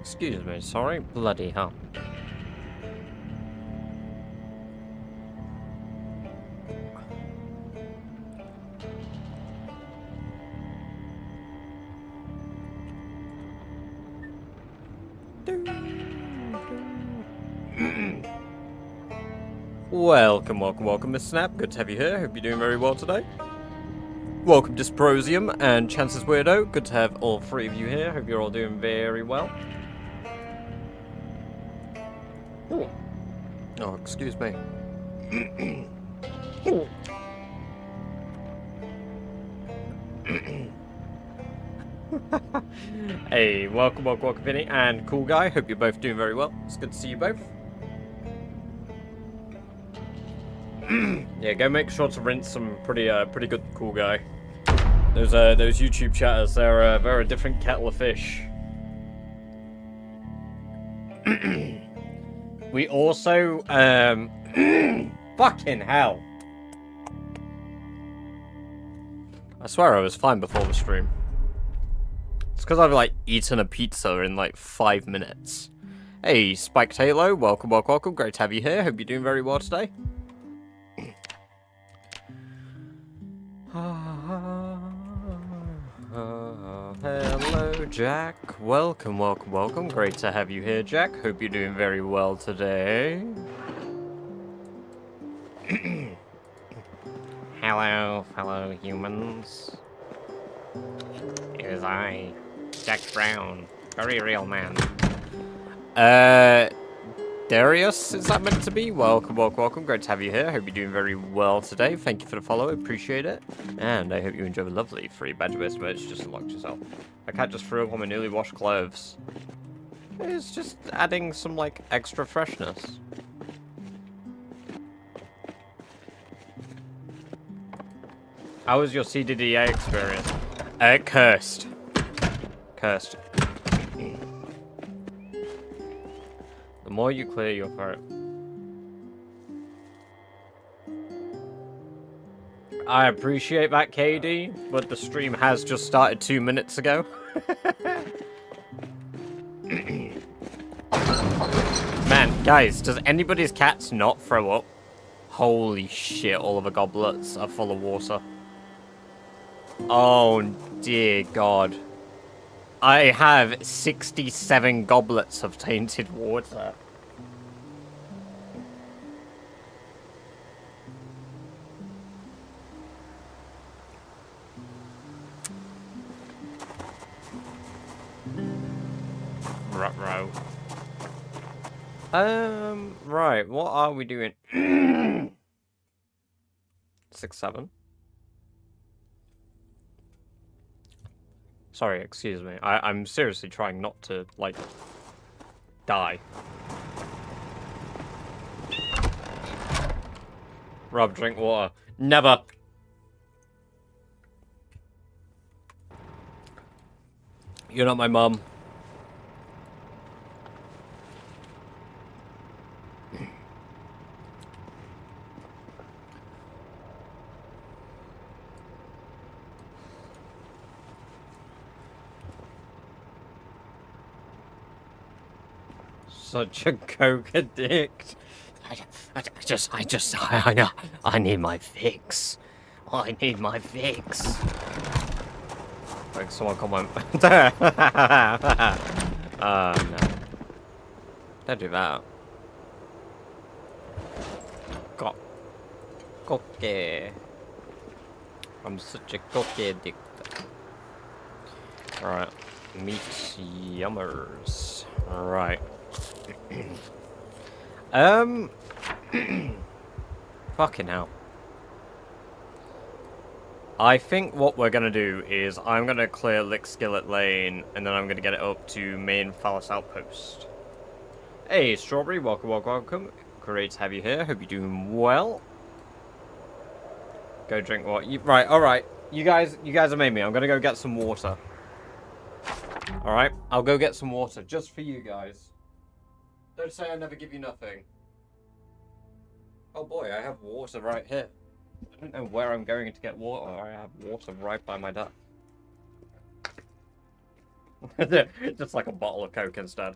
Excuse me, sorry. Bloody hell. Welcome, welcome, welcome, Miss Snap. Good to have you here. Hope you're doing very well today. Welcome, Dysprosium and Chances Weirdo. Good to have all three of you here. Hope you're all doing very well. Ooh. Oh, excuse me. Hey, welcome, welcome, welcome, Vinny and Cool Guy. Hope you're both doing very well. It's good to see you both. Yeah, go make sure to rinse some pretty good Cool Guy. Those YouTube chatters, they're a different kettle of fish. We also fucking hell. I swear I was fine before the stream. It's because I've like eaten a pizza in like 5 minutes. Hey, Spike Halo, welcome, welcome, welcome. Great to have you here. Hope you're doing very well today. Hello, Jack. Welcome, welcome, welcome. Great to have you here, Jack. Hope you're doing very well today. Hello, fellow humans. It is I, Jack Brown. Very real man. Darius, is that meant to be? Welcome, welcome, welcome. Great to have you here. Hope you're doing very well today. Thank you for the follow. Appreciate it. And I hope you enjoy the lovely free badger-based merch. Just unlocked yourself. I can't just throw up on my newly washed clothes. It's just adding some, like, extra freshness. How was your CDDA experience? Cursed. Cursed. The more you clear your throat. I appreciate that, KD, but the stream has just started 2 minutes ago. Man, guys, does anybody's cats not throw up? Holy shit, all of the goblets are full of water. Oh, dear God. I have 67 goblets of tainted water. Ruh-roh. Right, what are we doing? 6, 7. Sorry, excuse me. I'm seriously trying not to, like, die. Rob, drink water. Never! You're not my mum. Such a coke addict. I need my fix. I need my fix. Like someone call my... no. Don't do that. Cookie. I'm such a cookie addict. Alright. Meat yummers. Alright. Fucking hell. I think what we're gonna do is I'm gonna clear Lick Skillet Lane and then I'm gonna get it up to main Phallus Outpost. Hey, Strawberry, welcome, welcome, welcome. Great to have you here. Hope you're doing well. Go drink water. Right, alright. You guys have made me. I'm gonna go get some water. Alright, I'll go get some water just for you guys. Don't say I never give you nothing. Oh boy, I have water right here. I don't know where I'm going to get water. I have water right by my duck. Just like a bottle of Coke instead.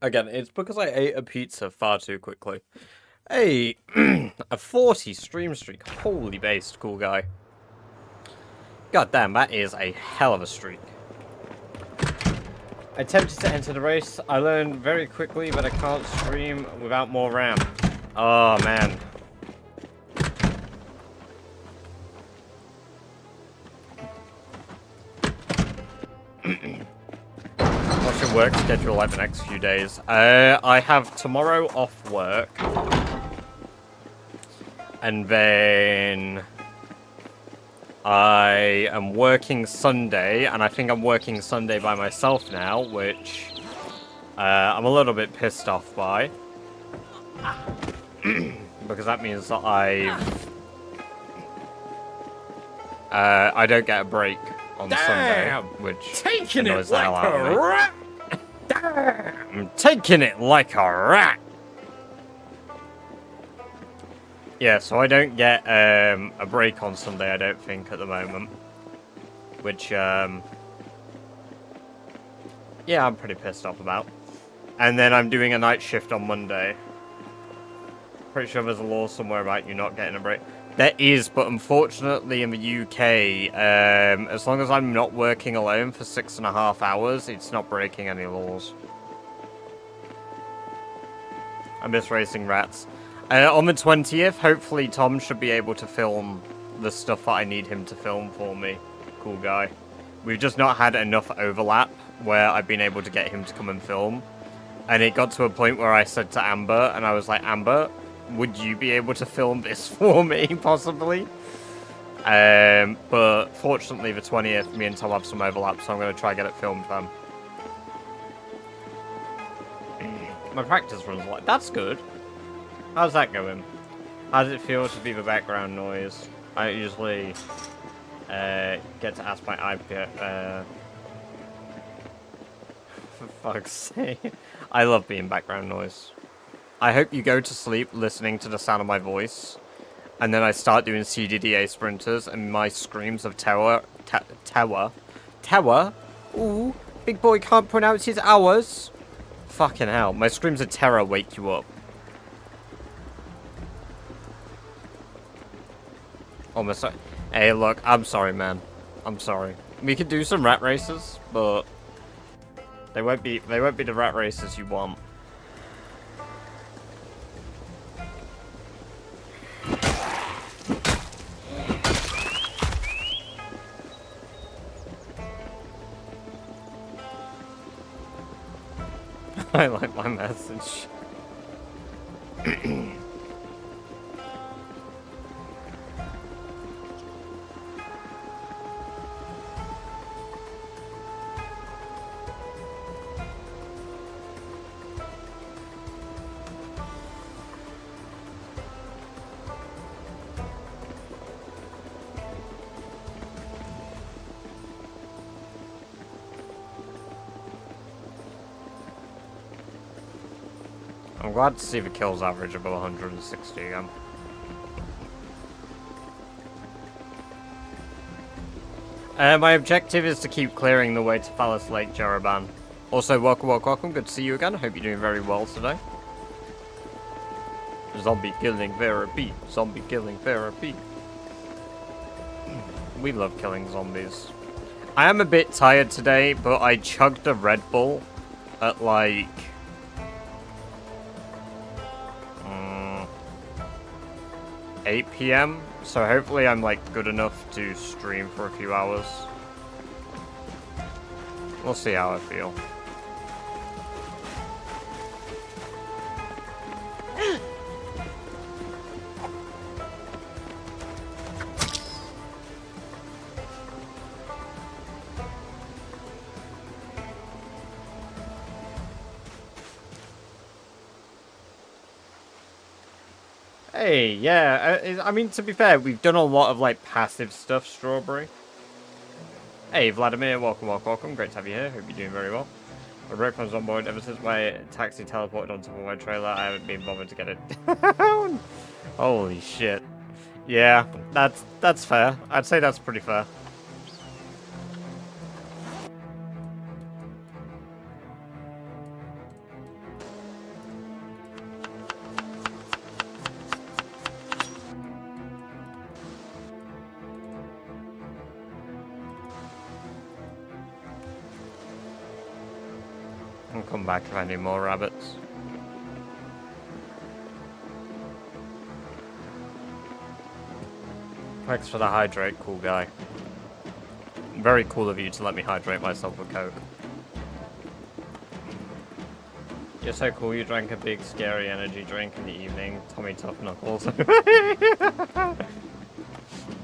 Again, it's because I ate a pizza far too quickly. Hey, a 40 stream streak. Holy based, cool guy. God damn, that is a hell of a streak. I attempted to enter the race. I learned very quickly that I can't stream without more RAM. Oh, man. What's your work schedule like the next few days? I have tomorrow off work. And then I am working Sunday, and I think I'm working Sunday by myself now, which I'm a little bit pissed off by. Because that means that I don't get a break on Sunday, which annoys the hell out of me. I'm taking it like a rat! Yeah, so I don't get a break on Sunday, I don't think, at the moment. Which, yeah, I'm pretty pissed off about. And then I'm doing a night shift on Monday. Pretty sure there's a law somewhere about you not getting a break. There is, but unfortunately in the UK, as long as I'm not working alone for 6.5 hours, it's not breaking any laws. I miss racing rats. On the 20th, hopefully Tom should be able to film the stuff that I need him to film for me. Cool guy. We've just not had enough overlap where I've been able to get him to come and film. And it got to a point where I said to Amber, and I was like, Amber, would you be able to film this for me, possibly? But fortunately, the 20th, me and Tom have some overlap, so I'm going to try and get it filmed then. My practice run's like, that's good. How's that going? How does it feel to be the background noise? I usually get to ask my iPad. For fuck's sake. I love being background noise. I hope you go to sleep listening to the sound of my voice, and then I start doing CDDA sprinters, and my screams of terror. Ooh, big boy can't pronounce his hours. Fucking hell, my screams of terror wake you up. Almost. Hey, look, I'm sorry, man. I'm sorry. We could do some rat races, but they won't be the rat races you want. I like my message. I'm glad to see the kills average above 160 again. My objective is to keep clearing the way to Phallus Lake, Jeroban. Also, welcome. Good to see you again. Hope you're doing very well today. Zombie killing therapy. Zombie killing therapy. We love killing zombies. I am a bit tired today, but I chugged a Red Bull at like 8 PM, so hopefully I'm like good enough to stream for a few hours. We'll see how I feel. Hey, yeah, I mean, to be fair, we've done a lot of, like, passive stuff, Strawberry. Hey, Vladimir, welcome, welcome, welcome. Great to have you here. Hope you're doing very well. My brake was on board ever since my taxi teleported on top of my trailer. I haven't been bothered to get it down. Holy shit. Yeah, that's fair. I'd say that's pretty fair. I'll come back if I need more rabbits. Thanks for the hydrate, cool guy. Very cool of you to let me hydrate myself with Coke. You're so cool, you drank a big scary energy drink in the evening. Tommy Tough Knuckles.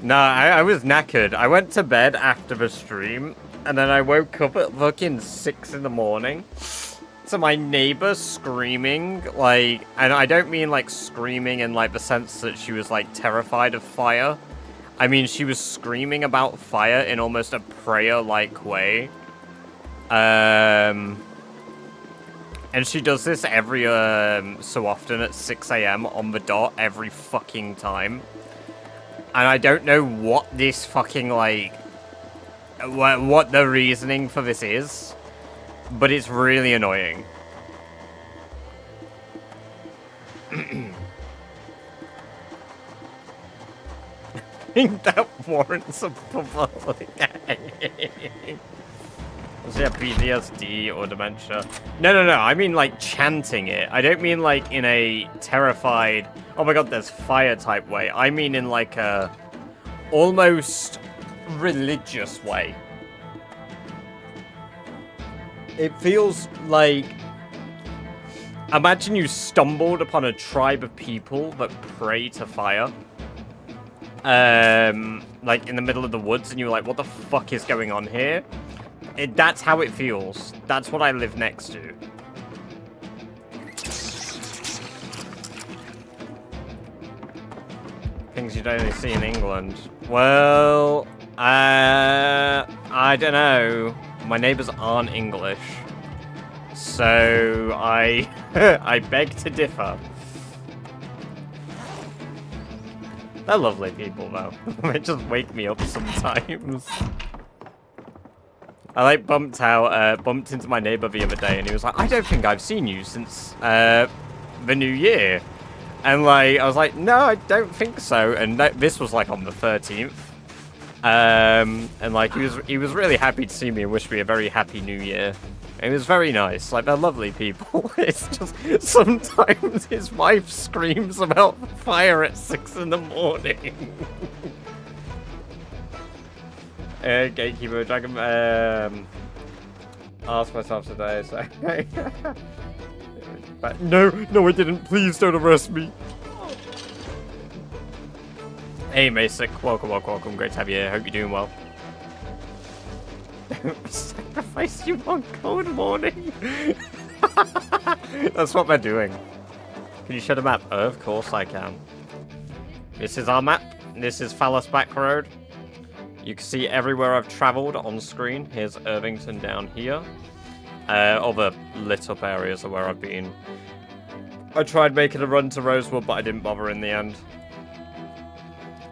No, I was knackered. I went to bed after the stream, and then I woke up at fucking 6 in the morning. So my neighbor screaming, like, and I don't mean like screaming in like the sense that she was like terrified of fire. I mean, she was screaming about fire in almost a prayer-like way. And she does this every so often at 6 AM on the dot every fucking time. And I don't know what this fucking, like, what the reasoning for this is, but it's really annoying. I think that warrants a public. Was it PTSD or dementia? No. I mean, like, chanting it. I don't mean, like, in a terrified, oh my god, there's fire type way. I mean in, like, a almost religious way. It feels like, imagine you stumbled upon a tribe of people that pray to fire. Like in the middle of the woods, and you're like, what the fuck is going on here? That's how it feels. That's what I live next to. Things you'd only see in England. Well, I don't know. My neighbors aren't English. So I I beg to differ. They're lovely people, though. They just wake me up sometimes. I, like, bumped into my neighbor the other day, and he was like, I don't think I've seen you since, the new year. And, like, I was like, no, I don't think so. And this was, like, on the 13th. And, like, he was really happy to see me and wished me a very happy new year. It was very nice. Like, they're lovely people. It's just, sometimes his wife screams about fire at 6 in the morning. Gatekeeper Dragon, asked myself today, so... But no, I didn't. Please don't arrest me. Hey, Masic. Welcome. Great to have you here. Hope you're doing well. Sacrifice you on cold morning. That's what they're doing. Can you show the map? Oh, of course I can. This is our map. This is Phallus Back Road. You can see everywhere I've travelled on screen. Here's Irvington down here. Other lit up areas are where I've been. I tried making a run to Rosewood, but I didn't bother in the end.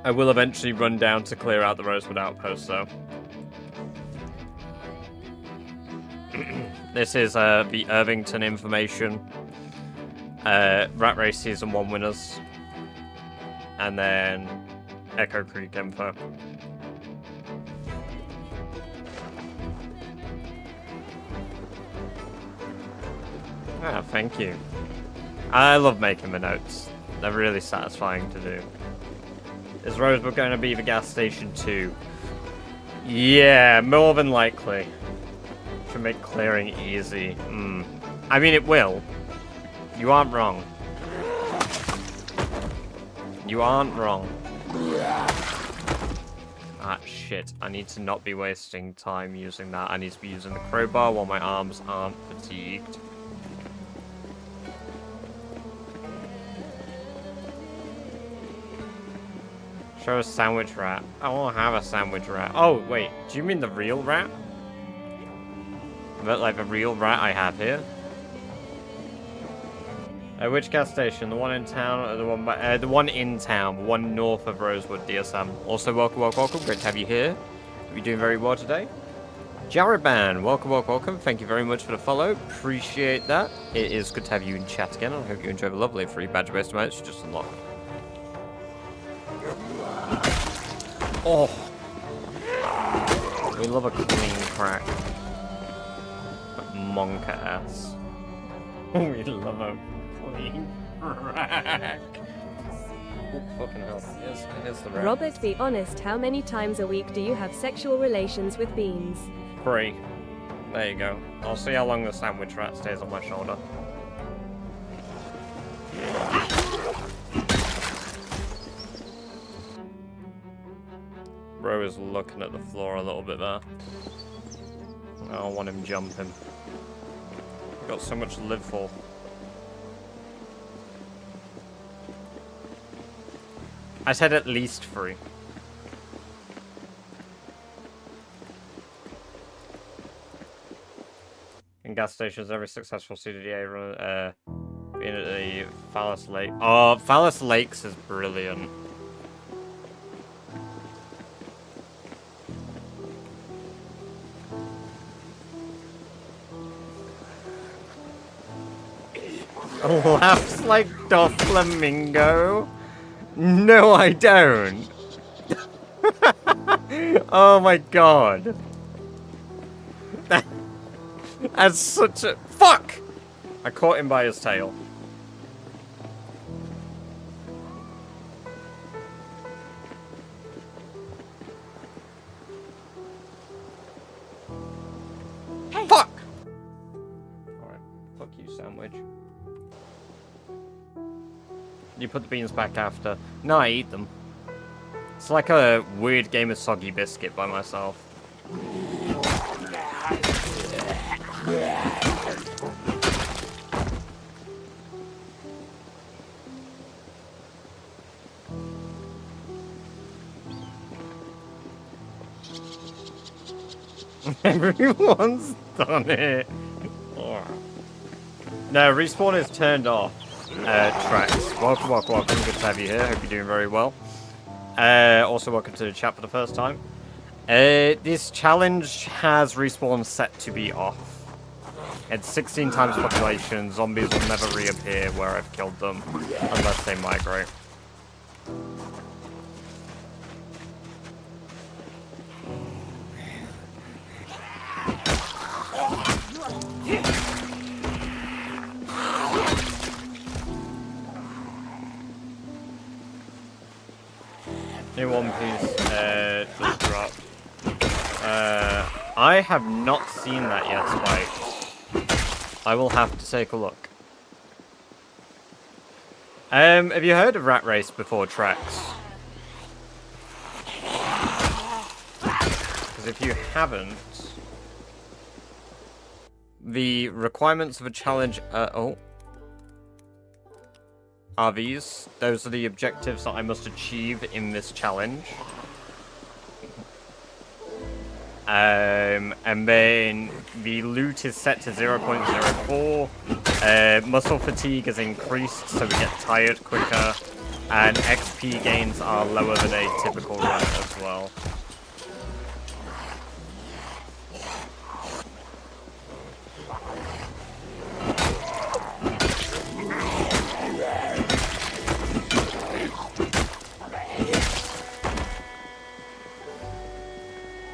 I will eventually run down to clear out the Rosewood Outpost, though. This is the Irvington information. Rat Race Season 1 winners. And then Echo Creek info. Ah, thank you. I love making the notes. They're really satisfying to do. Is Rosewood going to be the gas station too? Yeah, more than likely. To make clearing easy. I mean, it will. You aren't wrong. You aren't wrong. Ah, shit. I need to not be wasting time using that. I need to be using the crowbar while my arms aren't fatigued. Show a sandwich rat. I won't have a sandwich rat. Oh, wait. Do you mean the real rat? But like the real rat I have here? Which gas station? The one in town or the one in town? One north of Rosewood, dear Sam. Also, welcome, welcome, welcome. Great to have you here. You're doing very well today. Jaraban, welcome, welcome, welcome. Thank you very much for the follow. Appreciate that. It is good to have you in chat again. I hope you enjoy the lovely free badge-based match. Just unlocked. Oh. We love a clean crack. Monka ass. We love a clean crack. Oh, fucking hell. Here's the rat. Robert, be honest, how many times a week do you have sexual relations with beans? 3. There you go. I'll see how long the sandwich rat stays on my shoulder. Bro is looking at the floor a little bit there. I don't want him jumping. Got so much to live for. I said at least 3. In gas stations, every successful CDDA run, being at the Phallus Lake. Oh, Phallus Lakes is brilliant. Laughs like Doflamingo. No, I don't. Oh my god. That's such a... Fuck! I caught him by his tail. Hey. Fuck! Alright, fuck you, sandwich. You put the beans back after. No, I eat them. It's like a weird game of soggy biscuit by myself. Everyone's done it. Oh. No, respawn is turned off. Tracks. Welcome, welcome, welcome. Good to have you here. Hope you're doing very well. Also, welcome to the chat for the first time. This challenge has respawn set to be off. It's 16 times population. Zombies will never reappear where I've killed them unless they migrate. New One Piece just dropped. I have not seen that yet, Spike. I will have to take a look. Have you heard of Rat Race before, Trex? Because if you haven't, the requirements of a challenge are these. Those are the objectives that I must achieve in this challenge. And then the loot is set to 0.04. Muscle fatigue is increased, so we get tired quicker. And XP gains are lower than a typical run as well.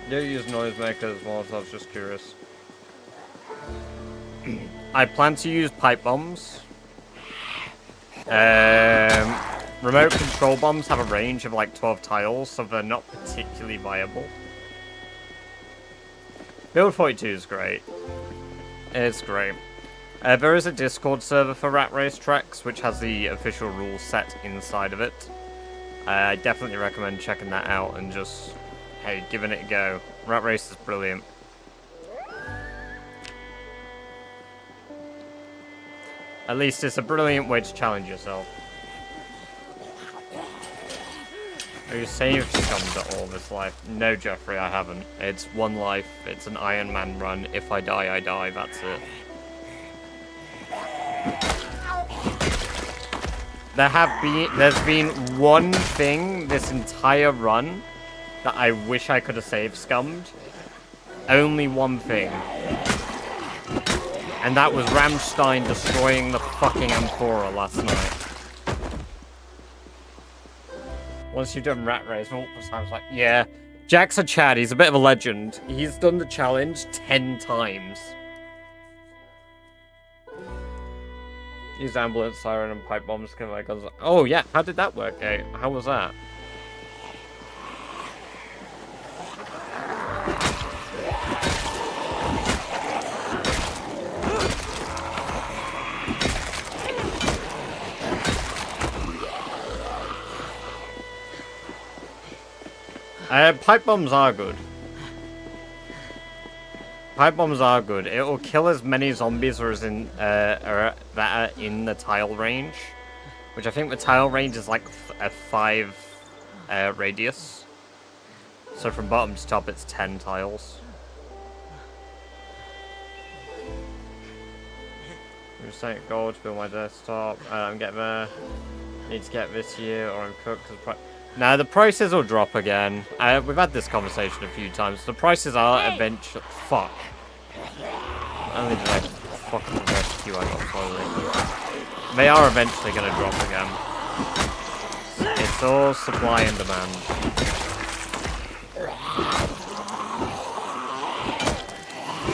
You use noisemakers as well, so I was just curious. I plan to use pipe bombs. Remote control bombs have a range of like 12 tiles, so they're not particularly viable. Build 42 is great. It's great. There is a Discord server for Rat Race Tracks, which has the official rules set inside of it. I definitely recommend checking that out and just... hey, giving it a go. Rat Race is brilliant. At least it's a brilliant way to challenge yourself. Are you saying you've scummed at all this life? No, Jeffrey, I haven't. It's one life. It's an Iron Man run. If I die, I die. That's it. There's been one thing this entire run that I wish I could have saved scummed. Only one thing. And that was Rammstein destroying the fucking Amphora last night. Once you've done Rat Race, I was like, yeah. Jack's a Chad, he's a bit of a legend. He's done the challenge 10 times. Use ambulance, siren, and pipe bombs. Oh yeah, how did that work out? How was that? Pipe bombs are good. Pipe bombs are good. It will kill as many zombies that are in the tile range, which I think the tile range is like a 5 radius. So from bottom to top, it's 10 tiles. I'm just saying gold to build my desktop. I'm getting there. Need to get this year, or I'm cooked. Now the prices will drop again. We've had this conversation a few times. The prices are eventually. Fuck. Only did I fucking rescue I got slowly. They are eventually going to drop again. It's all supply and demand.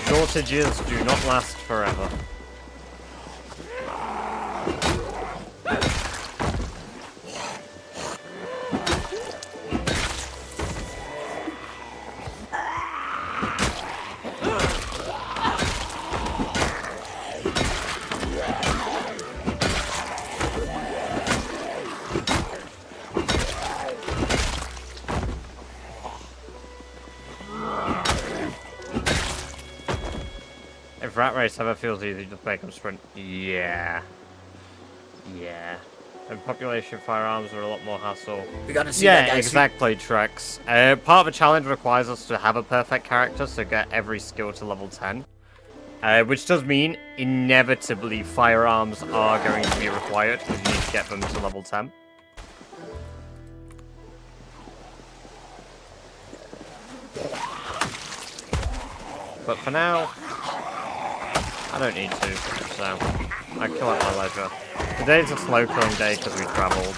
Shortages do not last forever. If Rat Race ever feels easy, just make them sprint. Yeah. Yeah. And population firearms are a lot more hassle. We gotta see that guy. Yeah, exactly, Trex. Part of the challenge requires us to have a perfect character, so get every skill to level 10. Which does mean, inevitably, firearms are going to be required, because you need to get them to level 10. But for now, I don't need to, so I kill at my leisure. Today's a slow killing day because we travelled.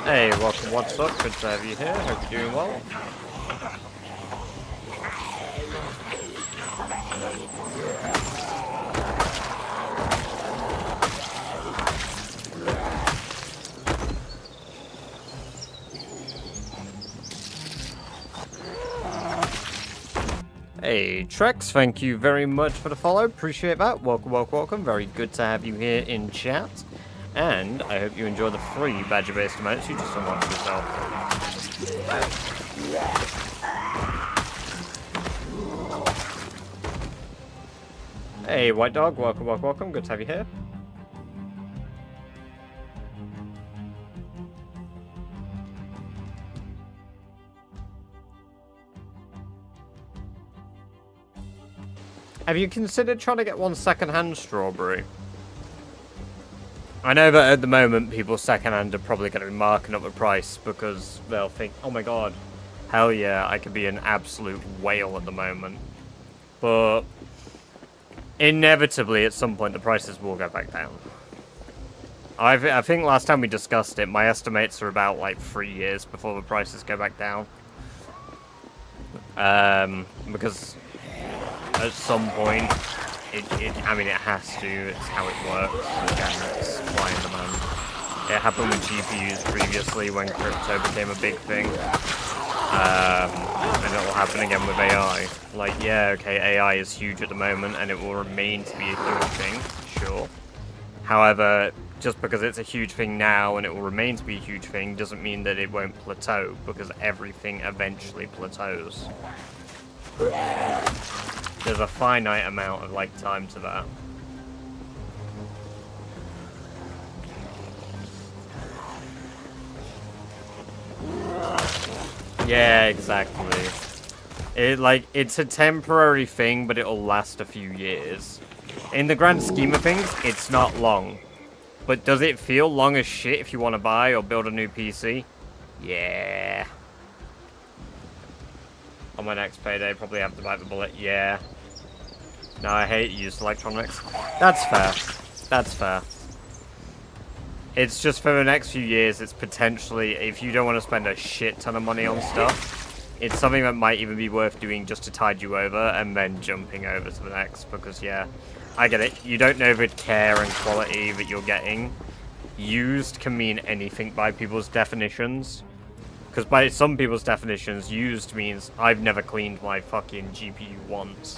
Hey, welcome, what's up? Good to have you here, hope you're doing well. Hey, Trex, thank you very much for the follow. Appreciate that. Welcome, welcome, welcome. Very good to have you here in chat. And I hope you enjoy the free badger-based emotes you just unlocked yourself. Hey, White Dog, welcome, welcome, welcome. Good to have you here. Have you considered trying to get one second-hand strawberry? I know that at the moment, people second-hand are probably going to be marking up the price because they'll think, oh my god, hell yeah, I could be an absolute whale at the moment. But inevitably, at some point, the prices will go back down. I think last time we discussed it, my estimates are about like 3 years before the prices go back down. Because at some point, I mean, it has to. It's how it works. Again, it's supply and demand. It happened with GPUs previously when crypto became a big thing. And it will happen again with AI. Like, yeah, okay, AI is huge at the moment, and it will remain to be a huge thing, sure. However, just because it's a huge thing now and it will remain to be a huge thing doesn't mean that it won't plateau, because everything eventually plateaus. There's a finite amount of like time to that. Yeah, exactly. It's a temporary thing, but it'll last a few years. In the grand scheme of things, it's not long. But does it feel long as shit if you want to buy or build a new PC? Yeah. On my next payday, probably have to bite the bullet. Yeah. No, I hate used electronics. That's fair. That's fair. It's just for the next few years, it's potentially, if you don't want to spend a shit ton of money on stuff, it's something that might even be worth doing just to tide you over and then jumping over to the next, because yeah, I get it. You don't know the care and quality that you're getting. Used can mean anything by people's definitions. Because by some people's definitions, used means I've never cleaned my fucking GPU once.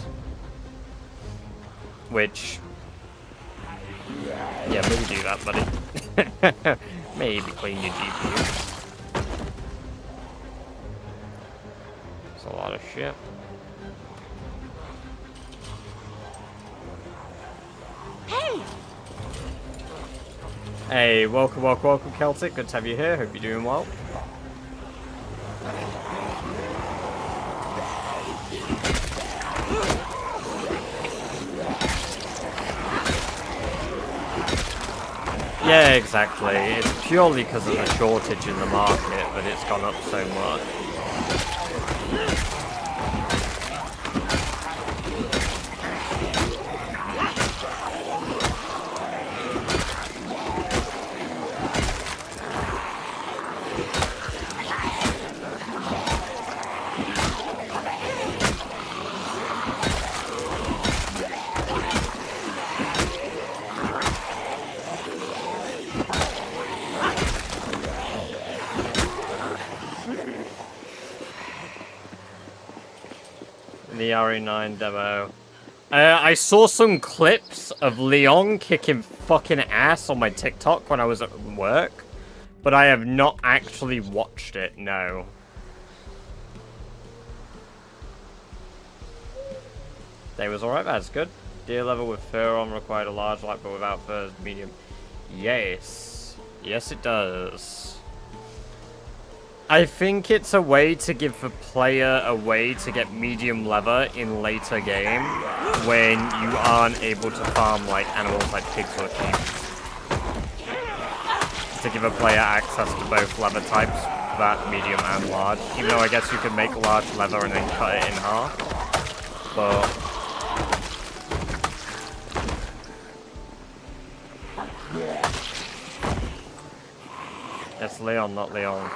Which... yeah, maybe do that, buddy. Maybe clean your GPU. It's a lot of shit. Hey! Hey, welcome, Celtic. Good to have you here. Hope you're doing well. Yeah, exactly. It's purely because of the shortage in the market that it's gone up so much. The RE9 demo. I saw some clips of Leon kicking fucking ass on my TikTok when I was at work, but I have not actually watched it, no. They was alright, that's good. Deer level with fur on required a large light, but without fur is medium. Yes. Yes, it does. I think it's a way to give the player a way to get medium leather in later game when you aren't able to farm like animals like pigs or sheep. To give a player access to both leather types, that medium and large. Even though I guess you could make large leather and then cut it in half. But it's Leon, not Leon.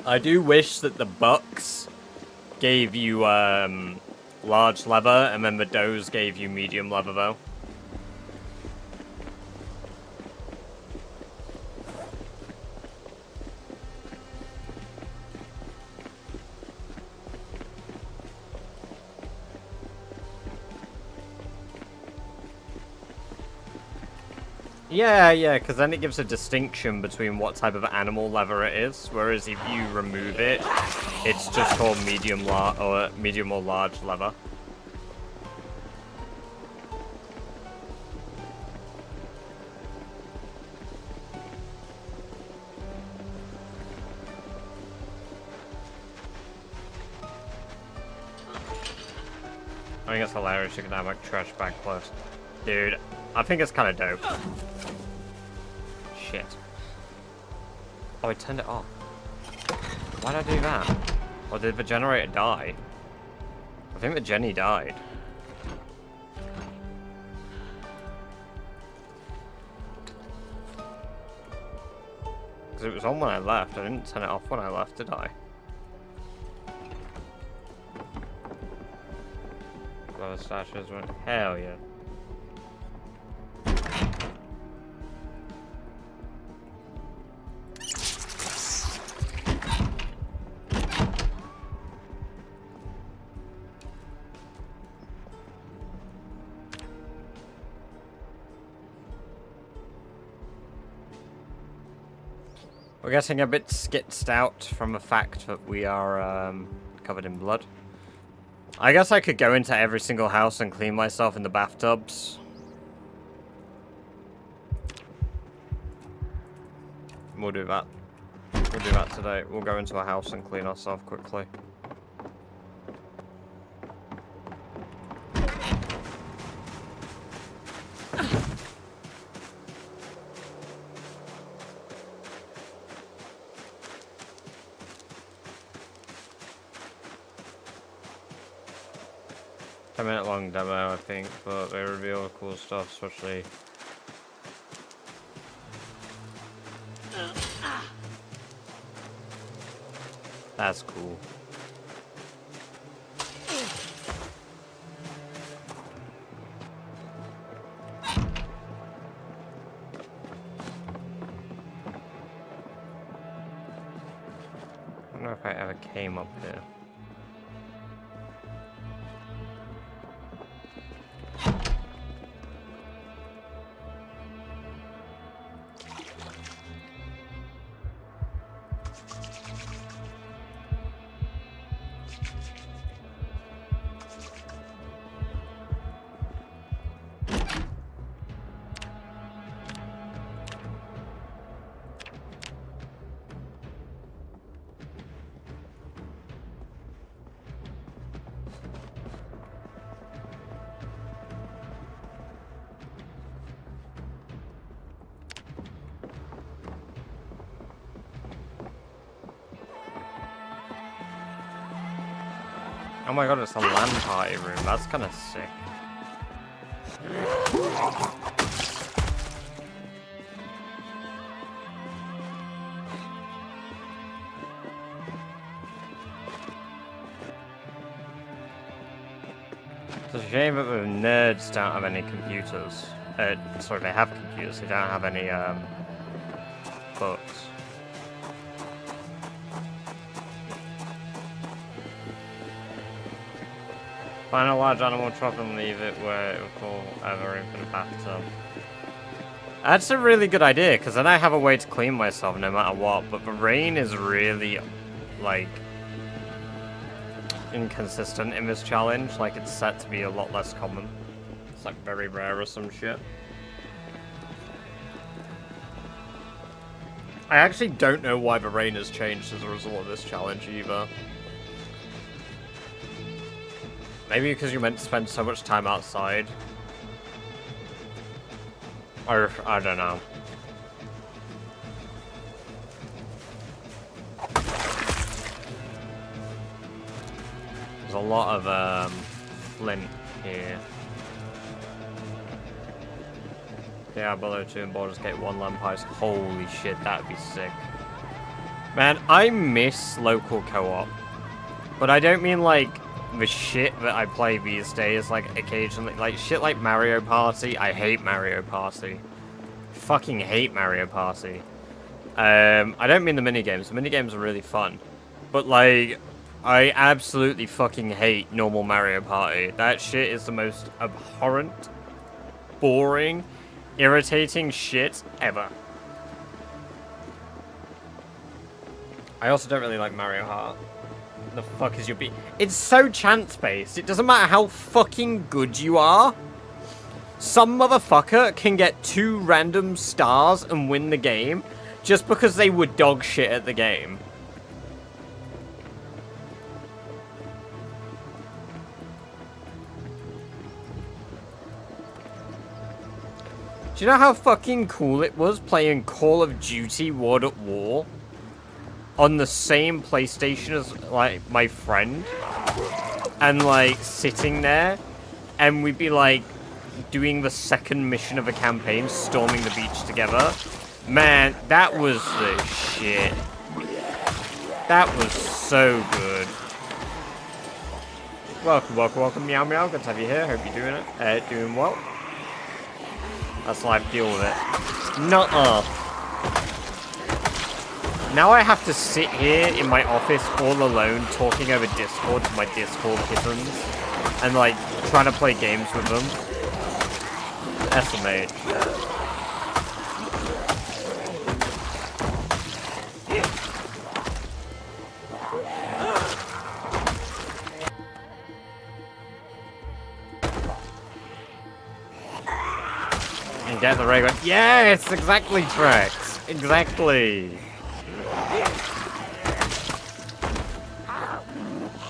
I do wish that the bucks gave you large leather and then the does gave you medium leather though. Yeah, because then it gives a distinction between what type of animal leather it is, whereas if you remove it, it's just called medium or large leather. I think it's hilarious you can have like trash bag plus. Dude, I think it's kind of dope. Shit. Oh, I turned it off. Why did I do that? Or did the generator die? I think the Jenny died. Because it was on when I left. I didn't turn it off when I left, did I? flower stashes went. Hell yeah. We're getting a bit skitzed out from the fact that we are covered in blood. I guess I could go into every single house and clean myself in the bathtubs. We'll do that. We'll do that today. We'll go into a house and clean ourselves quickly. A 10-minute long demo, I think, but they reveal cool stuff, especially. That's cool. I don't know if I ever came up here. Oh my god, it's a LAN party room. That's kind of sick. It's a shame that the nerds don't have any computers. Sorry, they have computers. They don't have any books. Find a large animal, trap and leave it where it will fall over into the bathtub. That's a really good idea, because then I have a way to clean myself no matter what, but the rain is really, like, inconsistent in this challenge. Like, it's set to be a lot less common. It's, like, very rare or some shit. I actually don't know why the rain has changed as a result of this challenge either. Maybe because you're meant to spend so much time outside. Or, I don't know. There's a lot of, flint here. Yeah, below 2 and Baldur's Gate 1 Lampires. Holy shit, that'd be sick. Man, I miss local co-op. But I don't mean, like, the shit that I play these days, like, occasionally. Like, shit like Mario Party. I hate Mario Party. Fucking hate Mario Party. I don't mean the minigames. The minigames are really fun. But, like, I absolutely fucking hate normal Mario Party. That shit is the most abhorrent, boring, irritating shit ever. I also don't really like Mario Kart. The fuck is your beat? It's so chance-based. It doesn't matter how fucking good you are. Some motherfucker can get 2 random stars and win the game just because they were dog shit at the game. Do you know how fucking cool it was playing Call of Duty World at War on the same PlayStation as, like, my friend? And, like, sitting there, and we'd be, like, doing the second mission of a campaign, storming the beach together. Man, that was the shit. That was so good. Welcome, welcome, welcome, meow meow. Good to have you here. Hope you're doing it. Doing well. That's life. Deal with it. Nuh-uh. Now I have to sit here in my office all alone, talking over Discord to my Discord kittens, and like trying to play games with them. SMH. And get the ray gun. Yes, exactly, Trex. Exactly.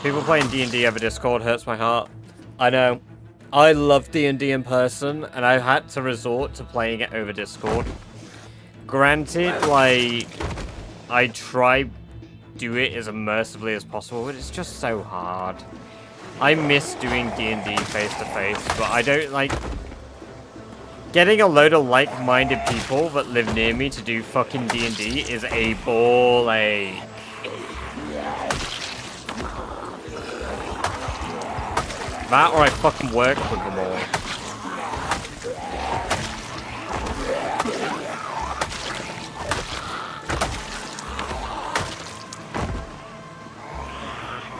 People playing D&D over Discord hurts my heart. I know. I love D&D in person, and I've had to resort to playing it over Discord. Granted, like, I try do it as immersively as possible, but it's just so hard. I miss doing D&D face-to-face, but I don't, like... Getting a load of like-minded people that live near me to do fucking D&D is a ball ache. That or I fucking work with them all.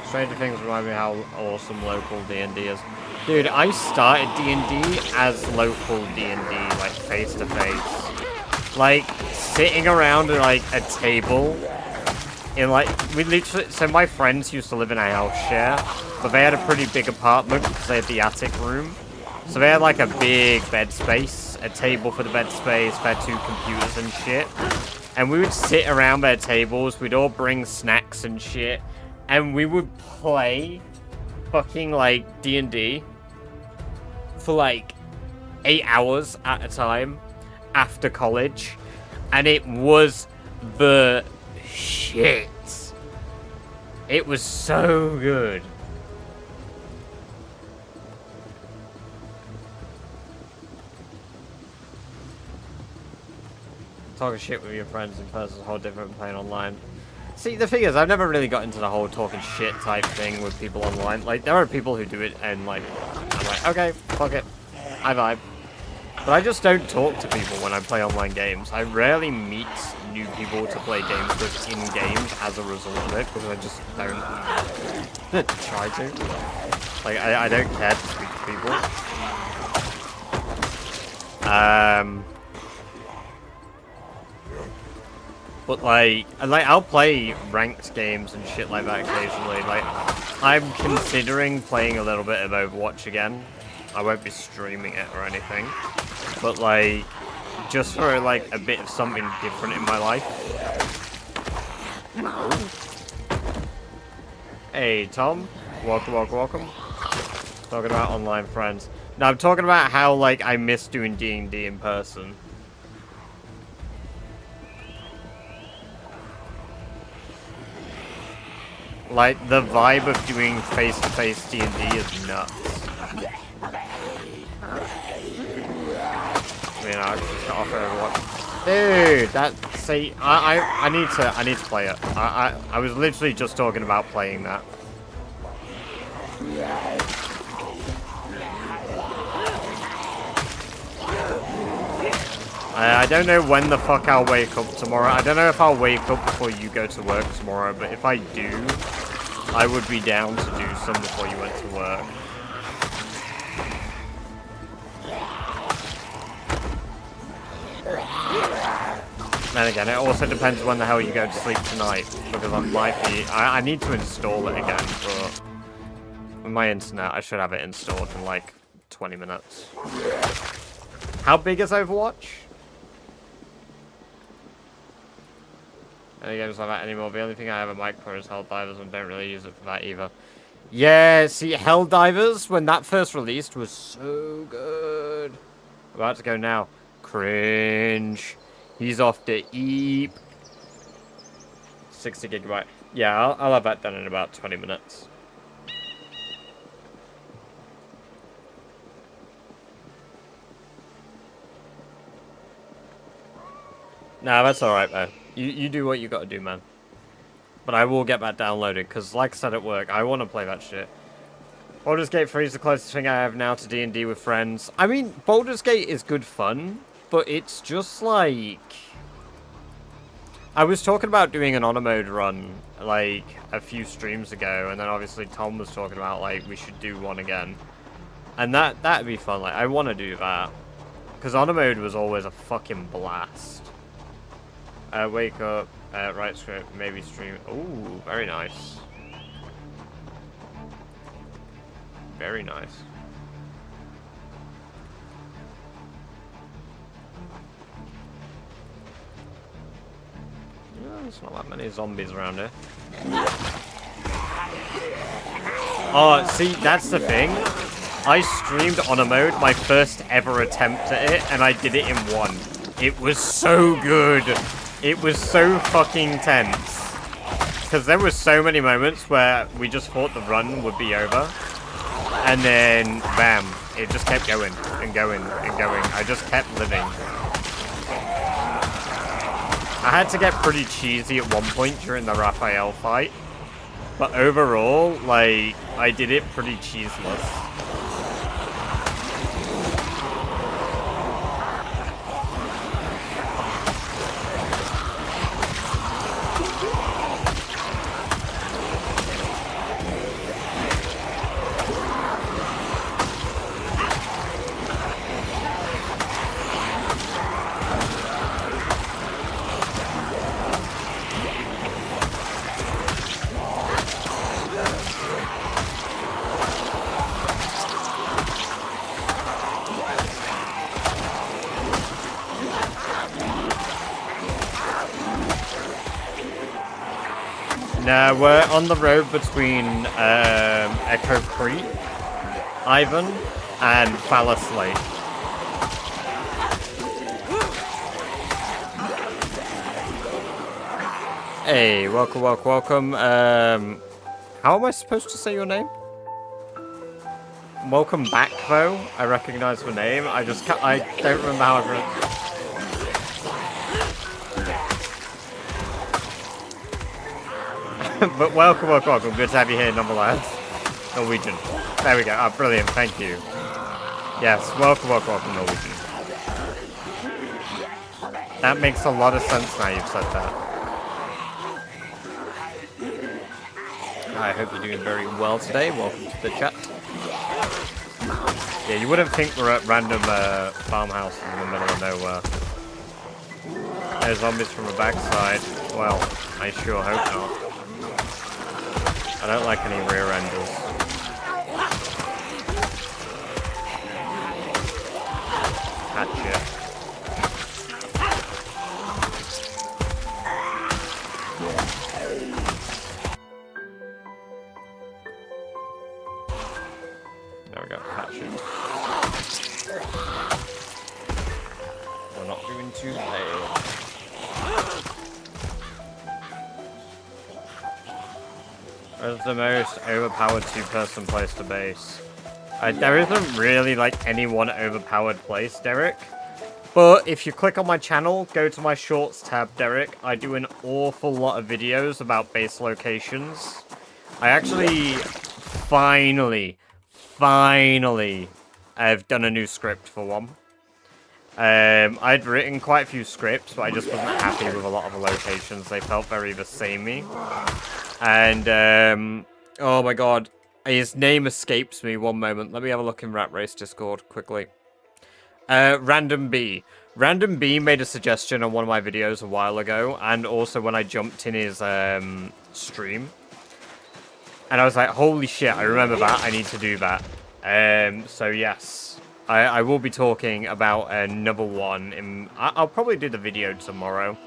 Stranger Things remind me how awesome local D&D is. Dude, I started D&D as local D&D, like face to face. Like, sitting around at like a table in like, we literally, so my friends used to live in a house share, but they had a pretty big apartment because they had the attic room. So they had like a big bed space, a table for the bed space, they had 2 computers and shit. And we would sit around their tables, we'd all bring snacks and shit, and we would play fucking like D&D for like 8 hours at a time after college, and it was the shit. It was so good. Talking shit with your friends in person is a whole different playing online. See, the thing is, I've never really got into the whole talking shit type thing with people online. Like, there are people who do it, and like, I'm like, okay, fuck it, I vibe. But I just don't talk to people when I play online games. I rarely meet new people to play games with in-game as a result of it, because I just don't try to. Like, I don't care to speak to people. But like I'll play ranked games and shit like that occasionally. Like, I'm considering playing a little bit of Overwatch again. I won't be streaming it or anything, but like, just for like a bit of something different in my life. Hey Tom, welcome, welcome, welcome. Talking about online friends. No, I'm talking about how like I miss doing D&D in person. Like, the vibe of doing face-to-face D&D is nuts. I mean, I just got off Overwatch. Dude, that, see, I need to play it. I was literally just talking about playing that. I don't know when the fuck I'll wake up tomorrow. I don't know if I'll wake up before you go to work tomorrow, but if I do, I would be down to do some before you went to work. Then again, it also depends when the hell you go to sleep tonight, because I might be... I need to install it again, but... With my internet, I should have it installed in like 20 minutes. How big is Overwatch? Any games like that anymore. The only thing I have a mic for is Helldivers, and don't really use it for that either. Yeah, see, Helldivers, when that first released, was so good. About to go now. Cringe. He's off to eep. 60 gigabyte. Yeah, I'll have that done in about 20 minutes. Nah, that's alright, man. You do what you gotta do, man. But I will get that downloaded, because like I said at work, I want to play that shit. Baldur's Gate 3 is the closest thing I have now to D&D with friends. I mean, Baldur's Gate is good fun, but it's just like... I was talking about doing an honor mode run, like, a few streams ago, and then obviously Tom was talking about, like, we should do one again. And that'd be fun, like, I want to do that. Because honor mode was always a fucking blast. Wake up, write script, maybe stream. Ooh, very nice. Very nice. Yeah, there's not that many zombies around here. Oh, see, that's the thing. I streamed honor mode, my first ever attempt at it, and I did it in one. It was so good. It was so fucking tense. Because there were so many moments where we just thought the run would be over. And then, bam, it just kept going and going and going. I just kept living. I had to get pretty cheesy at one point during the Raphael fight. But overall, like, I did it pretty cheeseless. No, we're on the road between Echo Creek, Ivan, and Phallus Lake. Hey, welcome, welcome, welcome. How am I supposed to say your name? Welcome back, though. I recognize the name. I don't remember how I But welcome, welcome, welcome. Good to have you here, nonetheless. Norwegian. There we go. Oh, brilliant. Thank you. Yes, welcome, welcome, welcome, Norwegian. That makes a lot of sense now you've said that. I hope you're doing very well today. Welcome to the chat. Yeah, you wouldn't think we're at random farmhouses in the middle of nowhere. There's zombies from the backside. Well, I sure hope not. I don't like any rear enders. Hatchet. There we go, hatchet. We're not doing too bad. Where's the most overpowered two-person place to base? There isn't really like any one overpowered place, Derek. But if you click on my channel, go to my shorts tab, Derek. I do an awful lot of videos about base locations. I actually finally have done a new script for one. I'd written quite a few scripts, but I just wasn't happy with a lot of the locations. They felt very the samey. And, oh my god, his name escapes me one moment. Let me have a look in Rat Race Discord quickly. Random B. Random B made a suggestion on one of my videos a while ago, and also when I jumped in his stream. And I was like, holy shit, I remember that, I need to do that. So yes, I will be talking about another one. I'll probably do the video tomorrow.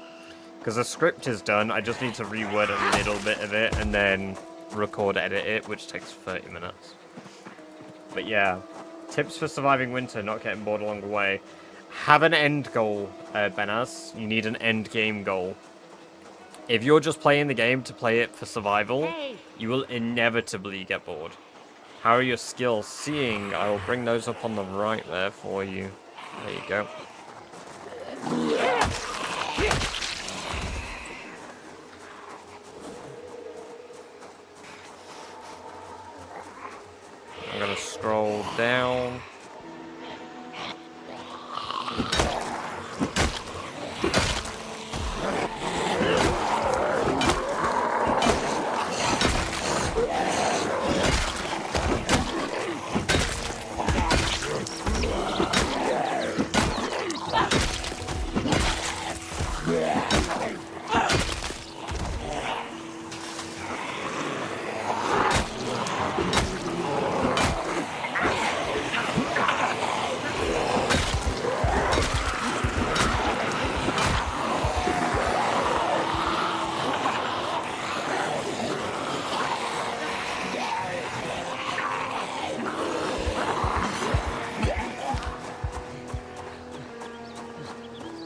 Because the script is done, I just need to reword a little bit of it and then record, edit it, which takes 30 minutes. But yeah, tips for surviving winter, not getting bored along the way. Have an end goal, Benaz. You need an end game goal. If you're just playing the game to play it for survival, you will inevitably get bored. How are your skills? Seeing, I will bring those up on the right there for you. There you go. I'm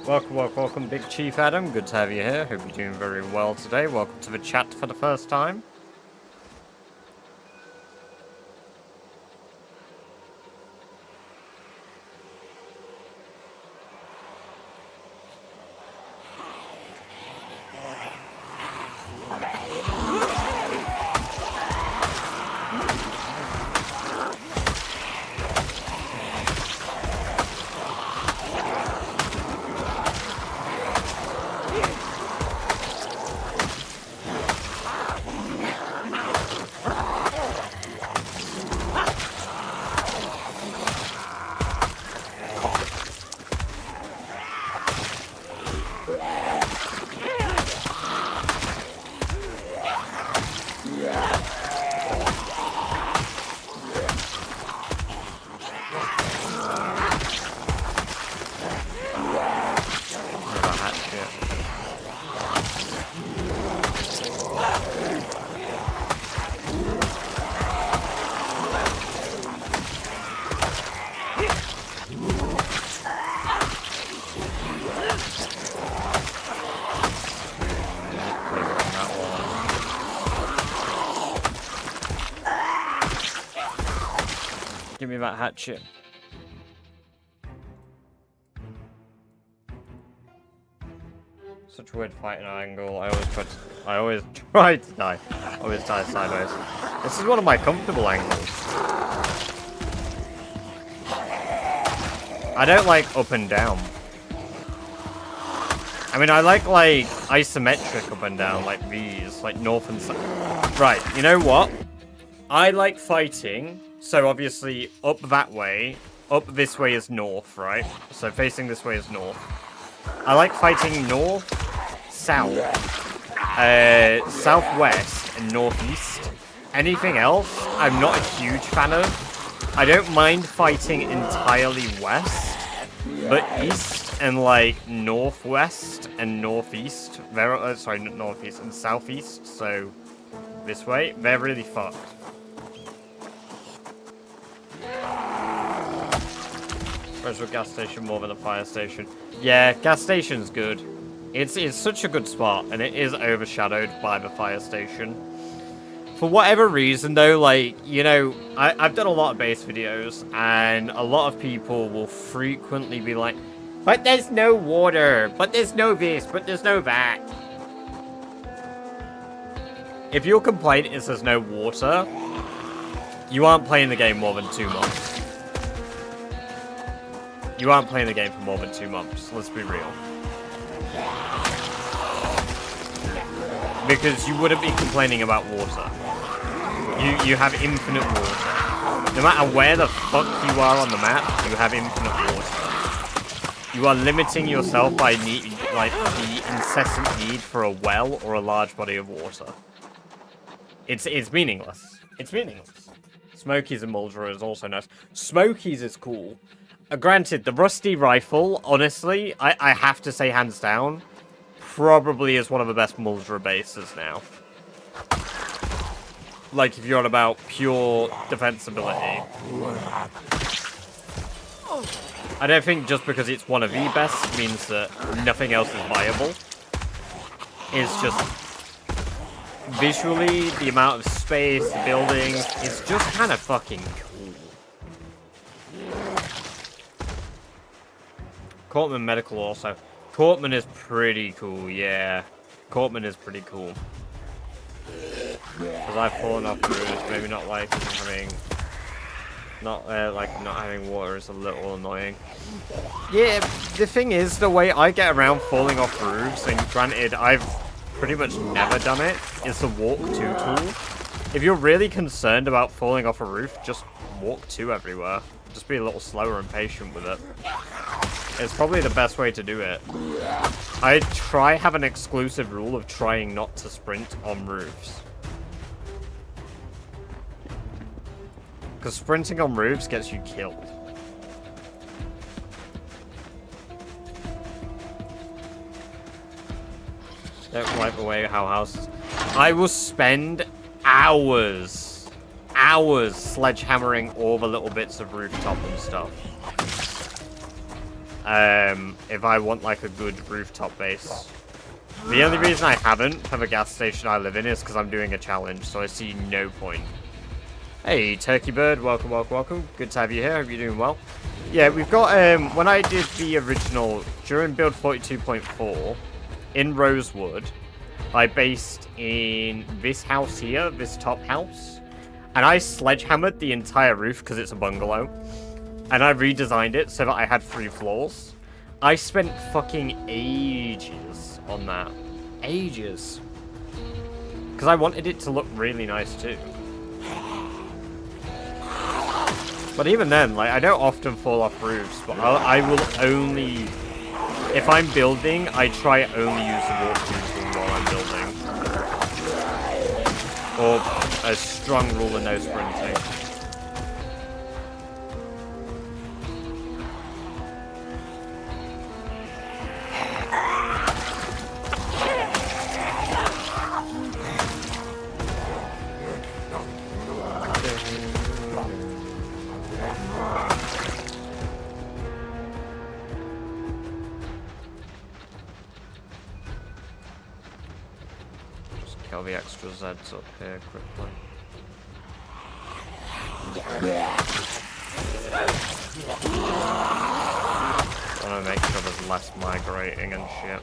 Welcome, Big Chief Adam. Good to have you here. Hope you're doing very well today. Welcome to the chat for the first time. Give me that hatchet. Such a weird fighting angle. I always try to die. I always die sideways. This is one of my comfortable angles. I don't like up and down. I mean, I like isometric up and down, like these, like north and south. Right, you know what? I like fighting. So obviously up that way, up this way is north, right? So facing this way is north. I like fighting north, south, southwest, and northeast. Anything else, I'm not a huge fan of. I don't mind fighting entirely west, but east and like northwest and northeast, sorry, not northeast and southeast. So this way, they're really fucked. Where's the gas station more than a fire station? Yeah, gas station's good. It's such a good spot, and it is overshadowed by the fire station. For whatever reason, though, like, you know, I've done a lot of base videos, and a lot of people will frequently be like, but there's no water, but there's no this, but there's no that. If your complaint is there's no water, you aren't playing the game more than 2 months. You aren't playing the game for more than 2 months, let's be real. Because you wouldn't be complaining about water. You have infinite water. No matter where the fuck you are on the map, you have infinite water. You are limiting yourself by the incessant need for a well or a large body of water. It's meaningless. It's meaningless. Smokies and Muldra is also nice. Smokies is cool. Granted, the rusty rifle, honestly, I have to say hands down, probably is one of the best Muldra bases now. Like, if you're on about pure defensibility. I don't think just because it's one of the best means that nothing else is viable. It's just visually, the amount of space, the buildings, it's just kind of fucking cool. Cortman Medical also. Cortman is pretty cool, yeah. Cortman is pretty cool. Because I've fallen off roofs, maybe not like having... not having water is a little annoying. Yeah, the thing is, the way I get around falling off roofs, and granted, I've pretty much never done it, is the walk to tool. If you're really concerned about falling off a roof, just walk to everywhere. Just be a little slower and patient with it. It's probably the best way to do it. I have an exclusive rule of trying not to sprint on roofs. Because sprinting on roofs gets you killed. Don't wipe away how houses... I will spend hours sledgehammering all the little bits of rooftop and stuff. if I want like a good rooftop base. The only reason I haven't for the gas station I live in is because I'm doing a challenge, so I see no point. Hey, Turkey Bird, welcome, welcome, welcome. Good to have you here. Hope you're doing well. Yeah, we've got, when I did the original, during build 42.4, in Rosewood, I based in this house here, this top house, and I sledgehammered the entire roof because it's a bungalow, and I redesigned it so that I had 3 floors. I spent fucking ages on that. Ages. Because I wanted it to look really nice too. But even then, like, I don't often fall off roofs, but I will only... If I'm building, I try only use the walkthrough tool while I'm building. Or a strong rule of no sprinting. Kill the extra Zeds up here quickly. I want to make sure there's less migrating and shit.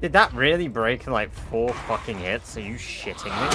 Did that really break in like 4 fucking hits? Are you shitting me?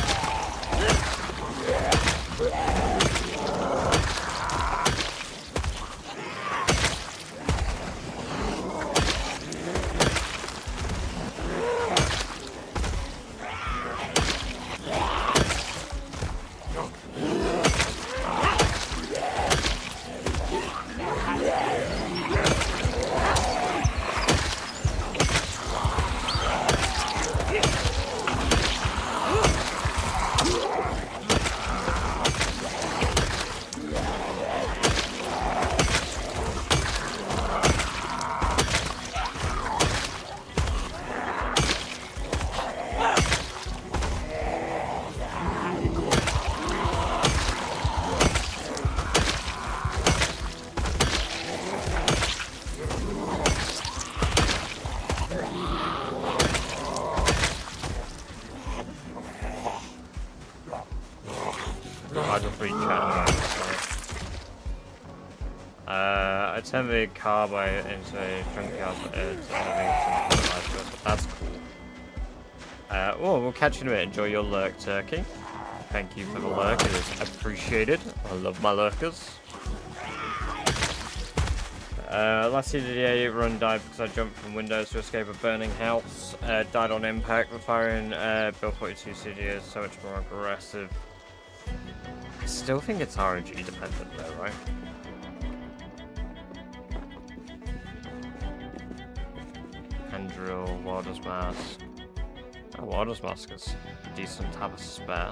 I turned the car by into a junkyard to that's cool. Well, we'll catch you in a bit. Enjoy your lurk, Turkey. Thank you for the lurk. It is appreciated. I love my lurkers. Last year the 8 run died because I jumped from windows to escape a burning house. Died on impact. The fire in Build 42 CG is so much more aggressive. I still think it's RNG dependent though, right? Hand drill, Warder's mask. Oh, Warder's mask is decent to have a spare.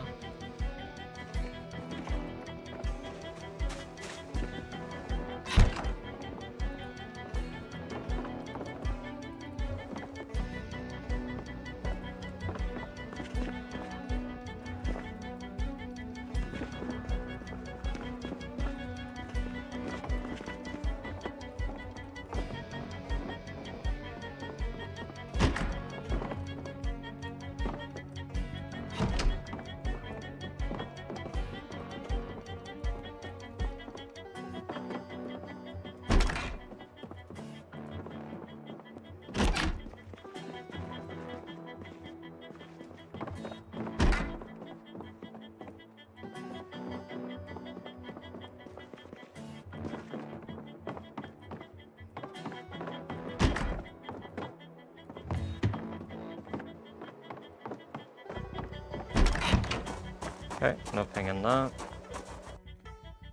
Okay, nothing in that.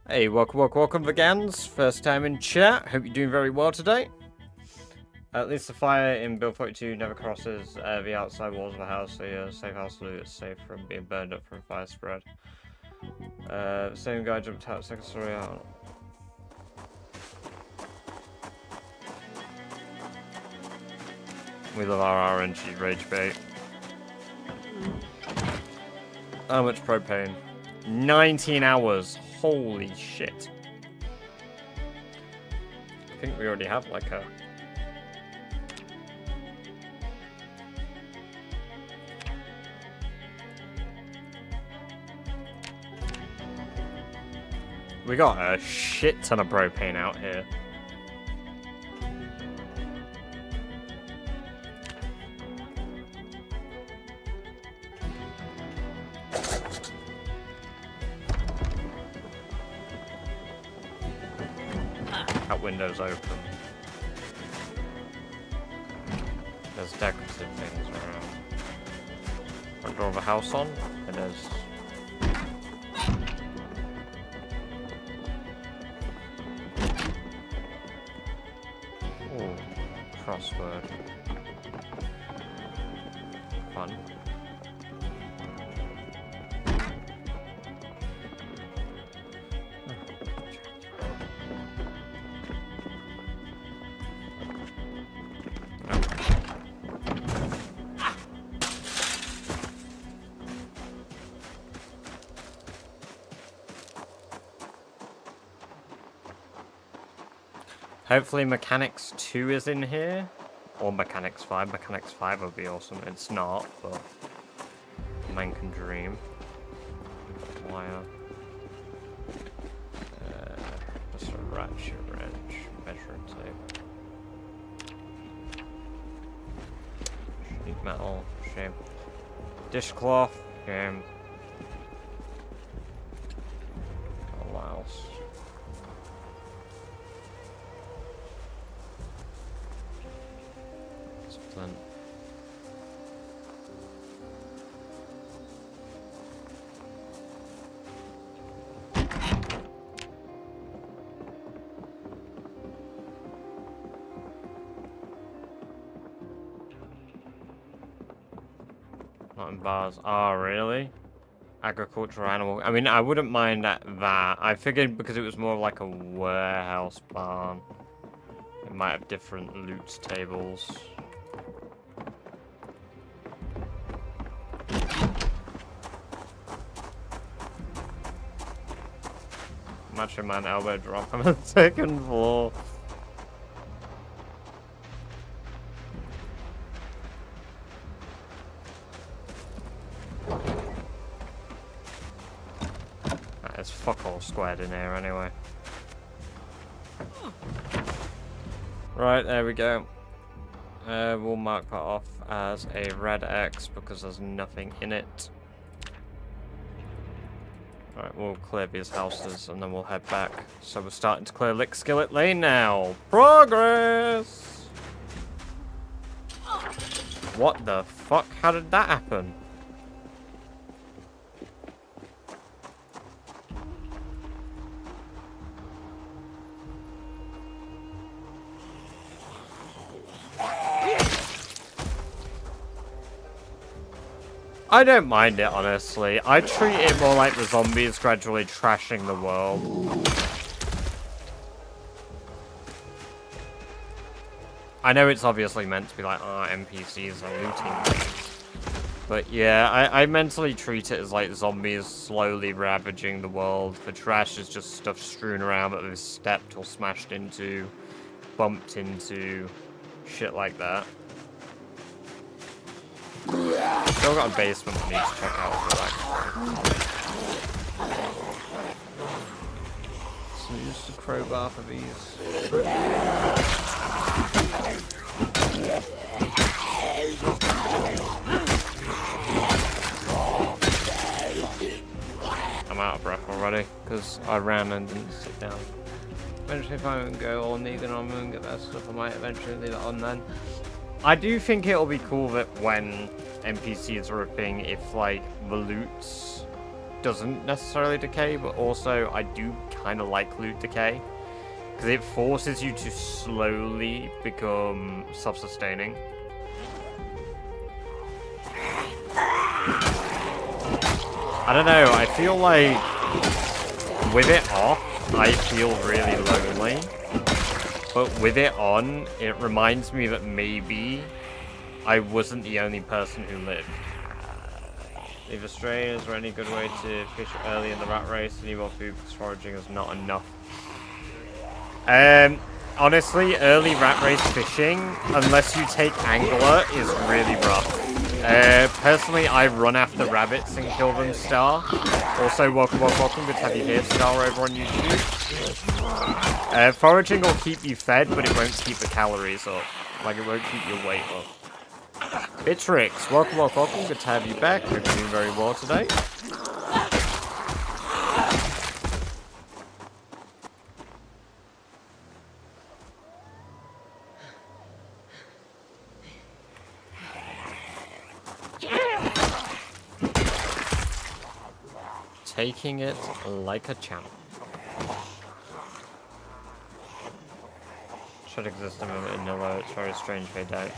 Hey, welcome, welcome, welcome, vegans. First time in chat. Hope you're doing very well today. At least the fire in Build 42 never crosses the outside walls of the house, so your safe house loot is safe from being burned up from fire spread. Same guy jumped out second story out. We love our RNG rage bait. How much propane? 19 hours. Holy shit. I think we already have like a... We got a shit ton of propane out here. That window's open. There's decorative things around. Front door of a house on? It is. Ooh, crossword. Fun. Hopefully Mechanics 2 is in here. Or Mechanics 5. Mechanics 5 would be awesome. It's not, but man can dream. Wire. Just a ratchet wrench. Measuring tape. Sheet metal. Shame. Dishcloth. Shame. Oh, what else? Flint. Not in bars. Oh, really? Agricultural animal. I mean, I wouldn't mind that. I figured because it was more like a warehouse barn, it might have different loot tables. Macho Man elbow drop on the second floor. There's fuck all squared in here anyway. Right, there we go. We'll mark that off as a red X because there's nothing in it. Right, we'll clear these houses and then we'll head back. So we're starting to clear Lick Skillet Lane now. Progress! What the fuck? How did that happen? I don't mind it, honestly. I treat it more like the zombies gradually trashing the world. I know it's obviously meant to be like, oh, NPCs are looting things. But yeah, I mentally treat it as like zombies slowly ravaging the world. The trash is just stuff strewn around that they've stepped or smashed into, bumped into, shit like that. Still got a basement I need to check out for that. So use the crowbar for these. I'm out of breath already because I ran and didn't sit down. Eventually, if I don't go all negan on and get that stuff, I might eventually leave it on then. I do think it'll be cool that when NPCs are a thing, if like the loot doesn't necessarily decay, but also I do kind of like loot decay. Because it forces you to slowly become self-sustaining. I don't know, I feel like with it off, I feel really lonely. But with it on, it reminds me that maybe I wasn't the only person who lived. Leave astray, is there any good way to fish early in the rat race? Any more food because foraging is not enough. Honestly, early rat race fishing, unless you take angler, is really rough. Personally, I run after rabbits and kill them, Star. Also, welcome. Good to have you here, Star, over on YouTube. Foraging will keep you fed, but it won't keep the calories up. Like, it won't keep your weight up. Bitrix, welcome. Good to have you back. Hope you're doing very well today. Taking it like a champ. Should exist in vanilla. It's very strange they don't.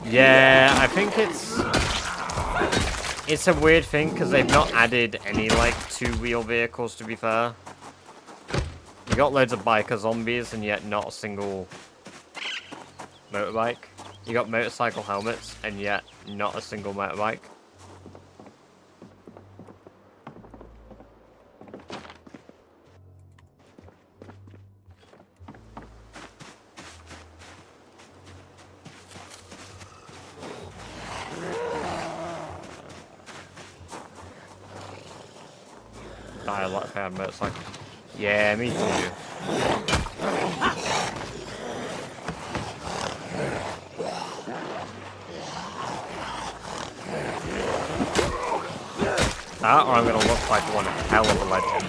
Yeah, I think it's a weird thing because they've not added any like two-wheel vehicles. To be fair, you got loads of biker zombies and yet not a single motorbike. You got motorcycle helmets and yet not a single motorbike. I like if I had motorcycle. Yeah, me too. That, or I'm gonna look like one hell of a legend.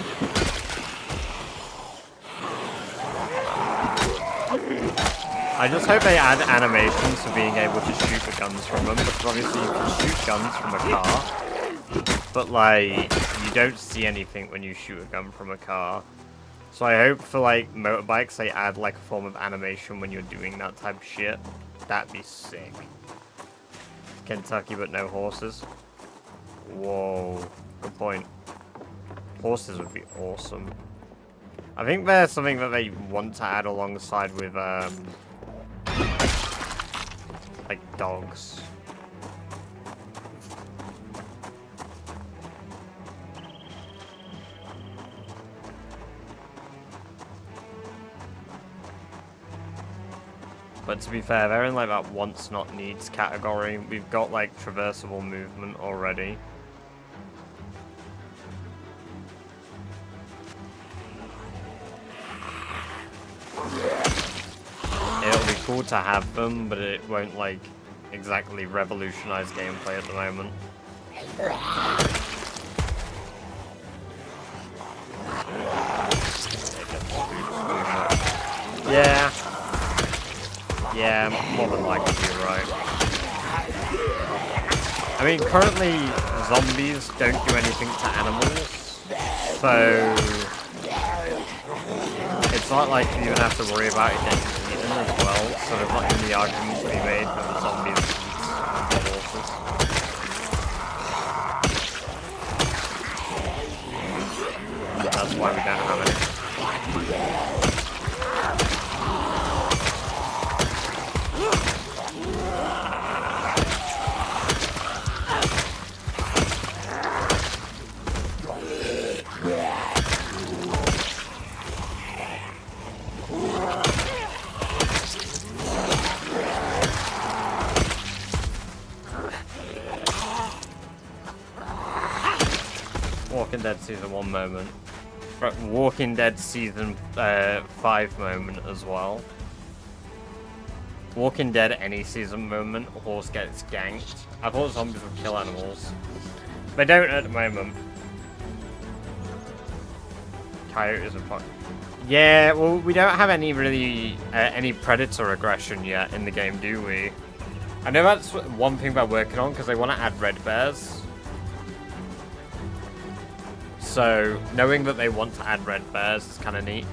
I just hope they add animations for being able to shoot the guns from them, because obviously you can shoot guns from a car. But, like, you don't see anything when you shoot a gun from a car. So I hope for, like, motorbikes, they add, like, a form of animation when you're doing that type of shit. That'd be sick. Kentucky, but no horses. Whoa. Good point. Horses would be awesome. I think there's something that they want to add alongside with, like, dogs. But to be fair, they're in like that wants not needs category. We've got like traversable movement already. It'll be cool to have them, but it won't like exactly revolutionize gameplay at the moment. Yeah. Yeah, more than likely you're right. I mean, currently, zombies don't do anything to animals, so it's not like you even have to worry about it getting eaten as well, so there's not even the argument to be made for the zombies eat the horses. That's why we don't have any. Walking Dead Season 1 moment. Walking Dead Season 5 moment as well. Walking Dead any season moment, a horse gets ganked. I thought zombies would kill animals. They don't at the moment. Coyotes are fun. Yeah, well, we don't have any really, any predator aggression yet in the game, do we? I know that's one thing they're working on, because they want to add red bears. So, knowing that they want to add red bears is kind of neat.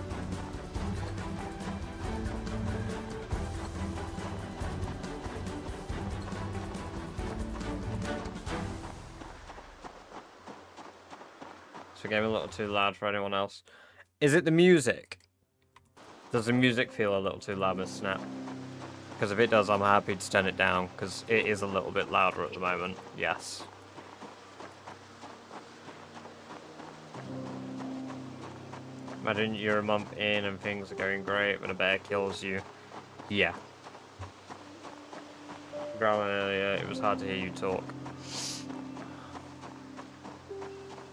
the game a little too loud for anyone else. Is it the music? Does the music feel a little too loud, Miss Snap? Because if it does, I'm happy to turn it down, because it is a little bit louder at the moment. Yes. Imagine you're a month in and things are going great when a bear kills you. Yeah. Growling earlier, it was hard to hear you talk.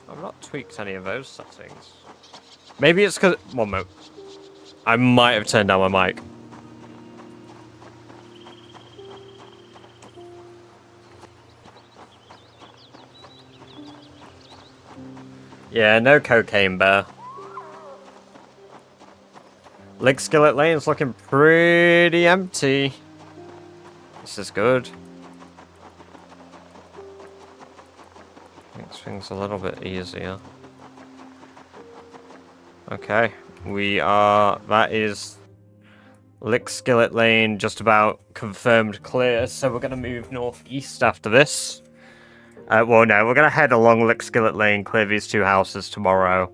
I've not tweaked any of those settings. Maybe it's because... One moment. I might have turned down my mic. Yeah, no cocaine bear. Lick Skillet Lane's looking pretty empty. This is good. Makes things a little bit easier. Okay, we are... That is Lick Skillet Lane just about confirmed clear, so we're going to move northeast after this. Well, no, we're going to head along Lick Skillet Lane, clear these two houses tomorrow.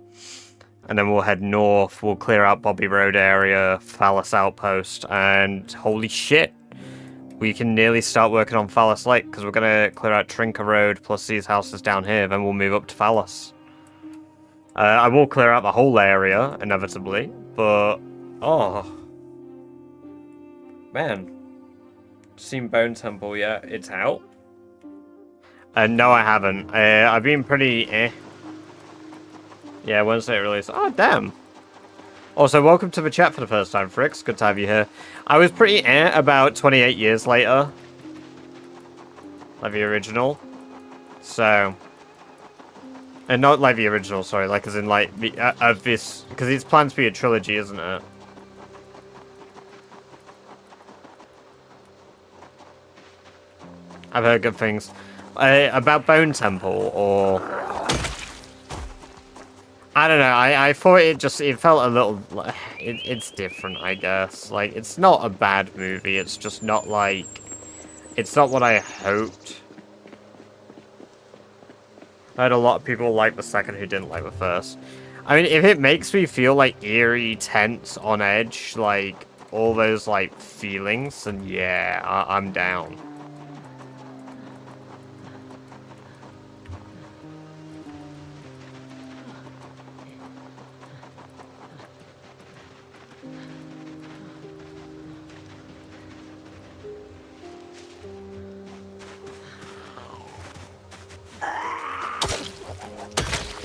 And then we'll head north, we'll clear out Bobby Road area, Phallus Outpost, and holy shit! We can nearly start working on Phallus Lake, because we're going to clear out Trinker Road, plus these houses down here, then we'll move up to Phallus. I will clear out the whole area, inevitably, but... Oh. Man. Seen Bone Temple yet? It's out? No, I haven't. I've been pretty Yeah, Wednesday release. Oh, damn. Also, welcome to the chat for the first time, Fricks. Good to have you here. I was pretty about 28 years later. Like the original. So... And not like the original, sorry. Like, as in, like, the, of this... Because it's planned to be a trilogy, isn't it? I've heard good things. About Bone Temple, or... I don't know, I thought it felt a little... It's different, I guess. Like, it's not a bad movie, it's just not, like... It's not what I hoped. I heard a lot of people like the second who didn't like the first. I mean, if it makes me feel, like, eerie, tense, on edge, like, all those, like, feelings, then yeah, I'm down.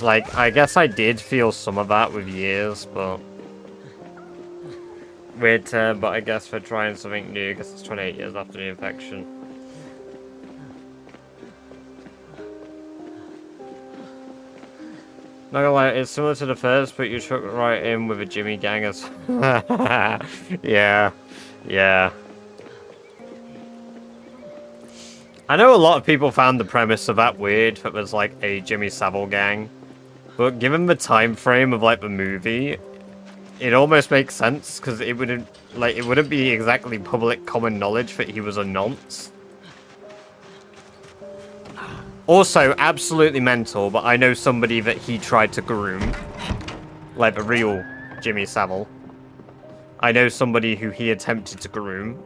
Like, I guess I did feel some of that with years, but... Weird term, but I guess we're trying something new, because it's 28 years after the infection. Not gonna lie, it's similar to the first, but you took it right in with a Jimmy Gangers. Yeah. Yeah. I know a lot of people found the premise of that weird, that was like a Jimmy Savile gang. But given the time frame of like the movie, it almost makes sense because it wouldn't be exactly public common knowledge that he was a nonce. Also, absolutely mental, but I know somebody that he tried to groom, like the real Jimmy Savile. I know somebody who he attempted to groom.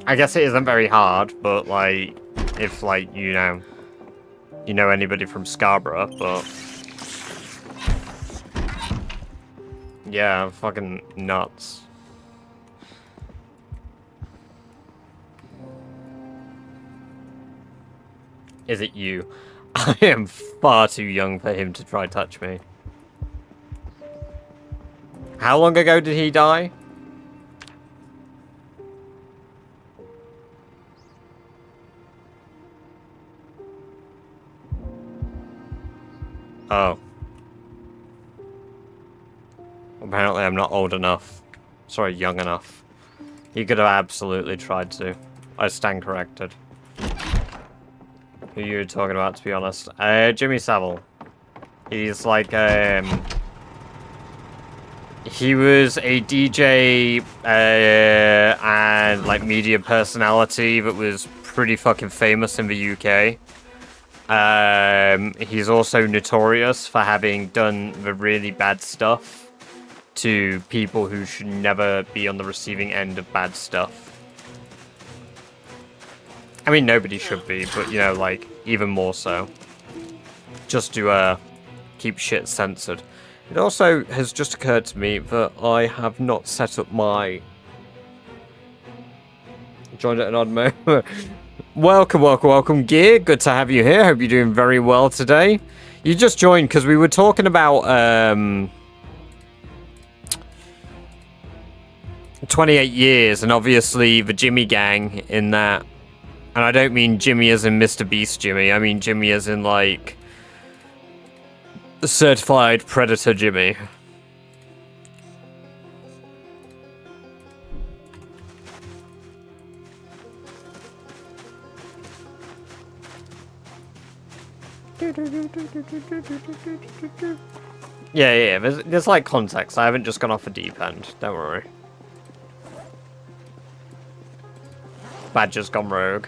I guess it isn't very hard, but, like, if, like, you know anybody from Scarborough, but... Yeah, fucking nuts. Is it you? I am far too young for him to try touch me. How long ago did he die? Oh. Apparently I'm not old enough. Sorry, young enough. He could have absolutely tried to. I stand corrected. Who you were talking about, to be honest? Jimmy Savile. He's like, he was a DJ, and like media personality that was pretty fucking famous in the UK. He's also notorious for having done the really bad stuff to people who should never be on the receiving end of bad stuff. I mean, nobody should be, but, you know, like, even more so. Just to, keep shit censored. It also has just occurred to me that I have not set up my... Joined at an odd moment. Welcome, Gear. Good to have you here. Hope you're doing very well today. You just joined because we were talking about, 28 years, and obviously the Jimmy gang in that. And I don't mean Jimmy as in Mr. Beast Jimmy. I mean Jimmy as in, like, the certified predator Jimmy. Yeah, there's like context. I haven't just gone off the deep end. Don't worry. Badger's gone rogue.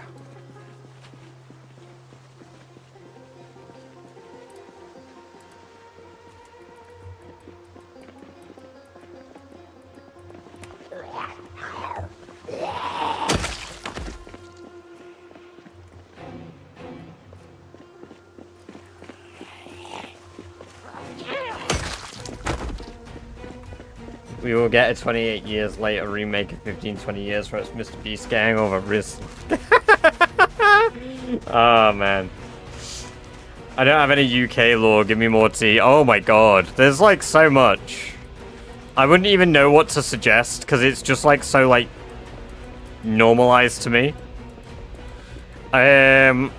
We will get a 28 years later remake of 15-20 years where it's Mr. Beast gang over Riz. Oh, man. I don't have any UK lore. Give me more tea. Oh, my God. There's, like, so much. I wouldn't even know what to suggest because it's just, like, so, like, normalized to me. A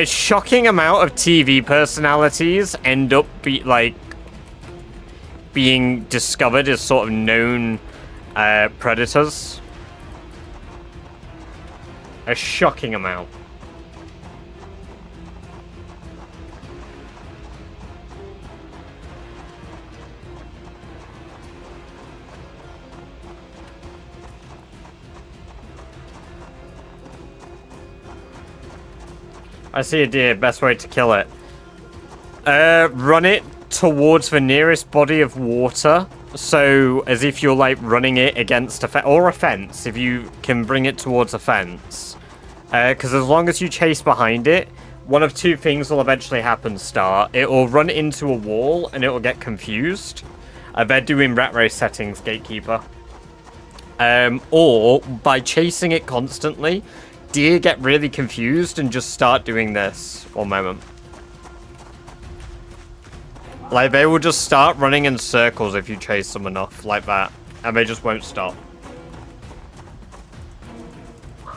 shocking amount of TV personalities end up being discovered as sort of known predators. A shocking amount. I see a deer. Best way to kill it. Run it towards the nearest body of water. So, as if you're, like, running it against a fence. Or a fence, if you can bring it towards a fence. Because as long as you chase behind it, one of two things will eventually happen, Star. It will run into a wall, and it will get confused. They're doing Rat Race settings, Gatekeeper. Or, by chasing it constantly, deer get really confused and just start doing this. One moment. Like, they will just start running in circles if you chase them enough, like that. And they just won't stop.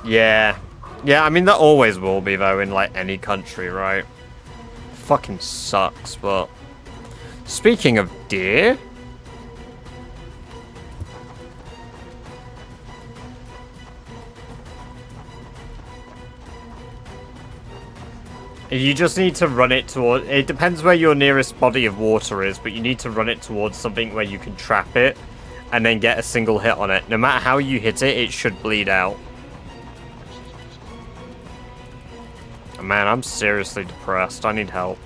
Yeah. Yeah, I mean, that always will be, though, in, like, any country, right? Fucking sucks, but... Speaking of deer... You just need to run it toward... It depends where your nearest body of water is, but you need to run it towards something where you can trap it and then get a single hit on it. No matter how you hit it, it should bleed out. Man, I'm seriously depressed. I need help.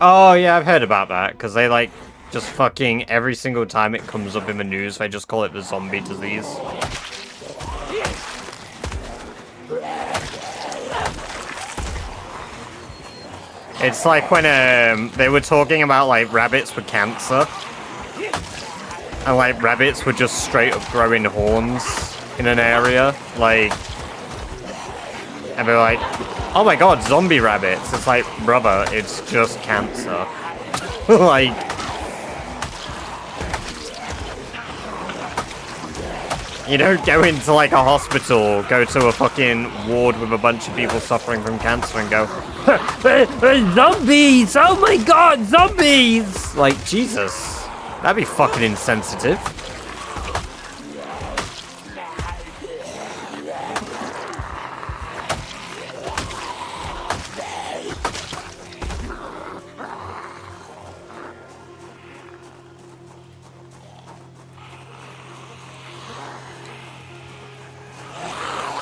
Oh, yeah, I've heard about that, because they, like, just fucking every single time it comes up in the news, they just call it the zombie disease. It's like when they were talking about, like, rabbits with cancer. And, like, rabbits were just straight up growing horns in an area. Like, and they're like, oh my god, zombie rabbits. It's like, brother, it's just cancer. Like, you don't go into, like, a hospital, go to a fucking ward with a bunch of people suffering from cancer and go, zombies! Oh my god, zombies! Like, Jesus. That'd be fucking insensitive.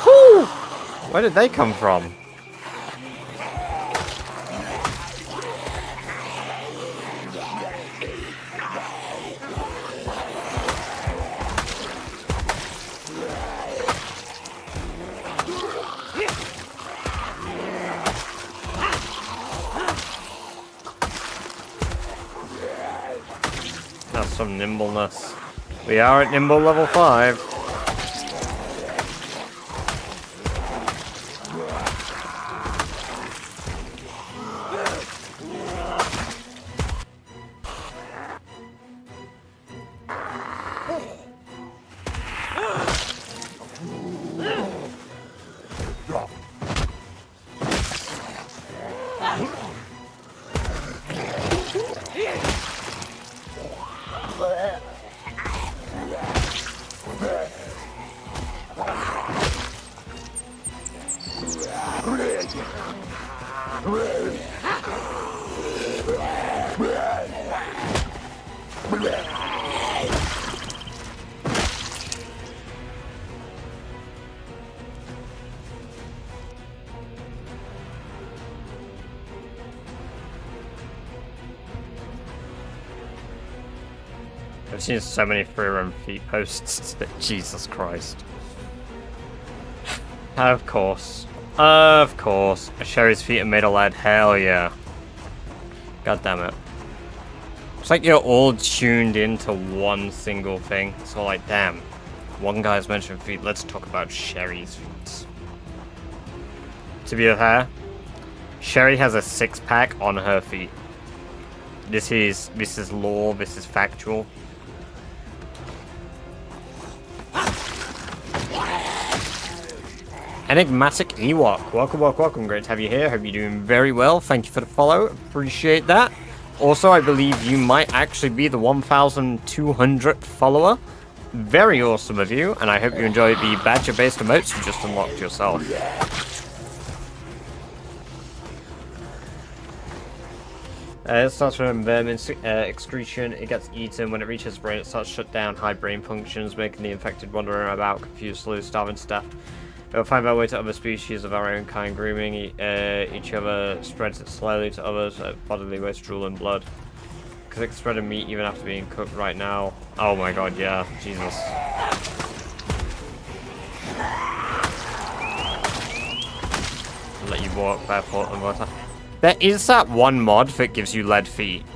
Whew. Where did they come from? That's some nimbleness. We are at nimble level 5. I've seen so many free run feet posts that Jesus Christ. Of course. Of course. Sherry's feet are made of lead. Hell yeah. God damn it. It's like you're all tuned into one single thing. So like, damn. One guy's mentioned feet. Let's talk about Sherry's feet. To be fair, Sherry has a 6-pack on her feet. This is lore. This is factual. Enigmatic Ewok. Welcome. Great to have you here. Hope you're doing very well. Thank you for the follow. Appreciate that. Also, I believe you might actually be the 1,200th follower. Very awesome of you, and I hope you enjoy the badger-based emotes you just unlocked yourself. It starts from vermin excretion. It gets eaten. When it reaches the brain, it starts to shut down high brain functions, making the infected wander about, confused, slowly starving to death. It will find our way to other species of our own kind, grooming each other, spreads it slowly to others, bodily waste, drool, and blood. Because it can spread in meat even after being cooked right now. Oh my god, yeah. Jesus. Let you walk barefoot and water. There is that one mod that gives you lead feet.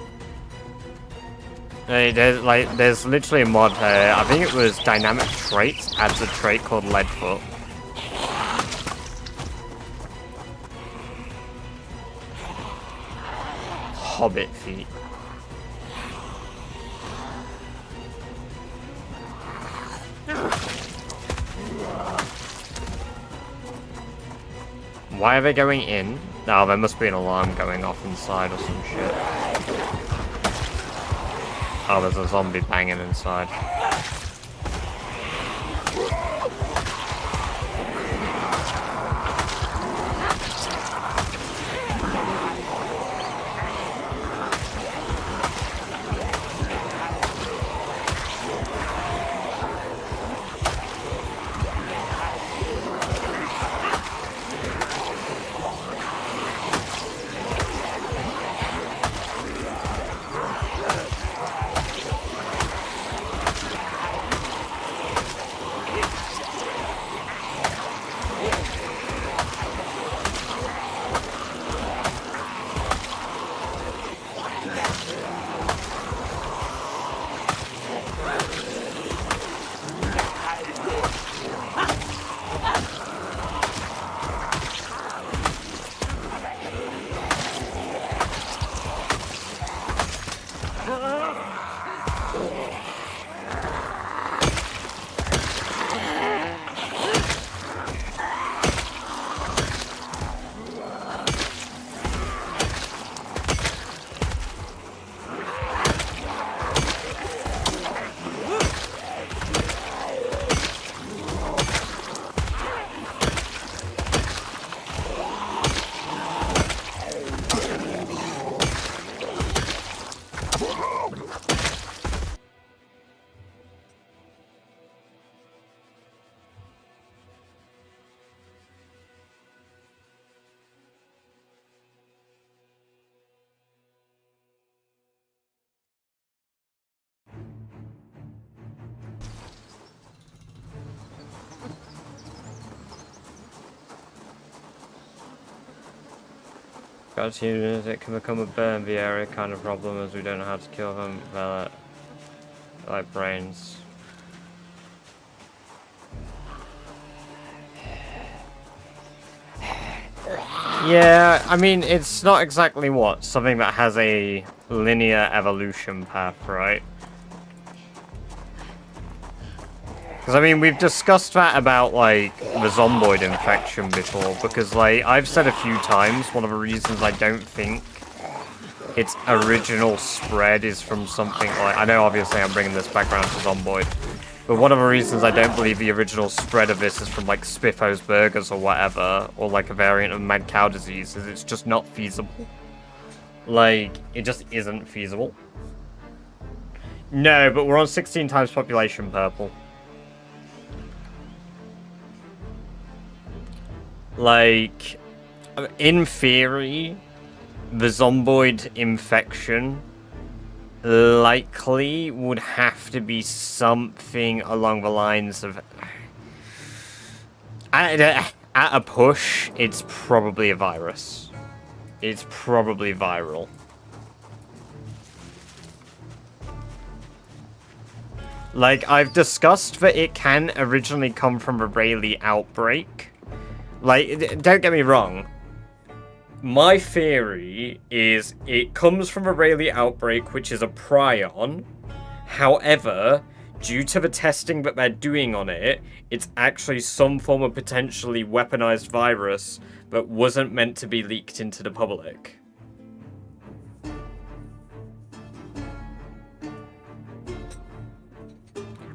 There's literally a mod, I think it was Dynamic Traits, adds a trait called Leadfoot. Hobbit feet. Why are they going in? No, there must be an alarm going off inside or some shit. Oh, there's a zombie banging inside. Got units, it can become a burn the area kind of problem as we don't know how to kill them without like brains. Yeah, I mean, it's not exactly something that has a linear evolution path, right? Because, I mean, we've discussed that about, like, the zomboid infection before, because, like, I've said a few times, one of the reasons I don't think its original spread is from something like... I know, obviously, I'm bringing this back around to zomboid, but one of the reasons I don't believe the original spread of this is from, like, Spiffos burgers or whatever, or, like, a variant of mad cow disease, is it's just not feasible. Like, it just isn't feasible. No, but we're on 16 times population purple. Like, in theory, the zomboid infection likely would have to be something along the lines of... At a push, it's probably a virus. It's probably viral. Like, I've discussed that it can originally come from a Rayleigh outbreak. Like, don't get me wrong. My theory is it comes from a Rayleigh outbreak, which is a prion. However, due to the testing that they're doing on it, it's actually some form of potentially weaponized virus that wasn't meant to be leaked into the public.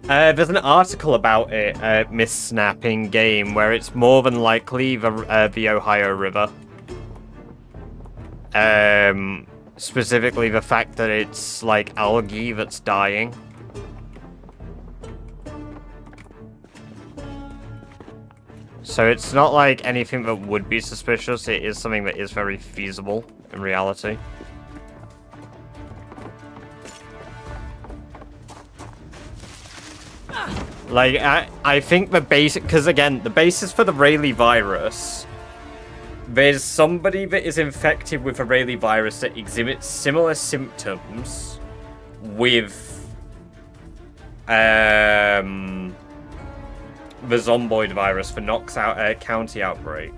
There's an article about it, Miss Snap, in game, where it's more than likely the Ohio River. Specifically the fact that it's, like, algae that's dying. So it's not like anything that would be suspicious, it is something that is very feasible in reality. Like, I think the basic... Because, again, the basis for the Rayleigh virus... There's somebody that is infected with a Rayleigh virus that exhibits similar symptoms with... the zomboid virus for Knox County outbreak.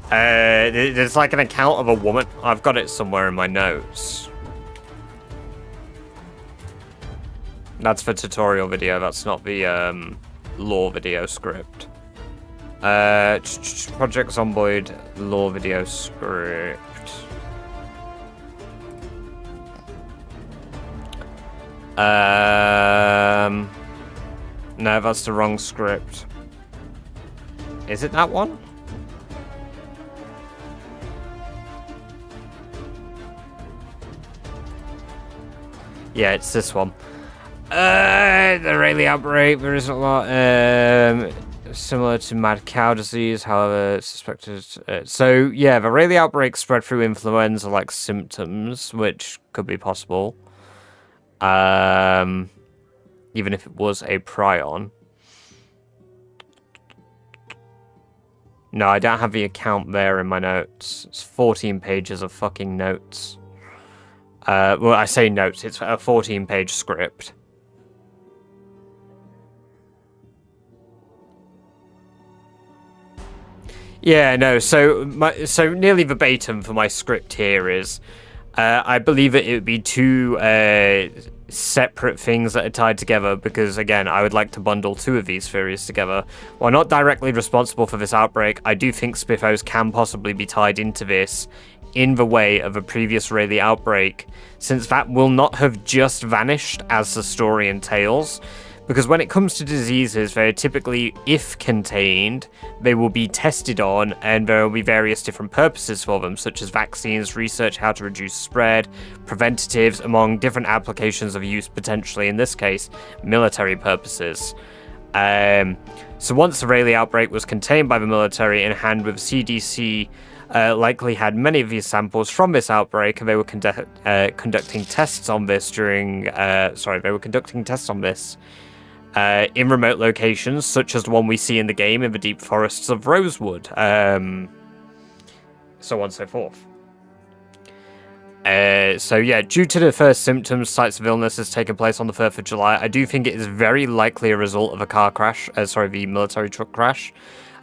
There's, like, an account of a woman... I've got it somewhere in my notes. That's the tutorial video, that's not the lore video script. Project Zomboid lore video script. No, that's the wrong script. Is it that one? Yeah, it's this one. The Rayleigh outbreak, there isn't a lot, similar to mad cow disease, however, suspected, so, yeah, the Rayleigh outbreak spread through influenza-like symptoms, which could be possible, even if it was a prion. No, I don't have the account there in my notes. It's 14 pages of fucking notes. Well, I say notes. It's a 14-page script. Yeah, no. So nearly verbatim for my script here is, I believe it would be two separate things that are tied together because, again, I would like to bundle two of these theories together. While not directly responsible for this outbreak, I do think Spiffos can possibly be tied into this in the way of a previous Rayleigh outbreak, since that will not have just vanished as the story entails. Because when it comes to diseases, they're typically, if contained, they will be tested on, and there will be various different purposes for them, such as vaccines, research how to reduce spread, preventatives, among different applications of use, potentially, in this case, military purposes. So once the Rayleigh outbreak was contained by the military in hand with CDC, likely had many of these samples from this outbreak, and they were conducting tests on this in remote locations, such as the one we see in the game in the deep forests of Rosewood, so on and so forth. So yeah, due to the first symptoms, sites of illness has taken place on the 3rd of July, I do think it is very likely a result of a car crash, the military truck crash,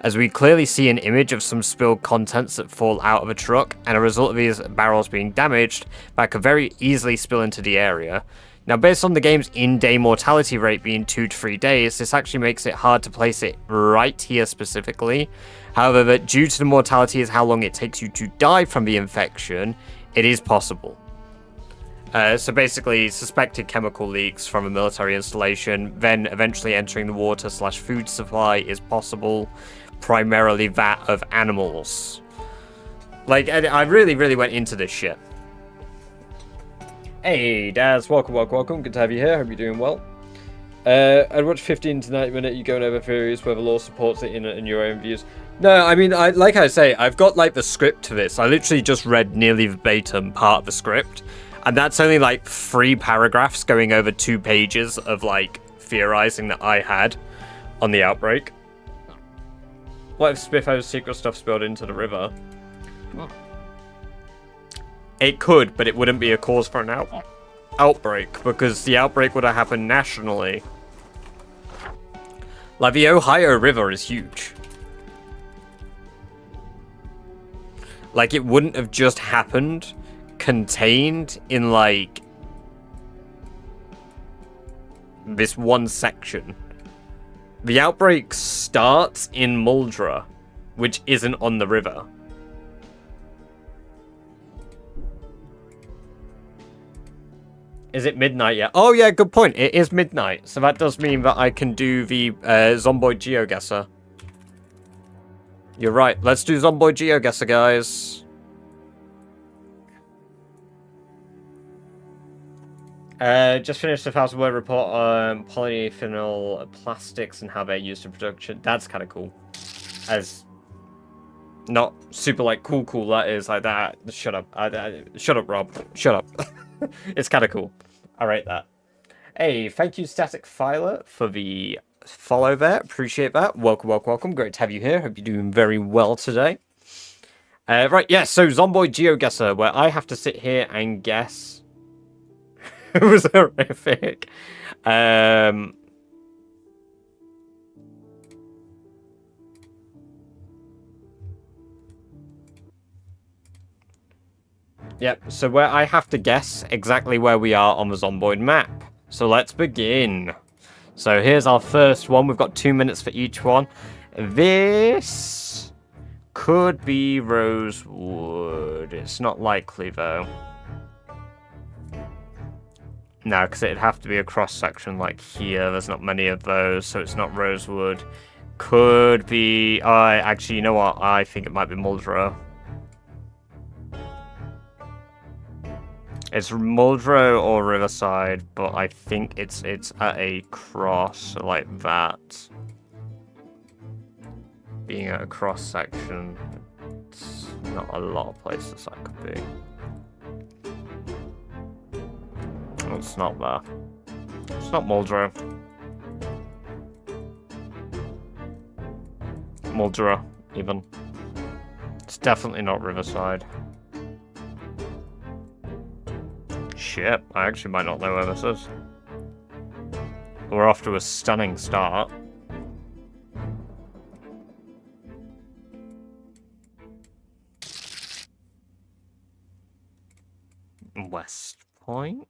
as we clearly see an image of some spilled contents that fall out of a truck, and a result of these barrels being damaged, that could very easily spill into the area. Now, based on the game's in-day mortality rate being 2 to 3 days, this actually makes it hard to place it right here specifically. However, due to the mortality is how long it takes you to die from the infection, it is possible. So basically, suspected chemical leaks from a military installation, then eventually entering the water/food supply is possible, primarily that of animals. Like, I really went into this shit. Hey, Daz, welcome. Good to have you here. Hope you're doing well. I'd watch 15 to 90 minutes. You going over theories where the law supports it in your own views. No, I mean, like I say, I've got like the script to this. I literally just read nearly verbatim part of the script, and that's only like 3 paragraphs going over 2 pages of like theorizing that I had on the outbreak. What if Spiffo's secret stuff spilled into the river? Oh. It could, but it wouldn't be a cause for an outbreak, because the outbreak would have happened nationally. Like, the Ohio River is huge. Like, it wouldn't have just happened contained in, like, this one section. The outbreak starts in Muldra, which isn't on the river. Is it midnight yet? Oh yeah, good point. It is midnight, so that does mean that I can do the Zomboid GeoGuessr. You're right. Let's do Zomboid GeoGuessr, guys. Just finished a 1,000-word report on polyphenol plastics and how they're used in production. That's kind of cool. As not super like cool that is like that. Shut up. Shut up, Rob. Shut up. It's kind of cool. I rate that. Hey, thank you, Static Filer, for the follow there. Appreciate that. Welcome. Great to have you here. Hope you're doing very well today. Right, yeah, so Zomboid GeoGuessr, where I have to sit here and guess. It was horrific. Yep, so where I have to guess exactly where we are on the Zomboid map. So let's begin. So here's our first one. We've got 2 minutes for each one. This could be Rosewood. It's not likely, though. No, because it'd have to be a cross-section like here. There's not many of those, so it's not Rosewood. Could be... actually, you know what? I think it might be Muldrow. It's Muldrow or Riverside, but I think it's at a cross like that. Being at a cross section, it's not a lot of places that could be. It's not there. It's not Muldrow. Muldrow, even. It's definitely not Riverside. Shit, I actually might not know where this is. We're off to a stunning start. West Point.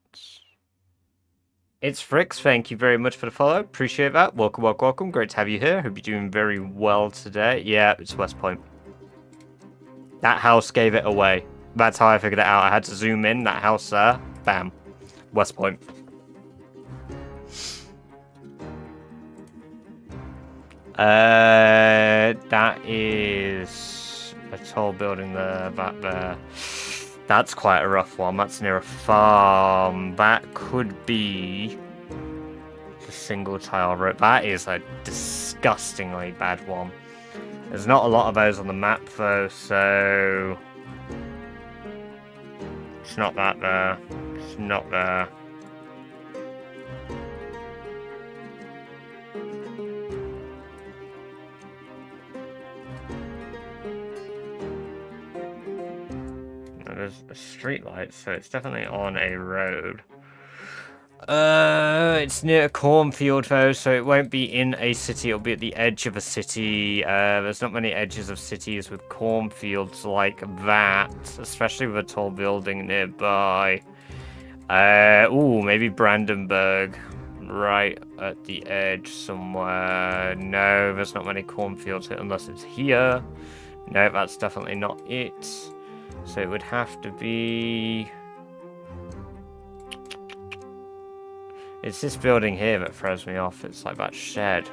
It's Fricks, thank you very much for the follow. Appreciate that. Welcome, welcome, welcome. Great to have you here. Hope you're doing very well today. Yeah, it's West Point. That house gave it away. That's how I figured it out. I had to zoom in. That house there. Bam. West Point. That is a tall building there, back there. That's quite a rough one. That's near a farm. That could be a single tile road. That is a disgustingly bad one. There's not a lot of those on the map though, so it's not that there. It's not there. There's a street light, so it's definitely on a road. It's near a cornfield though, so it won't be in a city, it'll be at the edge of a city. There's not many edges of cities with cornfields like that, especially with a tall building nearby. Ooh, maybe Brandenburg, right at the edge somewhere. No, there's not many cornfields here unless it's here. No, that's definitely not it. So it would have to be... It's this building here that throws me off. It's like that shed.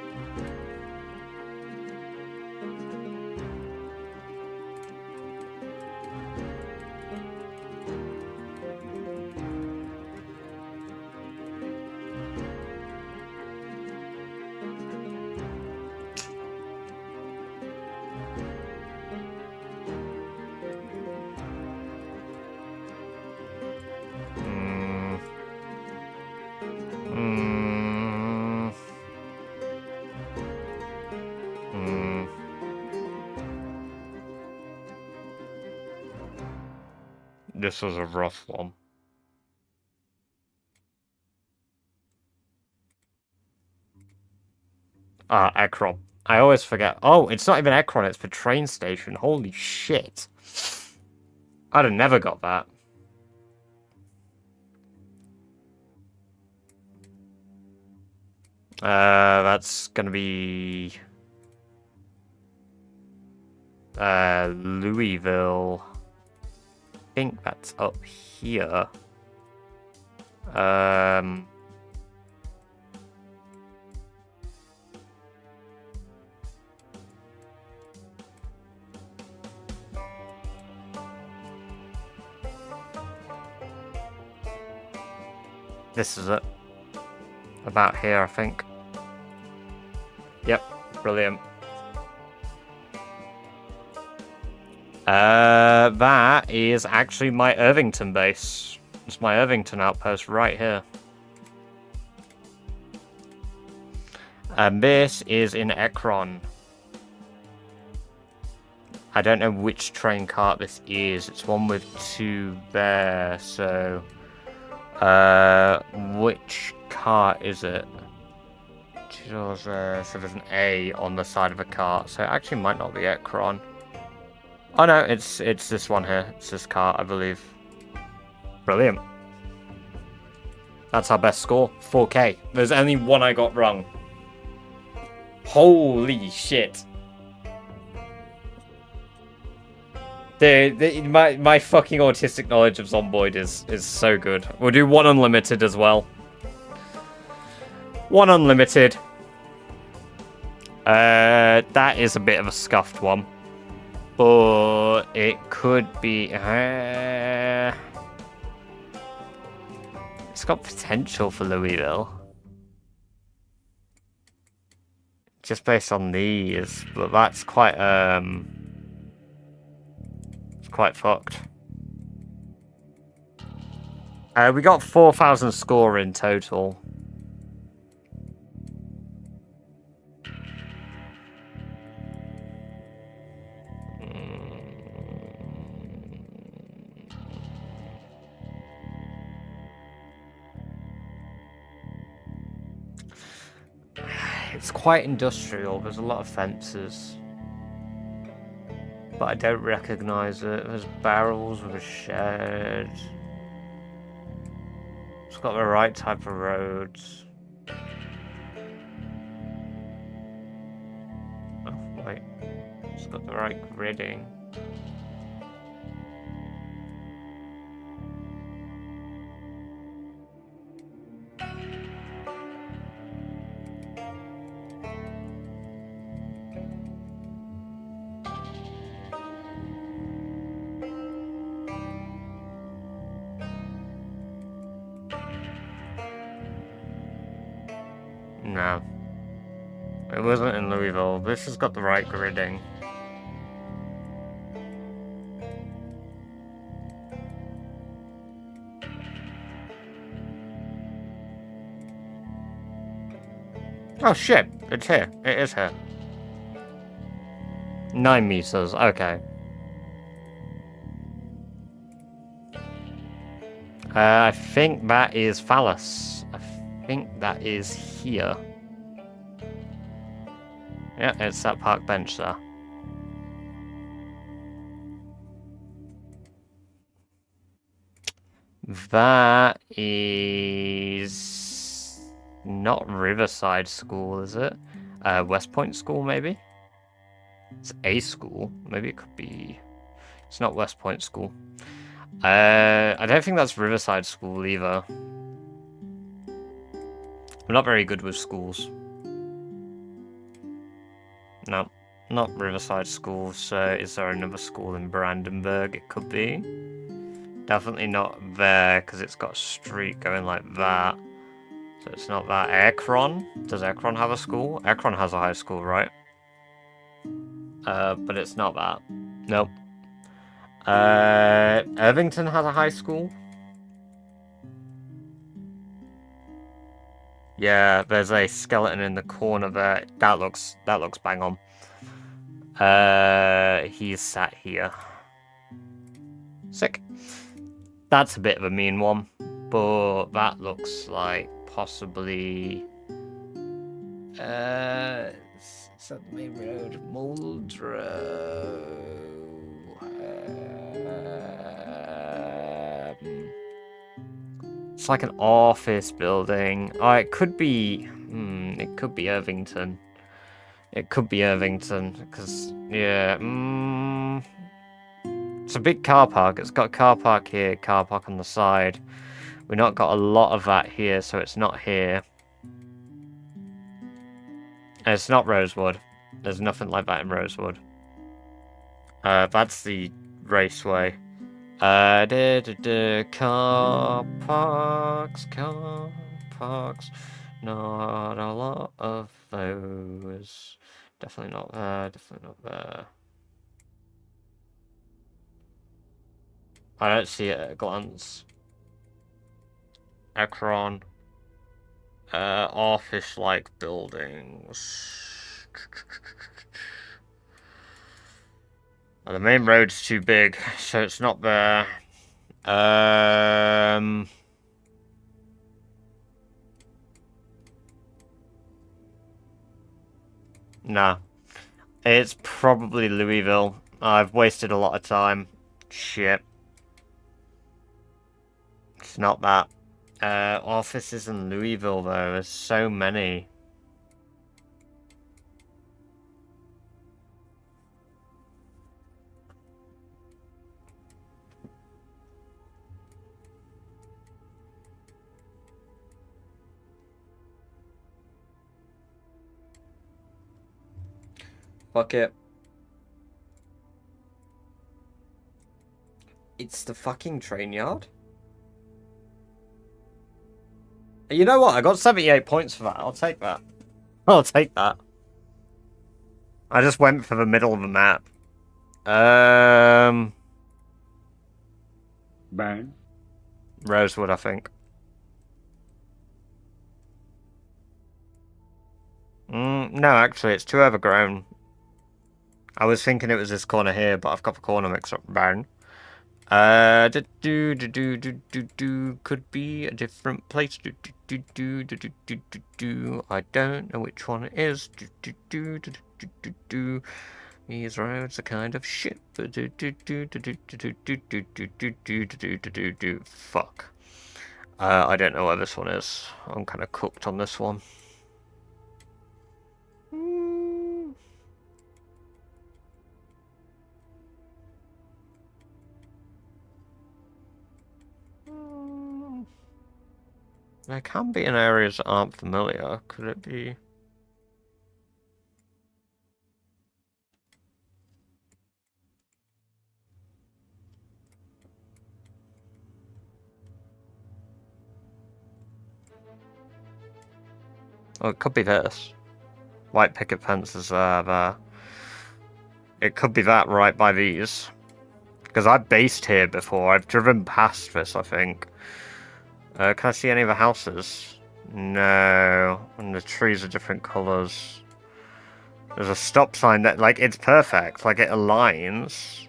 This was a rough one. Ekron. I always forget. Oh, it's not even Ekron, it's the train station. Holy shit. I'd have never got that. That's gonna be... Louisville. I think that's up here. This is it. About here, I think. Yep, brilliant. That is actually my Irvington base. It's my Irvington outpost right here. And this is in Ekron. I don't know which train cart this is. It's one with two there, so... which cart is it? So there's an A on the side of a cart, so it actually might not be Ekron. Oh no, it's this one here. It's this cart, I believe. Brilliant. That's our best score. 4K. There's only one I got wrong. Holy shit. My fucking autistic knowledge of Zomboid is so good. We'll do one unlimited as well. One unlimited. That is a bit of a scuffed one. But it could be... it's got potential for Louisville. Just based on these. But that's quite... it's quite fucked. We got 4,000 score in total. It's quite industrial. There's a lot of fences. But I don't recognise it. There's barrels with a shed. It's got the right type of roads. Oh, wait. It's got the right gridding. No. It wasn't in Louisville. This has got the right gridding. Oh shit, it's here. It is here. 9 meters, okay. I think that is Phallus. I think that is here. Yeah, it's that park bench there. That is not Riverside School, is it? West Point School, maybe? It's a school. Maybe it could be... It's not West Point School. I don't think that's Riverside School either. I'm not very good with schools. No, not Riverside School, so is there another school in Brandenburg? It could be. Definitely not there, because it's got a street going like that. So it's not that. Akron? Does Akron have a school? Akron has a high school, right? But it's not that. Nope. Irvington has a high school. Yeah, there's a skeleton in the corner there. That looks bang on. He's sat here. Sick. That's a bit of a mean one, but that looks like possibly. It's at the main road, Muldrow. It's like an office building. Oh, it could be. It could be Irvington. It could be Irvington, because yeah. It's a big car park. It's got a car park here, car park on the side. We've not got a lot of that here, so it's not here. And it's not Rosewood. There's nothing like that in Rosewood. That's the raceway. Car parks. Not a lot of those. Definitely not there, definitely not there. I don't see it at a glance. Akron. Office-like buildings. Well, the main road's too big, so it's not there. Nah. It's probably Louisville. I've wasted a lot of time. Shit. It's not that. Offices in Louisville, though. There's so many. Fuck it. It's the fucking train yard? You know what? I got 78 points for that. I'll take that. I'll take that. I just went for the middle of the map. Burn. Rosewood, I think. No, actually, it's too overgrown. I was thinking it was this corner here, but I've got the corner mixed up. Burn. Could be a different place. I don't know which one it is. These roads are kind of shit. Fuck. I don't know where this one is. I'm kind of cooked on this one. There can be in areas that aren't familiar. Could it be? Oh, it could be this. White picket fences there. It could be that right by these. Because I've based here before. I've driven past this, I think. Can I see any of the houses? No. And the trees are different colours. There's a stop sign that, like, it's perfect. Like, it aligns.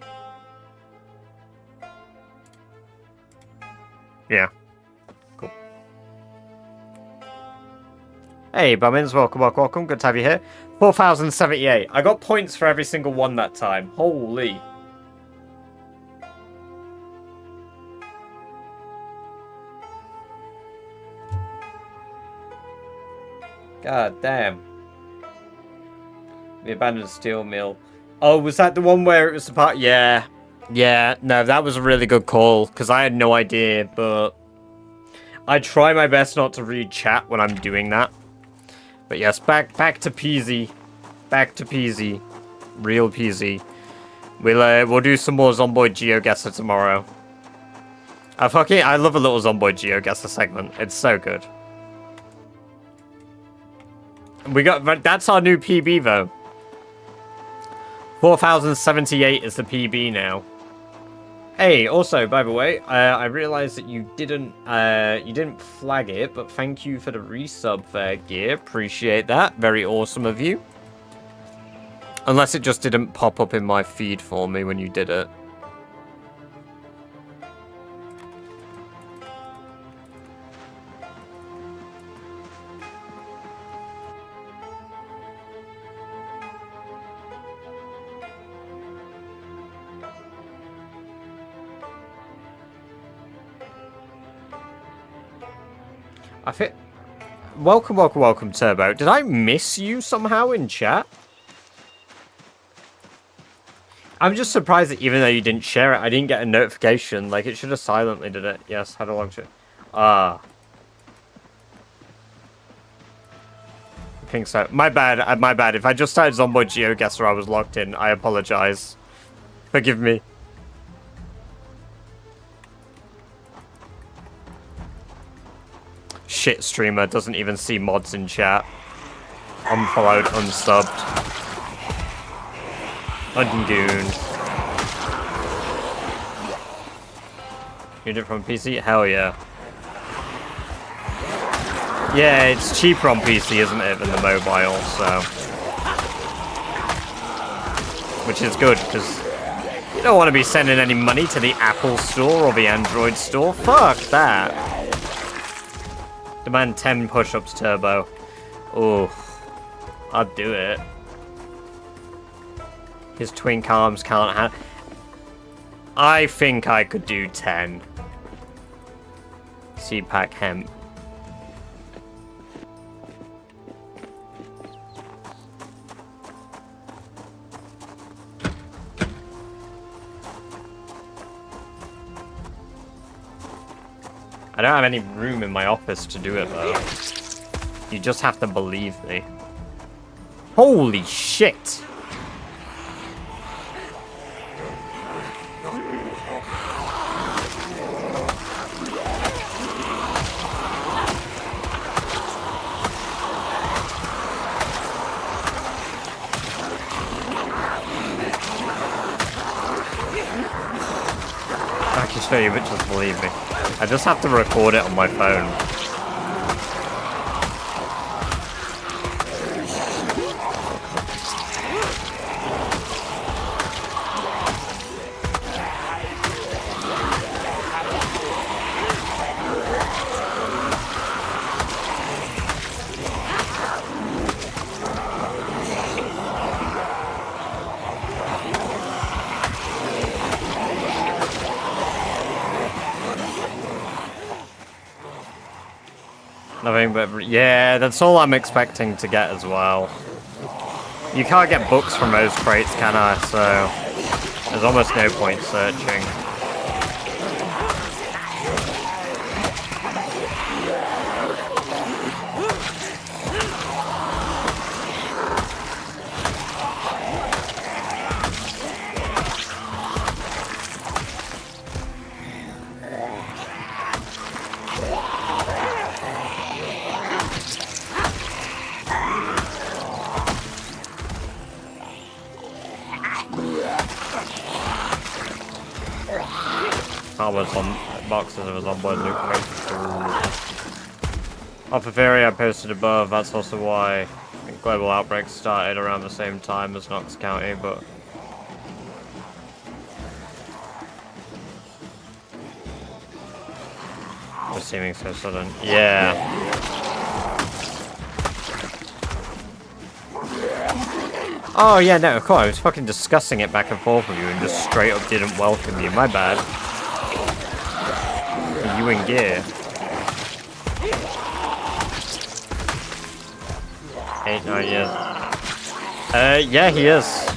Yeah. Cool. Hey, Bummins. Welcome. Good to have you here. 4,078. I got points for every single one that time. Holy. God damn. The abandoned steel mill. Oh, was that the one where it was the part? Yeah. Yeah, no, that was a really good call, because I had no idea, but I try my best not to read chat when I'm doing that. But yes, back to peasy. Back to peasy. Real peasy. We'll do some more Zomboid GeoGuessr tomorrow. I love a little Zomboid GeoGuessr segment. It's so good. That's our new PB though. 4,078 is the PB now. Hey, also, by the way, I realized that you didn't flag it, but thank you for the resub there, Gear. Appreciate that. Very awesome of you. Unless it just didn't pop up in my feed for me when you did it. Welcome, Turbo. Did I miss you somehow in chat? I'm just surprised that even though you didn't share it, I didn't get a notification. Like, it should have silently did it. Yes, had a long shit. I think so. My bad. My bad. If I just started Zomboid GeoGuessr, I was locked in. I apologize. Forgive me. Shit streamer doesn't even see mods in chat. Unfollowed, unsubbed. Undooned. You did it from PC? Hell yeah. Yeah, it's cheaper on PC, isn't it, than the mobile, so... Which is good, because you don't want to be sending any money to the Apple Store or the Android Store. Fuck that. Demand 10 push-ups, Turbo. Oh, I'd do it. His twink arms can't have... I think I could do 10. CPAC hemp. I don't have any room in my office to do it, though. You just have to believe me. Holy shit! I can show you, but just believe me. I just have to record it on my phone. Nothing but... Yeah, that's all I'm expecting to get as well. You can't get books from those crates, can I? So there's almost no point searching. Boxes of his onboard loot crate. Off a theory I posted above, that's also why global outbreaks started around the same time as Knox County, but... Just seeming so sudden. Yeah. Oh yeah, no, of course, I was fucking discussing it back and forth with you and just straight up didn't welcome you, my bad. You in gear. 8, 9 years. Yeah, he is.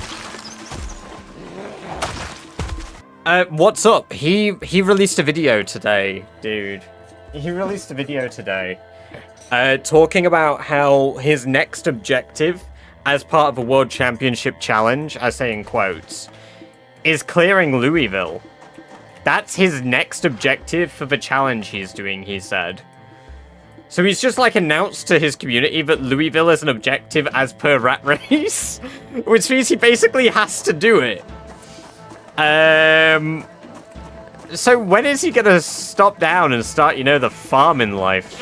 What's up? He released a video today, dude. He released a video today. Talking about how his next objective, as part of a World Championship challenge, I say in quotes, is clearing Louisville. That's his next objective for the challenge he's doing, he said. So he's just like announced to his community that Louisville is an objective as per Rat Race, which means he basically has to do it. So when is he gonna stop down and start, you know, the farming life?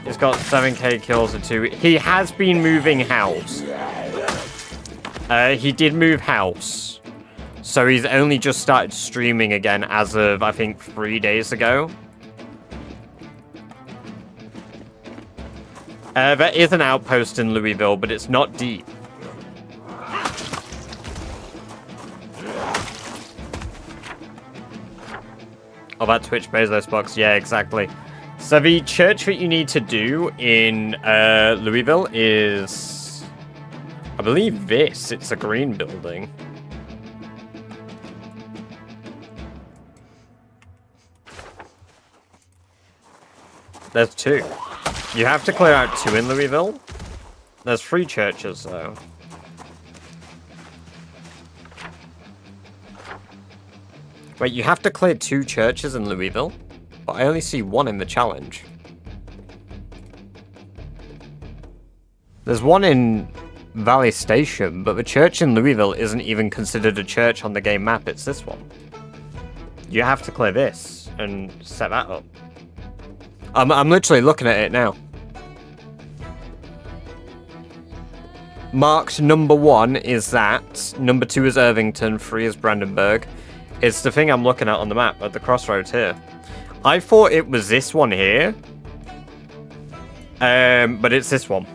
He's got 7k kills and 2. He has been moving house. He did move house. So he's only just started streaming again as of, I think, 3 days ago. There is an outpost in Louisville, but it's not deep. Oh, that Twitch Bezos box. Yeah, exactly. So the church that you need to do in Louisville is, I believe this. It's a green building. There's 2. You have to clear out 2 in Louisville. There's 3 churches, though. Wait, you have to clear 2 churches in Louisville? But I only see 1 in the challenge. There's 1 in Valley Station, but the church in Louisville isn't even considered a church on the game map. It's this one. You have to clear this and set that up. I'm literally looking at it now. Marked number 1 is that. Number 2 is Irvington. 3 is Brandenburg. It's the thing I'm looking at on the map at the crossroads here. I thought it was this one here. But it's this one.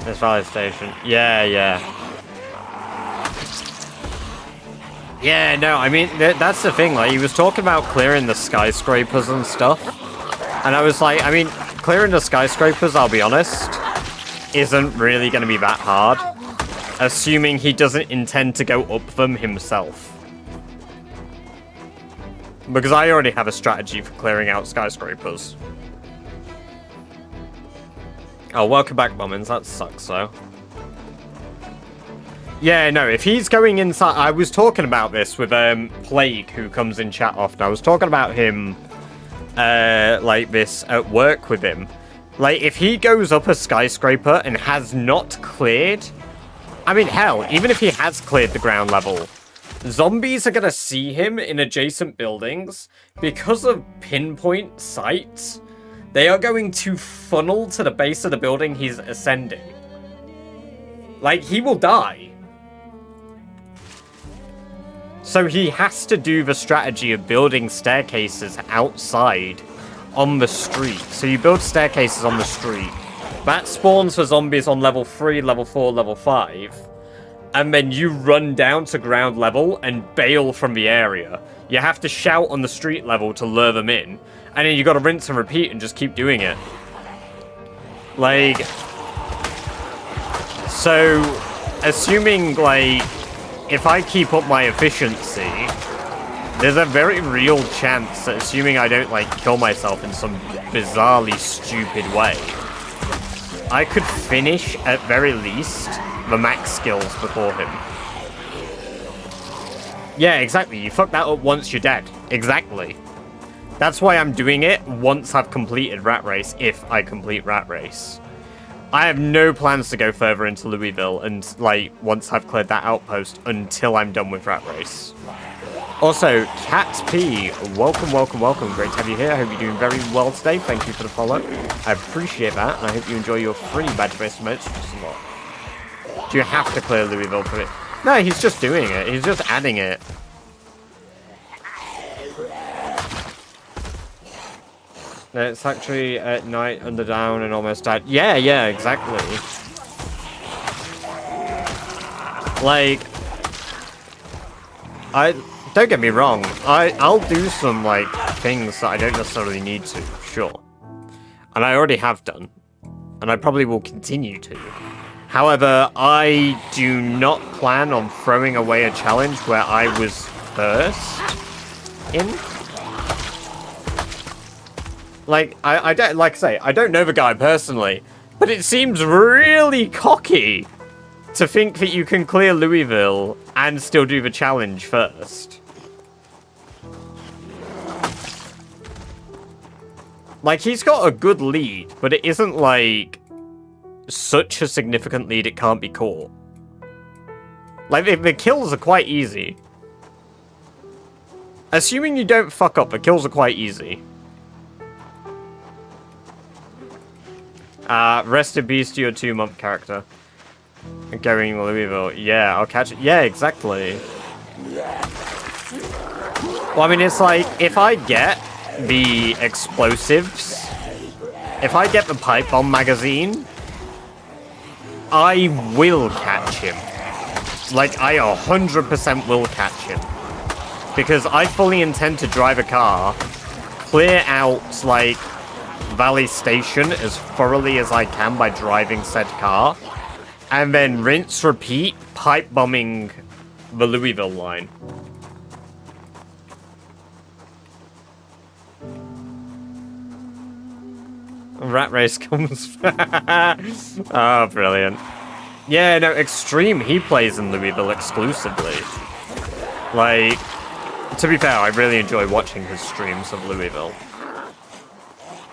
This Valley Station. Yeah, yeah. Yeah, no, I mean, that's the thing, like, he was talking about clearing the skyscrapers and stuff. And I was like, I mean, clearing the skyscrapers, I'll be honest, isn't really going to be that hard. Assuming he doesn't intend to go up them himself. Because I already have a strategy for clearing out skyscrapers. Oh, welcome back, Bombins. That sucks, though. Yeah, no, if he's going inside... I was talking about this with Plague, who comes in chat often. I was talking about him, like this, at work with him. Like, if he goes up a skyscraper and has not cleared... I mean, hell, even if he has cleared the ground level, zombies are going to see him in adjacent buildings because of pinpoint sight. They are going to funnel to the base of the building he's ascending. Like, he will die. So he has to do the strategy of building staircases outside on the street. So you build staircases on the street. That spawns for zombies on level 3, level 4, level 5. And then you run down to ground level and bail from the area. You have to shout on the street level to lure them in. And then you gotta rinse and repeat and just keep doing it. Like... So, assuming, like, if I keep up my efficiency, there's a very real chance that assuming I don't, like, kill myself in some bizarrely stupid way, I could finish, at very least, the max skills before him. Yeah, exactly. You fuck that up once, you're dead. Exactly. That's why I'm doing it once I've completed Rat Race, if I complete Rat Race. I have no plans to go further into Louisville and, like, once I've cleared that outpost until I'm done with Rat Race. Also, Cat P, welcome, welcome, welcome. Great to have you here. I hope you're doing very well today. Thank you for the follow. I appreciate that, and I hope you enjoy your free badge-based emotes just a lot. Do you have to clear Louisville for it? No, he's just doing it. He's just adding it. It's actually at night, under down, and almost dead. Yeah, yeah, exactly. Like, don't get me wrong. I'll do some, like, things that I don't necessarily need to, sure. And I already have done. And I probably will continue to. However, I do not plan on throwing away a challenge where I was first in. Like, I don't, like I say, I don't know the guy personally, but it seems really cocky to think that you can clear Louisville and still do the challenge first. Like, he's got a good lead, but it isn't, like, such a significant lead it can't be caught. Like, the kills are quite easy. Assuming you don't fuck up, the kills are quite easy. Rest in peace to your 2-month character. Going Louisville. Yeah, I'll catch it. Yeah, exactly. Well, I mean, it's like, if I get the explosives, if I get the pipe bomb magazine, I will catch him. Like, I 100% will catch him. Because I fully intend to drive a car, clear out, like, Valley Station as thoroughly as I can by driving said car, and then rinse, repeat, pipe bombing the Louisville line. Rat Race comes. Oh, brilliant. Yeah, no, Extreme, he plays in Louisville exclusively. Like, to be fair, I really enjoy watching his streams of Louisville.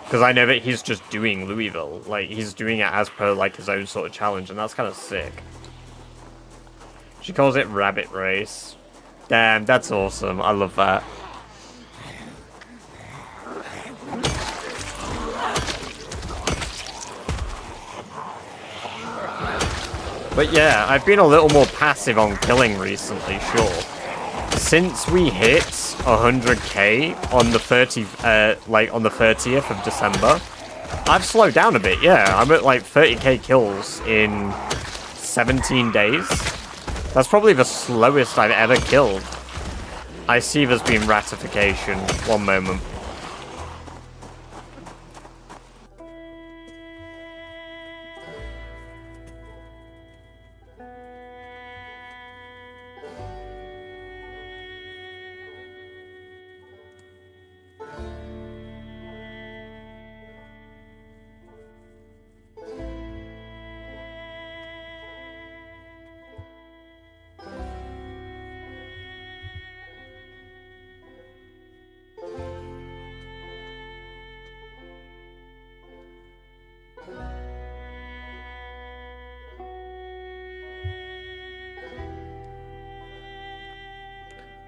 Because I know that he's just doing Louisville. Like, he's doing it as per, like, his own sort of challenge, and that's kind of sick. She calls it Rabbit Race. Damn, that's awesome. I love that. But yeah, I've been a little more passive on killing recently, sure. Since we hit 100k on the 30th of December, I've slowed down a bit. Yeah, I'm at like 30k kills in 17 days. That's probably the slowest I've ever killed. I see there's been ratification. One moment.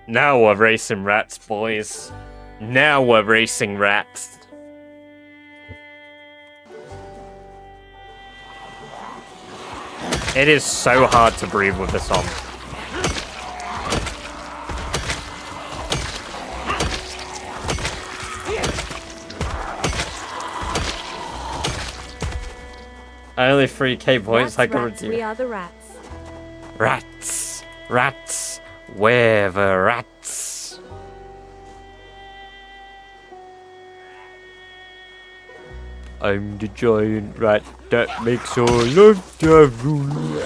Now we're racing rats, boys. Now we're racing rats. It is so hard to breathe with this on. Only 3k points I can Rats, redeem. we are the rats. Rats, rats, we're the rats. I'm the giant rat that makes all of the rules.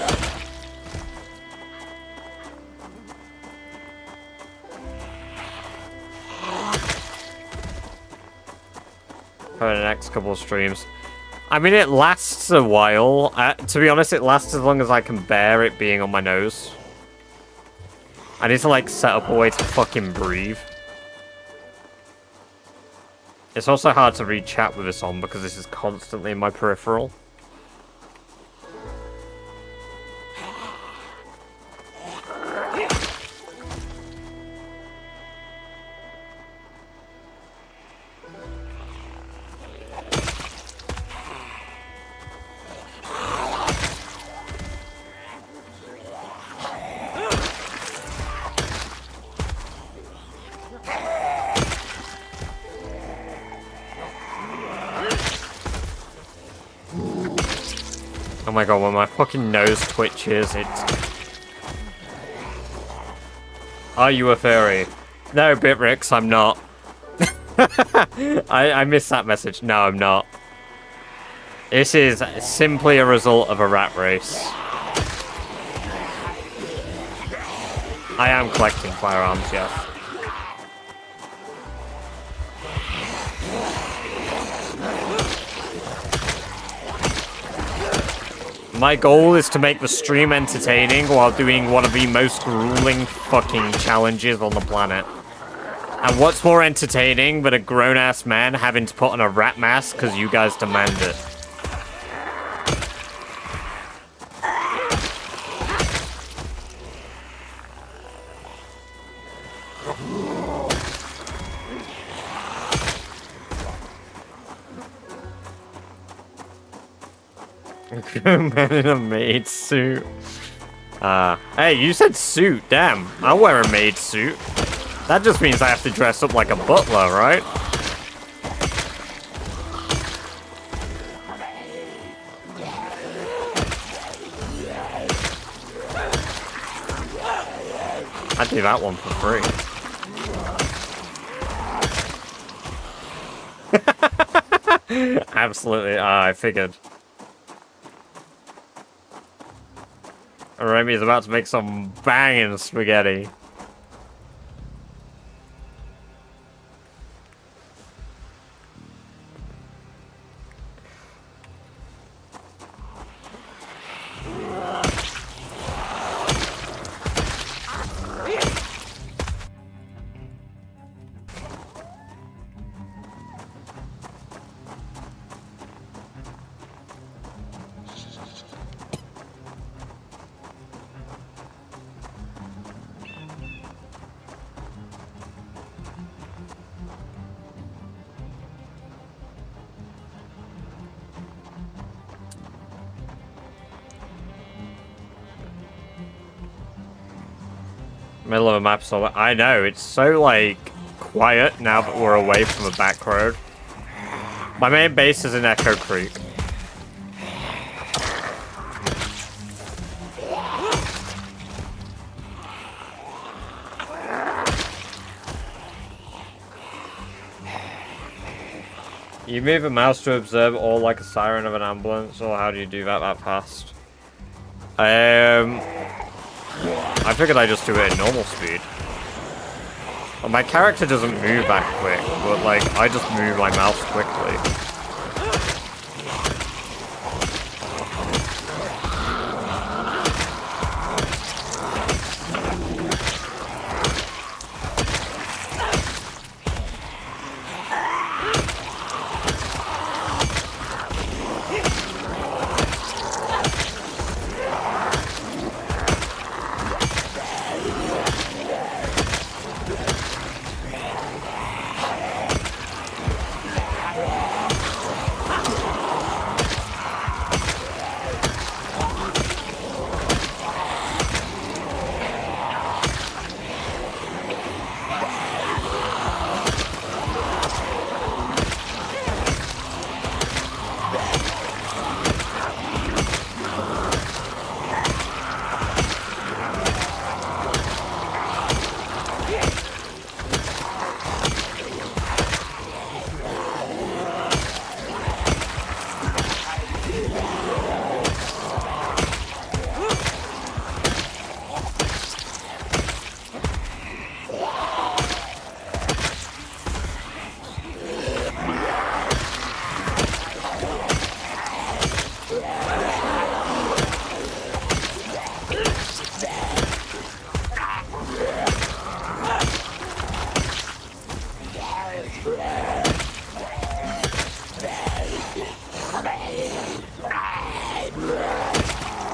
For the next couple of streams. I mean, it lasts a while. To be honest, it lasts as long as I can bear it being on my nose. I need to, like, set up a way to fucking breathe. It's also hard to read chat with this on because this is constantly in my peripheral. Oh my god, when my fucking nose twitches, it's... Are you a fairy? No, Bitrix, I'm not. I missed that message. No, I'm not. This is simply a result of a rat race. I am collecting firearms, yes. My goal is to make the stream entertaining while doing one of the most grueling fucking challenges on the planet. And what's more entertaining than a grown-ass man having to put on a rat mask because you guys demand it? Man in a maid suit. Hey, you said suit. Damn, I'll wear a maid suit. That just means I have to dress up like a butler, right? I'd do that one for free. Absolutely. I figured. Remy's about to make some banging spaghetti. Middle of a map, so I know it's so like quiet now that we're away from the back road. My main base is in Echo Creek. You move a mouse to observe all like a siren of an ambulance, or how do you do that fast? I figured I'd just do it at normal speed. Well, my character doesn't move that quick, but like, I just move my mouse quickly.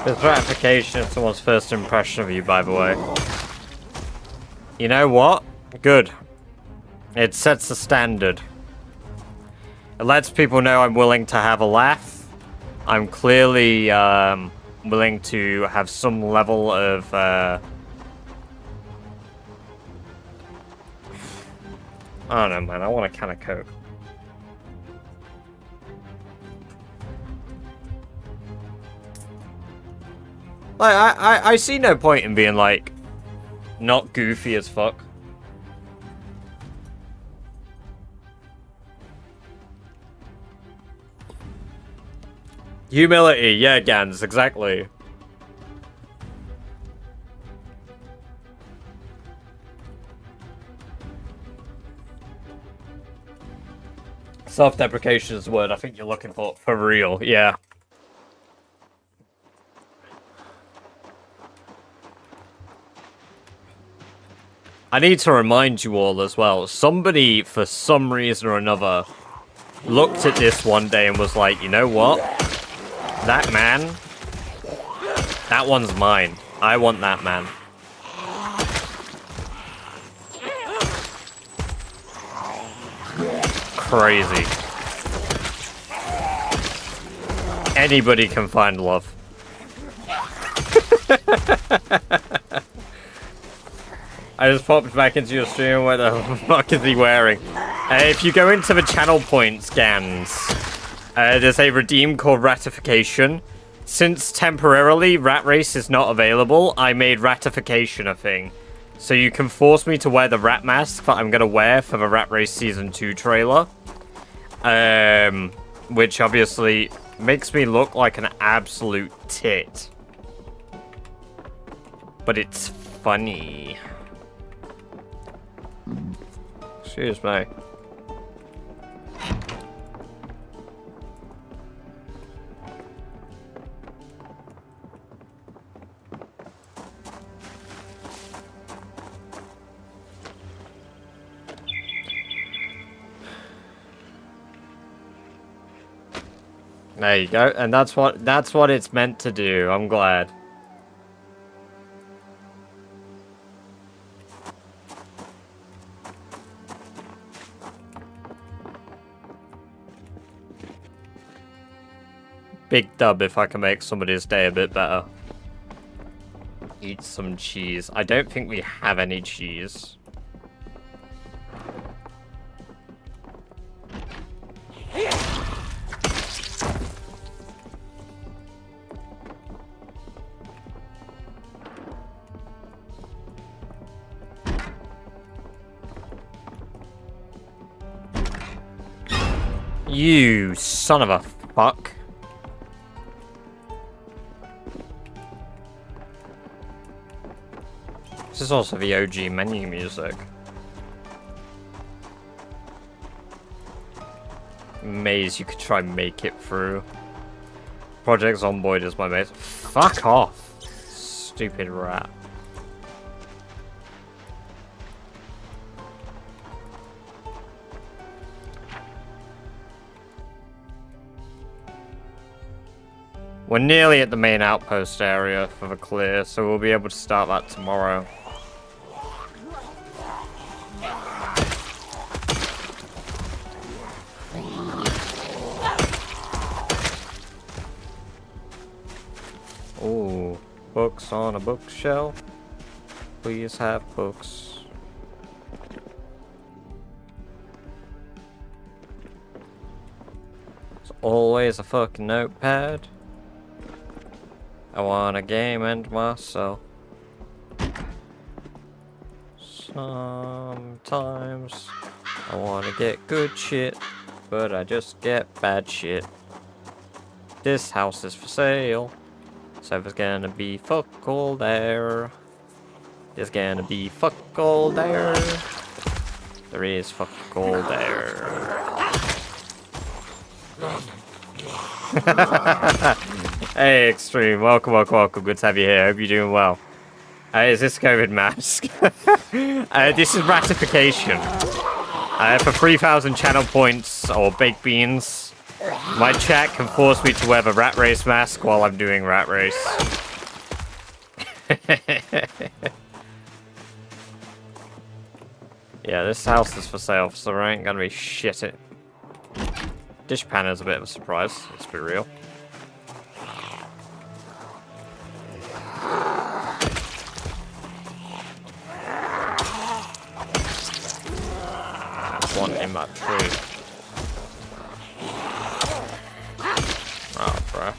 There's ratification of someone's first impression of you, by the way. You know what? Good. It sets the standard. It lets people know I'm willing to have a laugh. I'm clearly willing to have some level of... I don't know, man. I want a can of Coke. Like, I see no point in being, like, not goofy as fuck. Humility, yeah, Gans, exactly. Self-deprecation is the word I think you're looking for real, yeah. I need to remind you all as well, somebody, for some reason or another, looked at this one day and was like, you know what? That man, that one's mine. I want that man. Crazy. Anybody can find love. I just popped back into your stream. What the fuck is he wearing? If you go into the channel points, Gans, there's a redeem called Ratification. Since temporarily Rat Race is not available, I made Ratification a thing. So you can force me to wear the rat mask that I'm going to wear for the Rat Race Season 2 trailer. Which obviously makes me look like an absolute tit. But it's funny. Excuse me. There you go, and that's what it's meant to do. I'm glad. Big dub if I can make somebody's day a bit better. Eat some cheese. I don't think we have any cheese. You son of a fuck. This is also the OG menu music. Maze, you could try and make it through. Project Zomboid is my maze. Fuck off. Stupid rat. We're nearly at the main outpost area for the clear, so we'll be able to start that tomorrow. Ooh, books on a bookshelf. Please have books. There's always a fucking notepad. I want a game and myself. Sometimes I want to get good shit, but I just get bad shit. This house is for sale, so there's gonna be fuck all there. There's gonna be fuck all there. There is fuck all there. Hey, Extreme. Welcome, welcome, welcome. Good to have you here. Hope you're doing well. Is this COVID mask? This is Ratification. For 3,000 channel points or baked beans, My chat can force me to wear the Rat Race mask while I'm doing Rat Race. Yeah, this house is for sale, so there ain't gonna be shit in. Dishpan is a bit of a surprise, let's be real. There's one in that tree. Oh, bruh.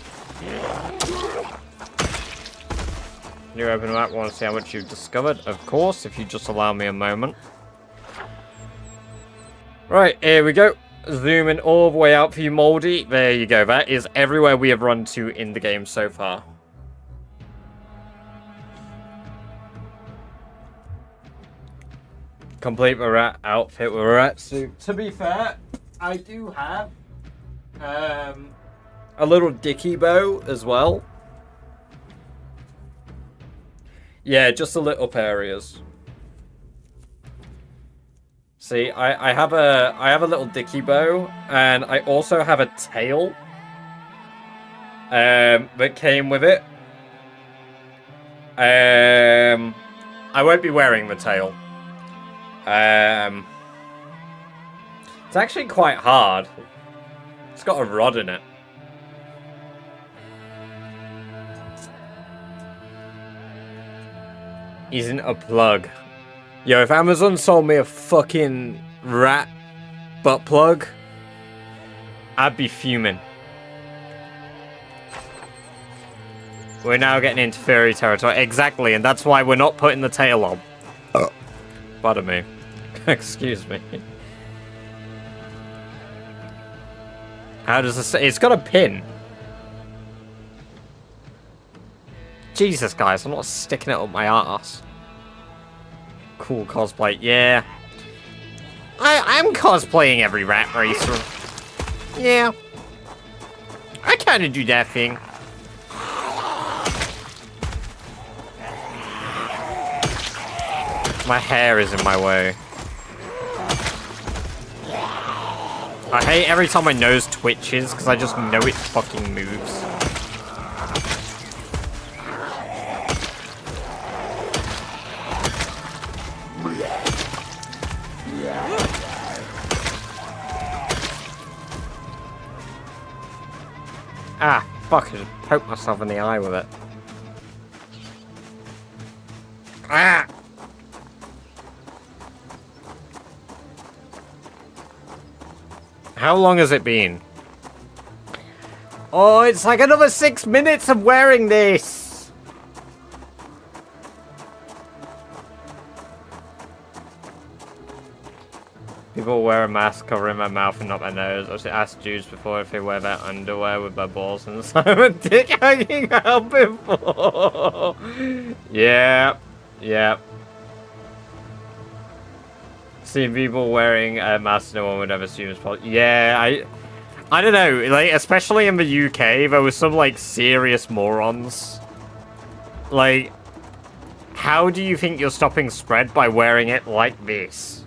You open the map, want to see how much you've discovered? Of course, if you just allow me a moment. Right, here we go. Zooming all the way out for you, Moldy. There you go. That is everywhere we have run to in the game so far. Complete the rat outfit with a rat suit. To be fair, I do have a little dicky bow as well. Yeah, just the lit up areas. See, I have a little dicky bow, and I also have a tail that came with it. I won't be wearing the tail. It's actually quite hard. It's got a rod in it. Isn't a plug. Yo, if Amazon sold me a fucking rat butt plug, I'd be fuming. We're now getting into furry territory. Exactly, and that's why we're not putting the tail on. Pardon me. Excuse me. How does this... It's got a pin. Jesus, guys, I'm not sticking it up my ass. Cool cosplay, yeah. I'm cosplaying every rat racer. Yeah. I kind of do that thing. My hair is in my way. I hate every time my nose twitches because I just know it fucking moves. Ah, fuck, I just poked myself in the eye with it. Ah! How long has it been? Oh, it's like another 6 minutes of wearing this! People wear a mask covering their mouth and not their nose. I've asked dudes before if they wear their underwear with their balls and the a dick hanging out before. Yeah. Yeah. Seen people wearing a mask no one would ever assume is possible. Yeah, I don't know. Like, especially in the UK, there was some, like, serious morons. Like, how do you think you're stopping spread by wearing it like this?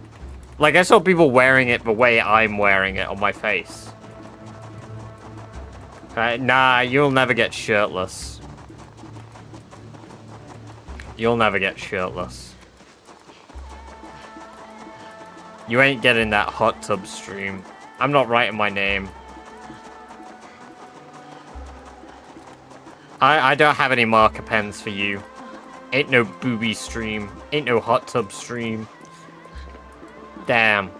Like, I saw people wearing it the way I'm wearing it on my face. Nah, you'll never get shirtless. You'll never get shirtless. You ain't getting that hot tub stream. I'm not writing my name. I don't have any marker pens for you. Ain't no booby stream. Ain't no hot tub stream. Damn.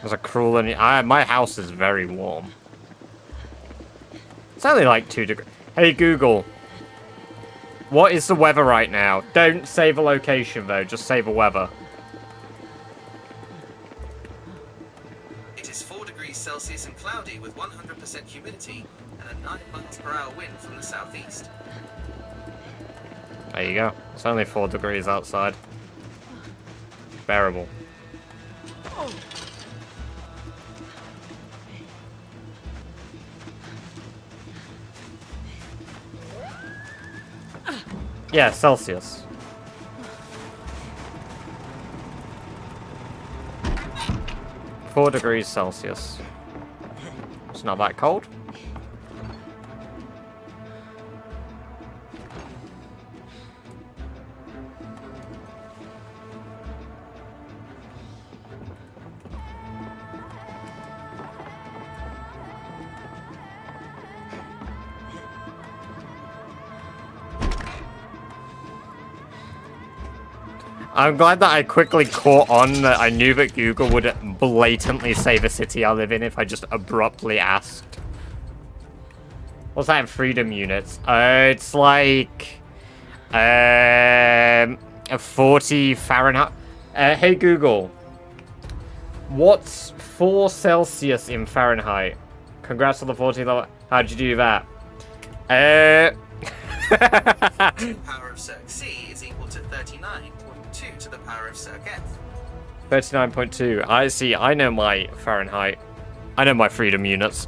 There's a cruel and my house is very warm. It's only like 2 degrees. Hey Google, what is the weather right now? Don't say the location though, just say the weather. It is 4 degrees Celsius and cloudy with 100% humidity and a 9 miles per hour wind from the southeast. There you go. It's only 4 degrees outside. Bearable. Yeah, Celsius. 24 degrees Celsius. It's not that cold. I'm glad that I quickly caught on that I knew that Google would blatantly say the city I live in if I just abruptly asked. What's that in freedom units? It's like... a 40 Fahrenheit. Hey Google. What's 4 Celsius in Fahrenheit? Congrats on the 40 level. How'd you do that? Power of circ C is equal to 39.2 to the power of circ F. 39.2. I see. I know my Fahrenheit. I know my freedom units.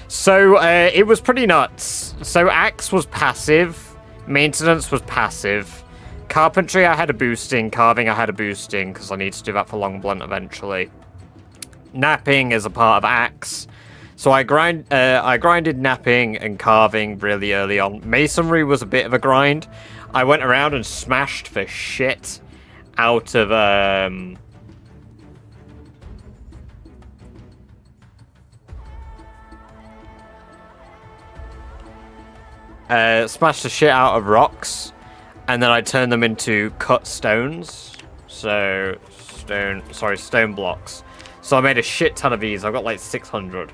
So, it was pretty nuts. So, Axe was passive. Maintenance was passive. Carpentry, I had a boosting. Carving, I had a boosting, because I need to do that for Long Blunt eventually. Napping is a part of Axe. So, I grinded napping and carving really early on. Masonry was a bit of a grind. I went around and smashed the shit out of, smashed the shit out of rocks, and then I turned them into cut stones. So, stone blocks. So I made a shit ton of these. I've got like 600.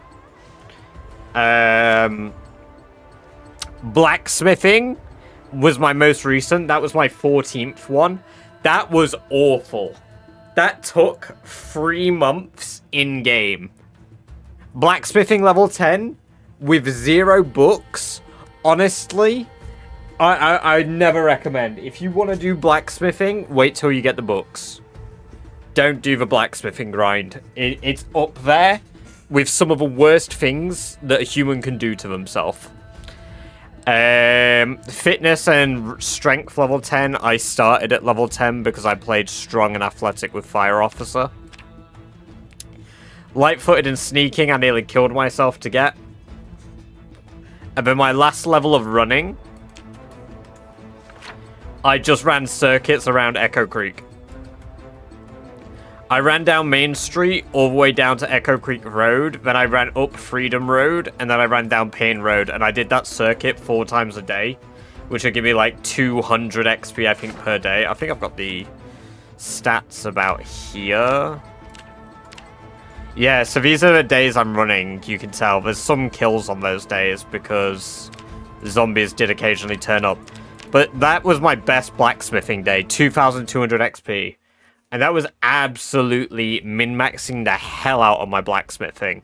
Blacksmithing was my most recent. That was my 14th one. That was awful. That took 3 months in-game. Blacksmithing level 10 with 0 books. Honestly, I never recommend. If you want to do blacksmithing, wait till you get the books. Don't do the blacksmithing grind. It's up there with some of the worst things that a human can do to themselves. Fitness and strength level 10. I started at level 10 because I played strong and athletic with Fire Officer. Light-footed and sneaking, I nearly killed myself to get. And then my last level of running, I just ran circuits around Echo Creek. I ran down Main Street all the way down to Echo Creek Road, then I ran up Freedom Road, and then I ran down Payne Road, and I did that circuit 4 times a day, which would give me like 200 XP, I think, per day. I think I've got the stats about here. Yeah, so these are the days I'm running, you can tell. There's some kills on those days because zombies did occasionally turn up. But that was my best blacksmithing day, 2,200 XP. And that was absolutely min-maxing the hell out of my blacksmithing.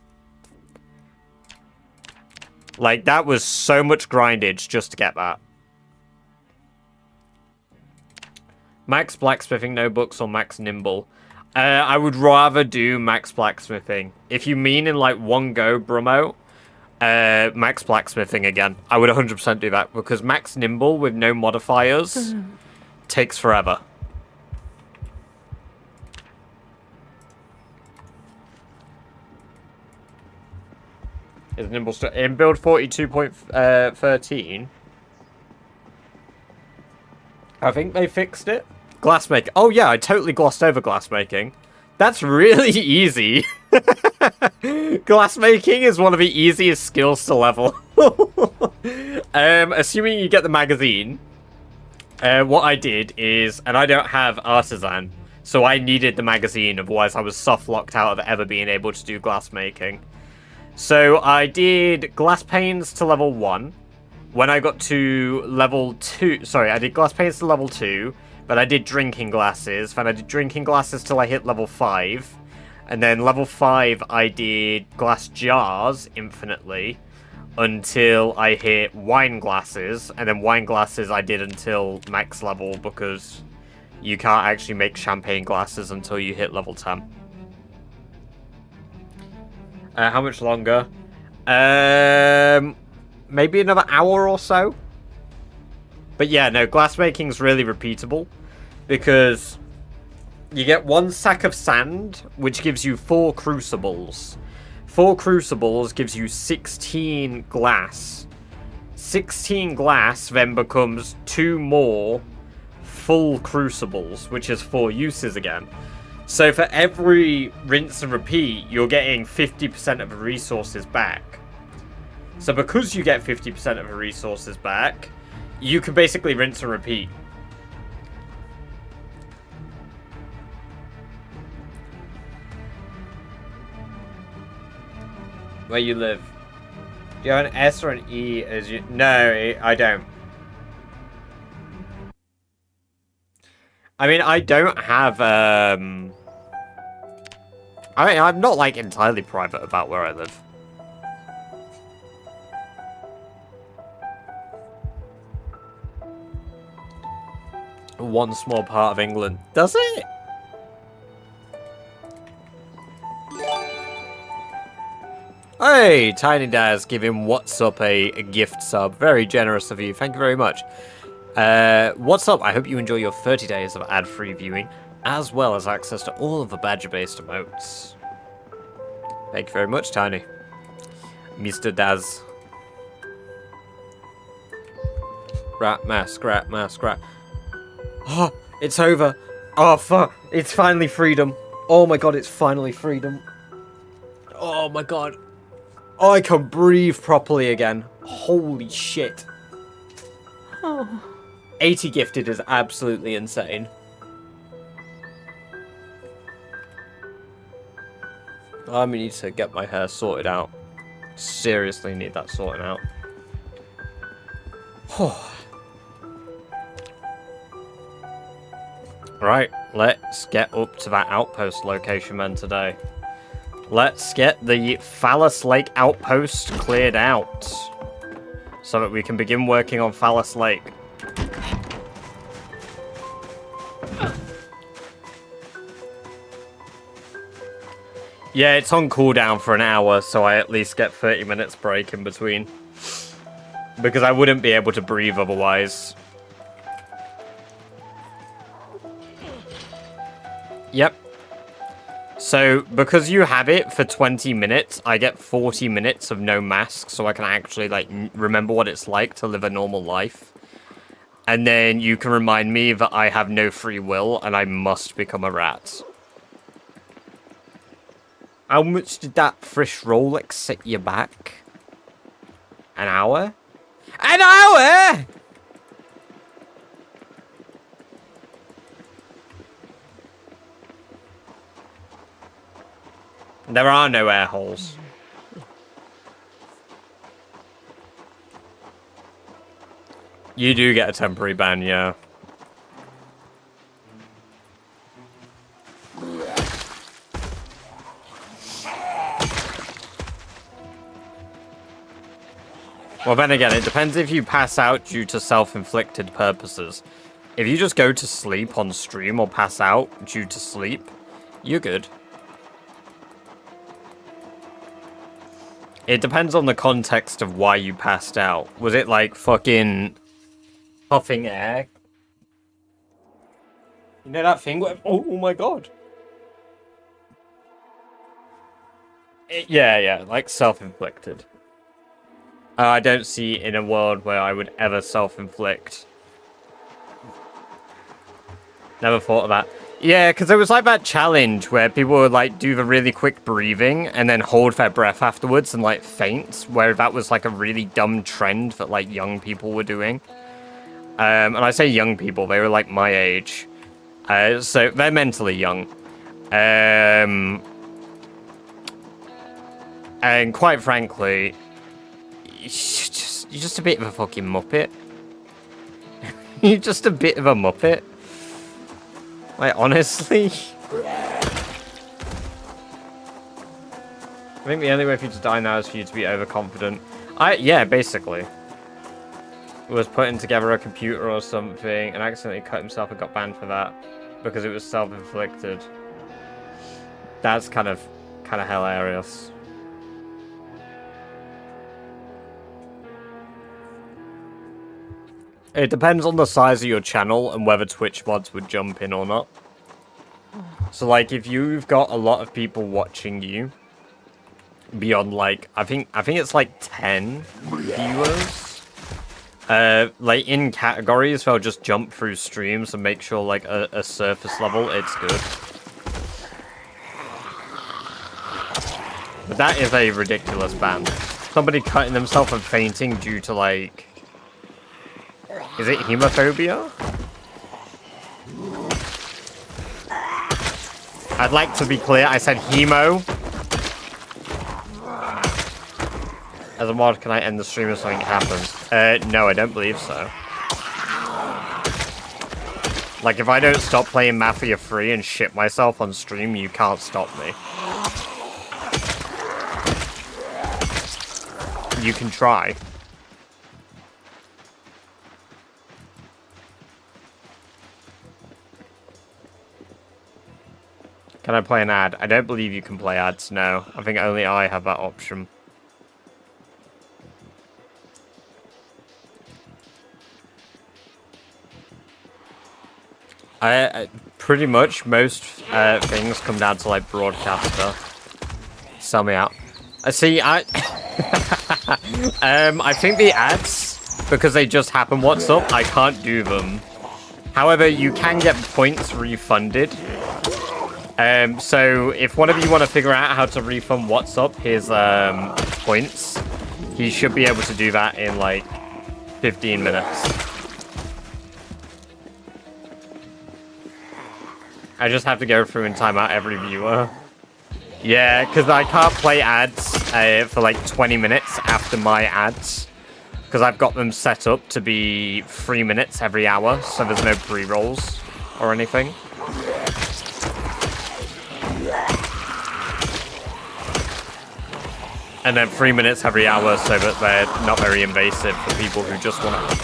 Like, that was so much grindage just to get that. Max blacksmithing, no books, or max nimble. I would rather do max blacksmithing. If you mean in, like, one go, Brumo, max blacksmithing again. I would 100% do that, because max nimble with no modifiers takes forever. Is nimble still in build 42.13? I think they fixed it. Glassmaking. Oh yeah, I totally glossed over glassmaking. That's really easy. Glassmaking is one of the easiest skills to level. Assuming you get the magazine, what I did is, and I don't have artisan, so I needed the magazine, otherwise I was soft locked out of ever being able to do glassmaking. So I did glass panes to level 1. When I got to level 2... Sorry, I did glass panes to level 2. But I did drinking glasses. Then I did drinking glasses till I hit level 5. And then level 5 I did glass jars infinitely. Until I hit wine glasses. And then wine glasses I did until max level. Because you can't actually make champagne glasses until you hit level 10. How much longer? Maybe another hour or so. But yeah, no, glassmaking's really repeatable. Because You get 1 sack of sand, which gives you 4 crucibles. 4 crucibles gives you 16 glass. 16 glass then becomes 2 more full crucibles, which is 4 uses again. So for every rinse and repeat, you're getting 50% of the resources back. So because you get 50% of the resources back, you can basically rinse and repeat. Where you live. Do you have an S or an E as you... No, I don't. I mean, I don't have, I mean, I'm not, like, entirely private about where I live. One small part of England. Does it? Hey, Tiny Daz giving What's Up a gift sub. Very generous of you. Thank you very much. What's up? I hope you enjoy your 30 days of ad-free viewing, as well as access to all of the badger-based emotes. Thank you very much, Tiny. Mr. Daz. Rat mask, rat mask, rat. Oh, it's over. Oh, fuck. It's finally freedom. Oh my god, it's finally freedom. Oh my god. Oh, I can breathe properly again. Holy shit. Oh. 80 gifted is absolutely insane. I need to get my hair sorted out. Seriously need that sorted out. Right, let's get up to that outpost location then today. Let's get the Phallus Lake outpost cleared out, so that we can begin working on Phallus Lake. Yeah, it's on cooldown for an hour, so I at least get 30 minutes break in between. Because I wouldn't be able to breathe otherwise. Yep. So, because you have it for 20 minutes, I get 40 minutes of no mask, so I can actually, like, remember what it's like to live a normal life. And then you can remind me that I have no free will, and I must become a rat. How much did that fish roll, like, set you back? An hour? An hour?! There are no air holes. You do get a temporary ban, yeah. Well, then again, it depends if you pass out due to self-inflicted purposes. If you just go to sleep on stream or pass out due to sleep, you're good. It depends on the context of why you passed out. Was it like fucking puffing air? You know that thing where... Oh my god. Yeah, like self-inflicted. I don't see in a world where I would ever self-inflict. Never thought of that. Yeah, because there was like that challenge where people would like do the really quick breathing and then hold their breath afterwards and like faint, where that was like a really dumb trend that like young people were doing. And I say young people, they were like my age. So they're mentally young. And quite frankly, you're just a bit of a fucking muppet. You're just a bit of a muppet. Like, honestly? I think the only way for you to die now is for you to be overconfident. Yeah, basically. Was putting together a computer or something and accidentally cut himself and got banned for that. Because it was self-inflicted. That's kind of hilarious. It depends on the size of your channel and whether Twitch mods would jump in or not. So like if you've got a lot of people watching you beyond like I think it's like 10 viewers. Like in categories, they'll just jump through streams and make sure like a surface level it's good. But that is a ridiculous ban. Somebody cutting themselves and fainting due to like, is it hemophobia? I'd like to be clear, I said hemo. As a mod, can I end the stream if something happens? No, I don't believe so. Like, if I don't stop playing Mafia 3 and shit myself on stream, you can't stop me. You can try. Can I play an ad? I don't believe you can play ads, no. I think only I have that option. Pretty much most things come down to like broadcaster. Sell me out. See, I think the ads, because they just happen what's up, I can't do them. However, you can get points refunded. So if one of you want to figure out how to refund what's up his points, he should be able to do that in like 15 minutes. I just have to go through and time out every viewer. Yeah, because I can't play ads for like 20 minutes after my ads. Because I've got them set up to be 3 minutes every hour, so there's no pre-rolls or anything. And then 3 minutes every hour so that they're not very invasive for people who just want to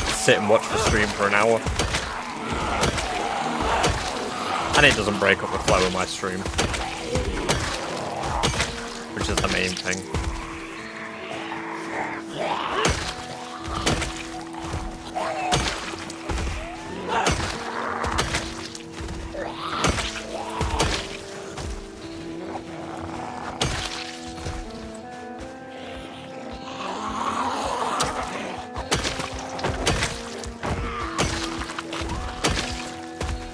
sit and watch the stream for an hour. And it doesn't break up the flow of my stream. Which is the main thing.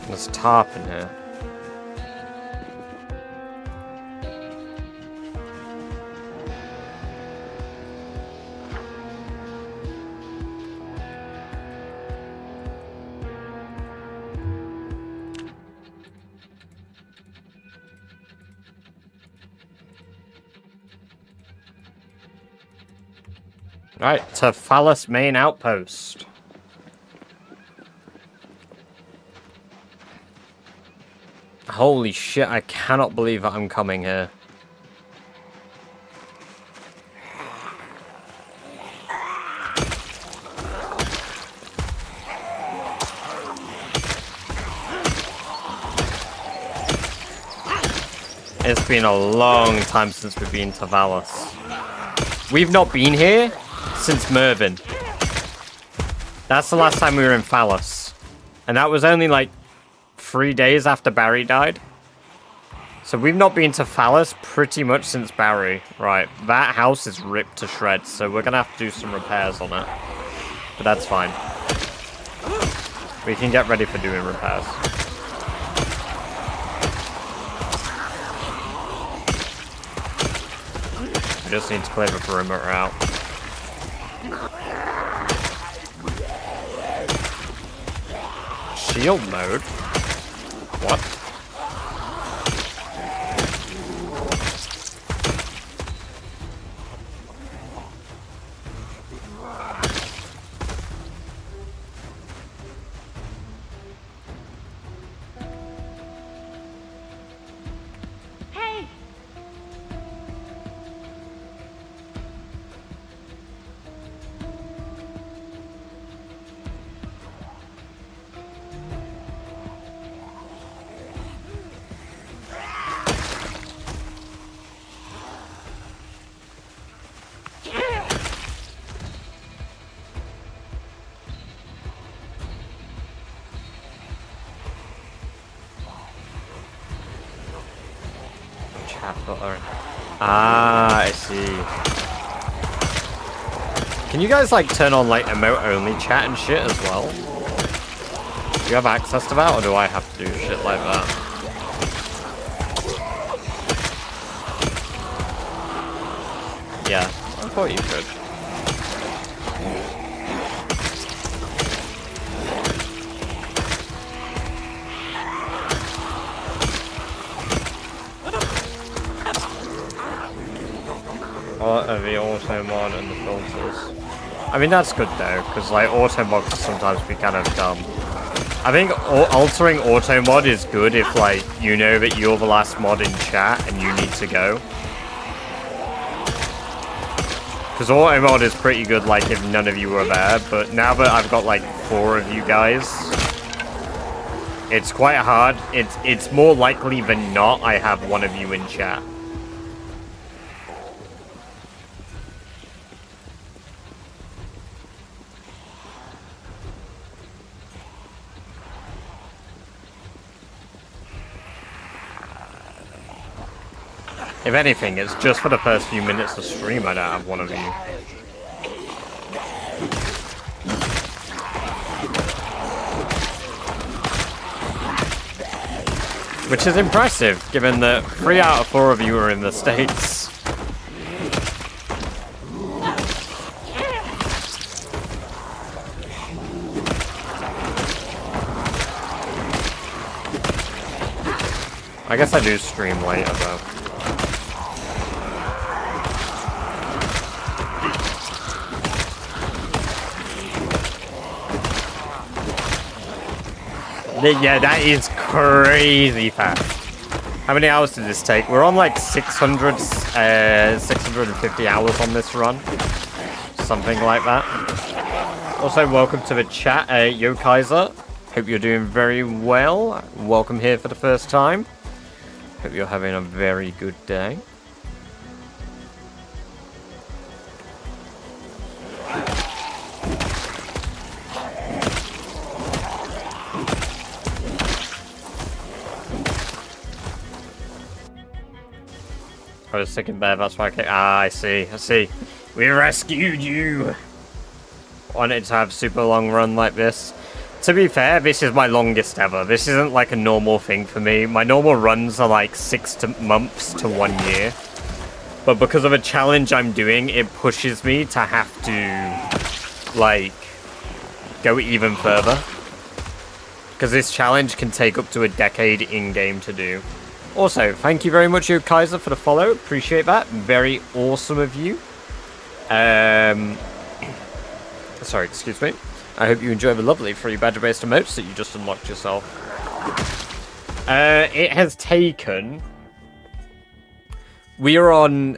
There's tarp in here. Right, to Phallus main outpost. Holy shit, I cannot believe that I'm coming here. It's been a long time since we've been to Phallus. We've not been here since Mervyn. That's the last time we were in Phallus. And that was only like 3 days after Barry died. So we've not been to Phallus pretty much since Barry. Right, that house is ripped to shreds, so we're gonna have to do some repairs on it. But that's fine. We can get ready for doing repairs. We just need to clear the perimeter out. Shield mode? What? Hey! capital R. Ah, I see. Can you guys like turn on like emote only chat and shit as well? Do you have access to that, or do I have to do shit like that? Yeah, I thought you could. The auto mod and the filters. I mean, that's good though, because like auto mods can sometimes be kind of dumb. I think altering auto mod is good if like you know that you're the last mod in chat and you need to go. Because auto mod is pretty good like if none of you were there, but now that I've got like 4 of you guys, it's quite hard. It's more likely than not I have one of you in chat. If anything, it's just for the first few minutes of stream I don't have one of you. Which is impressive, given that 3 out of 4 of you are in the States. I guess I do stream later though. Yeah, that is crazy fast. How many hours did this take? We're on like 650 hours on this run. Something like that. Also, welcome to the chat, Yo Kaiser. Hope you're doing very well. Welcome here for the first time. Hope you're having a very good day. I was sick in bed, that's why I came. Ah, I see. We rescued you! Wanted to have a super long run like this. To be fair, this is my longest ever. This isn't like a normal thing for me. My normal runs are like 6 months to 1 year. But because of a challenge I'm doing, it pushes me to have to, like, go even further. Because this challenge can take up to a decade in-game to do. Also, thank you very much, Yo Kaiser, for the follow. Appreciate that. Very awesome of you. Sorry, excuse me. I hope you enjoy the lovely free badger-based emotes that you just unlocked yourself. It has taken... We are on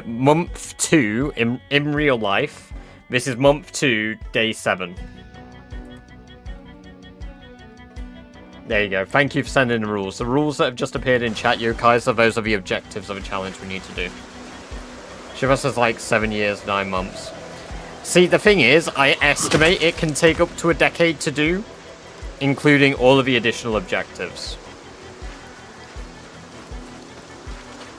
month 2 in real life. This is month 2, day 7. There you go. Thank you for sending the rules. The rules that have just appeared in chat, Yo Kaiser, those are the objectives of a challenge we need to do. Shivas is like 7 years, 9 months. See, the thing is, I estimate it can take up to a decade to do, including all of the additional objectives.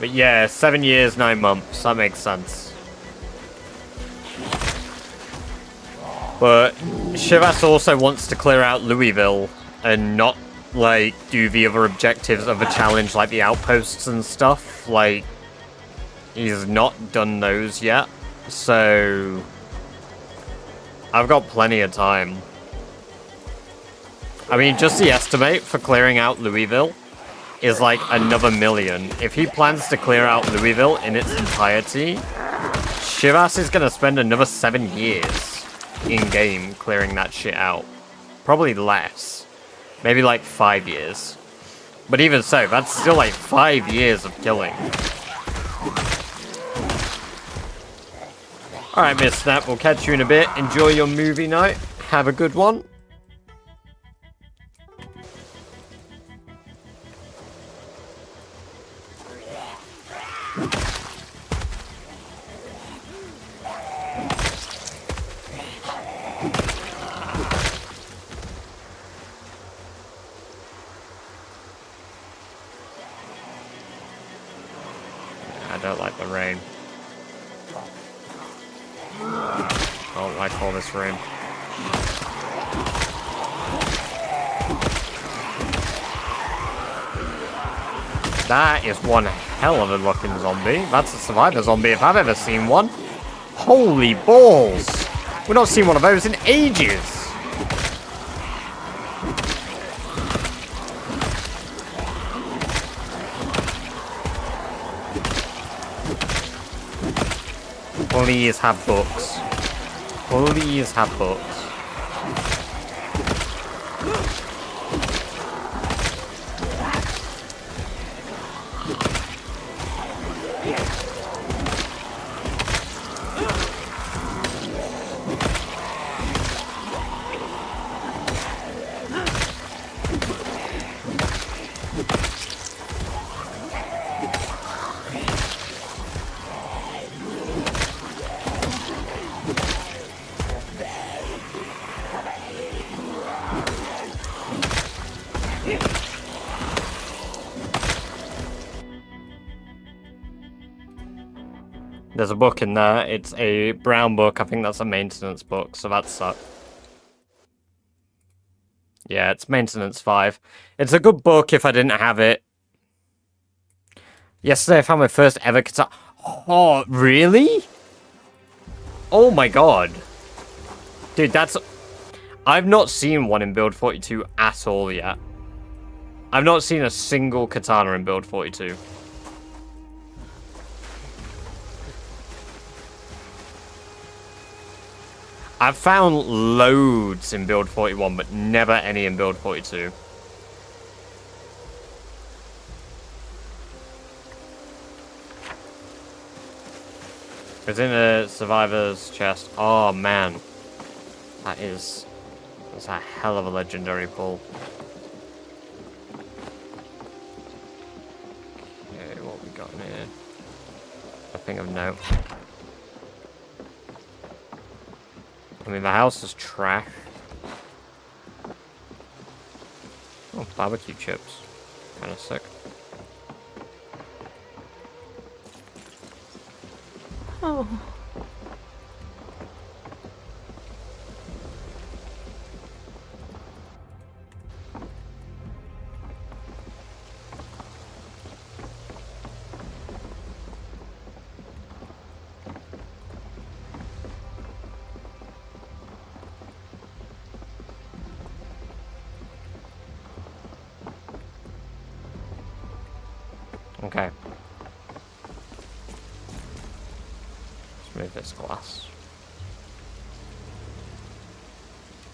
But yeah, 7 years, 9 months. That makes sense. But Shivas also wants to clear out Louisville and not, like, do the other objectives of a challenge, like the outposts and stuff. Like, he's not done those yet. So, I've got plenty of time. I mean, just the estimate for clearing out Louisville is like another 1 million. If he plans to clear out Louisville in its entirety, Shivas is gonna spend another 7 years in-game clearing that shit out. Probably less. Maybe like 5 years. But even so, that's still like 5 years of killing. Alright, Miss Snap, we'll catch you in a bit. Enjoy your movie night. Have a good one. don't like the rain. Don't like all this rain. That is one hell of a looking zombie. That's a survivor zombie if I've ever seen one. Holy balls! We've not seen one of those in ages. Please have books. Please have books. There's a book in there. It's a brown book. I think that's a maintenance book, so that sucks. Yeah, it's maintenance 5. It's a good book if I didn't have it. Yesterday I found my first ever katana. Oh, really? Oh my god. Dude, that's... I've not seen one in Build 42 at all yet. I've not seen a single katana in Build 42. I've found loads in Build 41, but never any in Build 42. It's in a survivor's chest. Oh, man. That's a hell of a legendary pull. Okay, what we got in here? Nothing of note. I mean, the house is trash. Oh, barbecue chips. Kind of sick. Oh. Okay. Let's move this glass.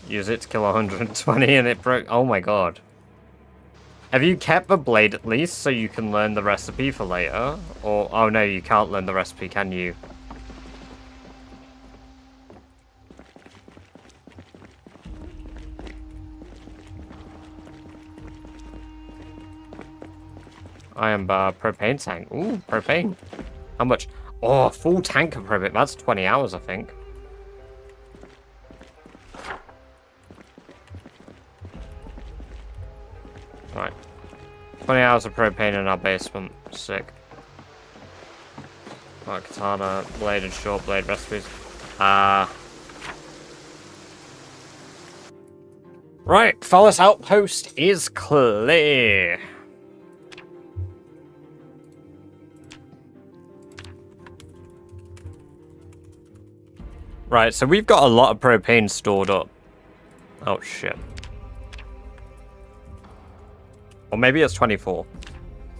Use it to kill 120 and it broke. Oh my god. Have you kept the blade at least so you can learn the recipe for later? Or, oh no, you can't learn the recipe, can you? Iron bar, propane tank. Ooh, propane. How much? Oh, full tank of propane. That's 20 hours, I think. Right. 20 hours of propane in our basement. Sick. Right, katana, blade and short blade recipes. Right, Fallis Outpost is clear. Right, so we've got a lot of propane stored up. Oh, shit. Or maybe it's 24.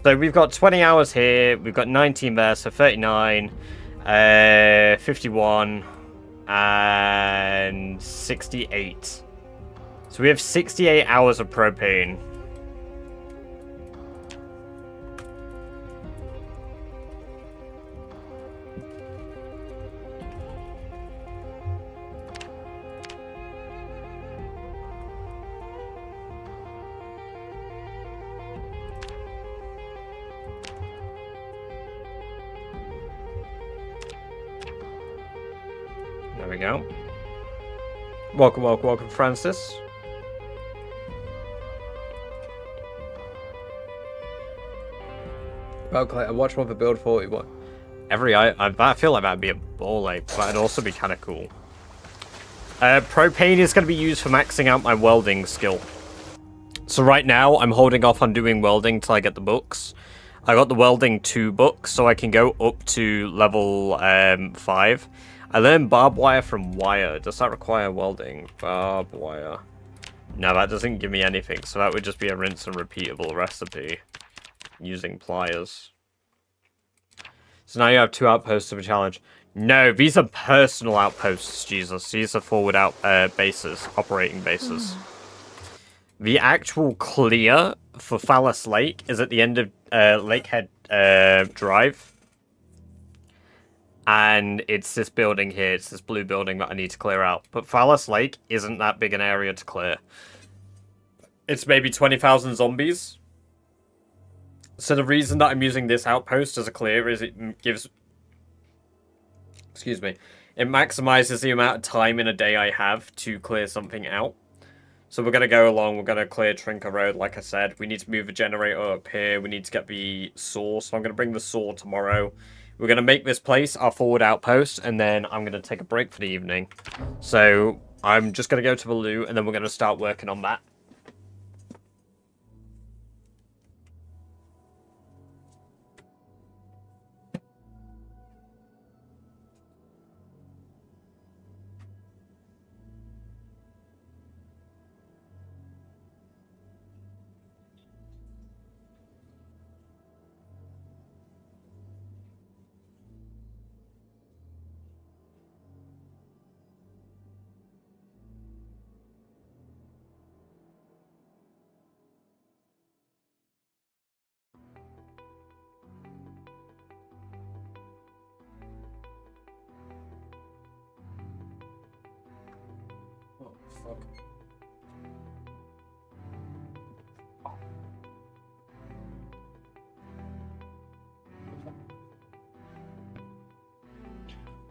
So we've got 20 hours here, we've got 19 there, so 39, 51, and 68. So we have 68 hours of propane. There we go. Welcome, welcome, welcome, Francis. Okay, I watched one for Build 41. I feel like that'd be a ball ache, but it'd also be kind of cool. Propane is going to be used for maxing out my welding skill. So right now, I'm holding off on doing welding till I get the books. I got the welding 2 books, so I can go up to level 5. I learned barbed wire from wire. Does that require welding? Barbed wire. No, that doesn't give me anything, so that would just be a rinse and repeatable recipe using pliers. So now you have 2 outposts of a challenge. No, these are personal outposts, Jesus. These are forward out bases, operating bases. The actual clear for Phallus Lake is at the end of Lakehead Drive. And it's this building here. It's this blue building that I need to clear out. But Phallus Lake isn't that big an area to clear. It's maybe 20,000 zombies. So the reason that I'm using this outpost as a clear is it gives... Excuse me. It maximizes the amount of time in a day I have to clear something out. So we're going to go along. We're going to clear Trinker Road, like I said. We need to move the generator up here. We need to get the saw. So I'm going to bring the saw tomorrow. We're going to make this place our forward outpost, and then I'm going to take a break for the evening. So I'm just going to go to the loo, and then we're going to start working on that.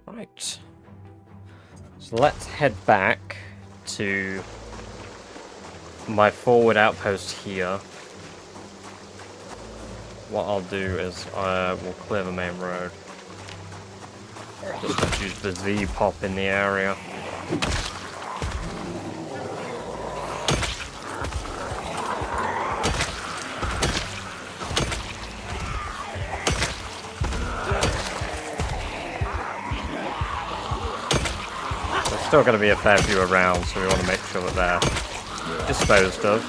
Right. So let's head back to my forward outpost here. What I'll do is we'll clear the main road. Just use the Z-pop in the area. Still going to be a fair few around, so we want to make sure that they're disposed of.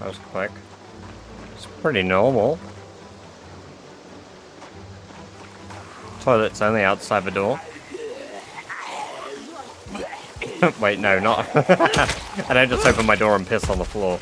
That was quick. It's pretty normal. Toilet's only outside the door. Wait, no, not. I don't just open my door and piss on the floor.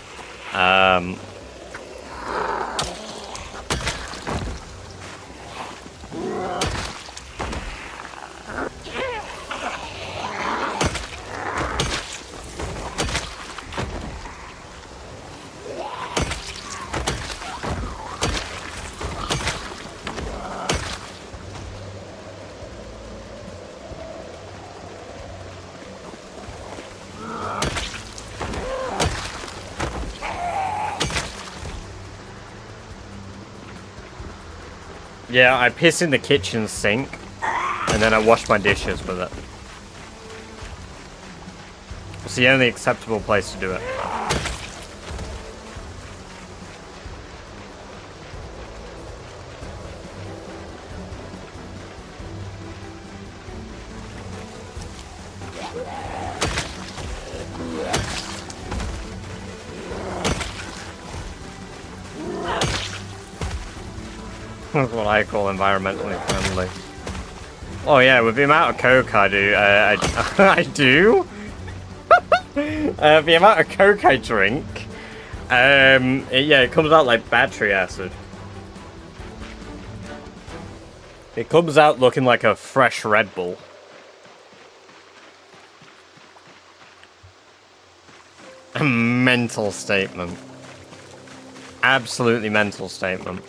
Yeah, I piss in the kitchen sink, and then I wash my dishes with it. It's the only acceptable place to do it. That's what I call environmentally friendly. Oh yeah, with the amount of coke I do, I do? The amount of coke I drink, it comes out like battery acid. It comes out looking like a fresh Red Bull. A mental statement. Absolutely mental statement.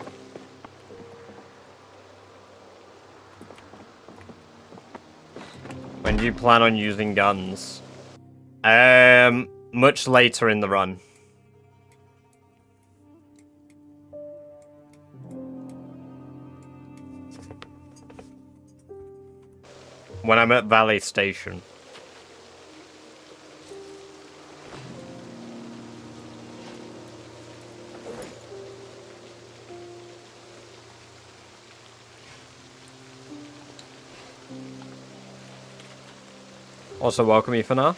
When do you plan on using guns? Much later in the run. When I'm at Valley Station. Also, welcome Ifana.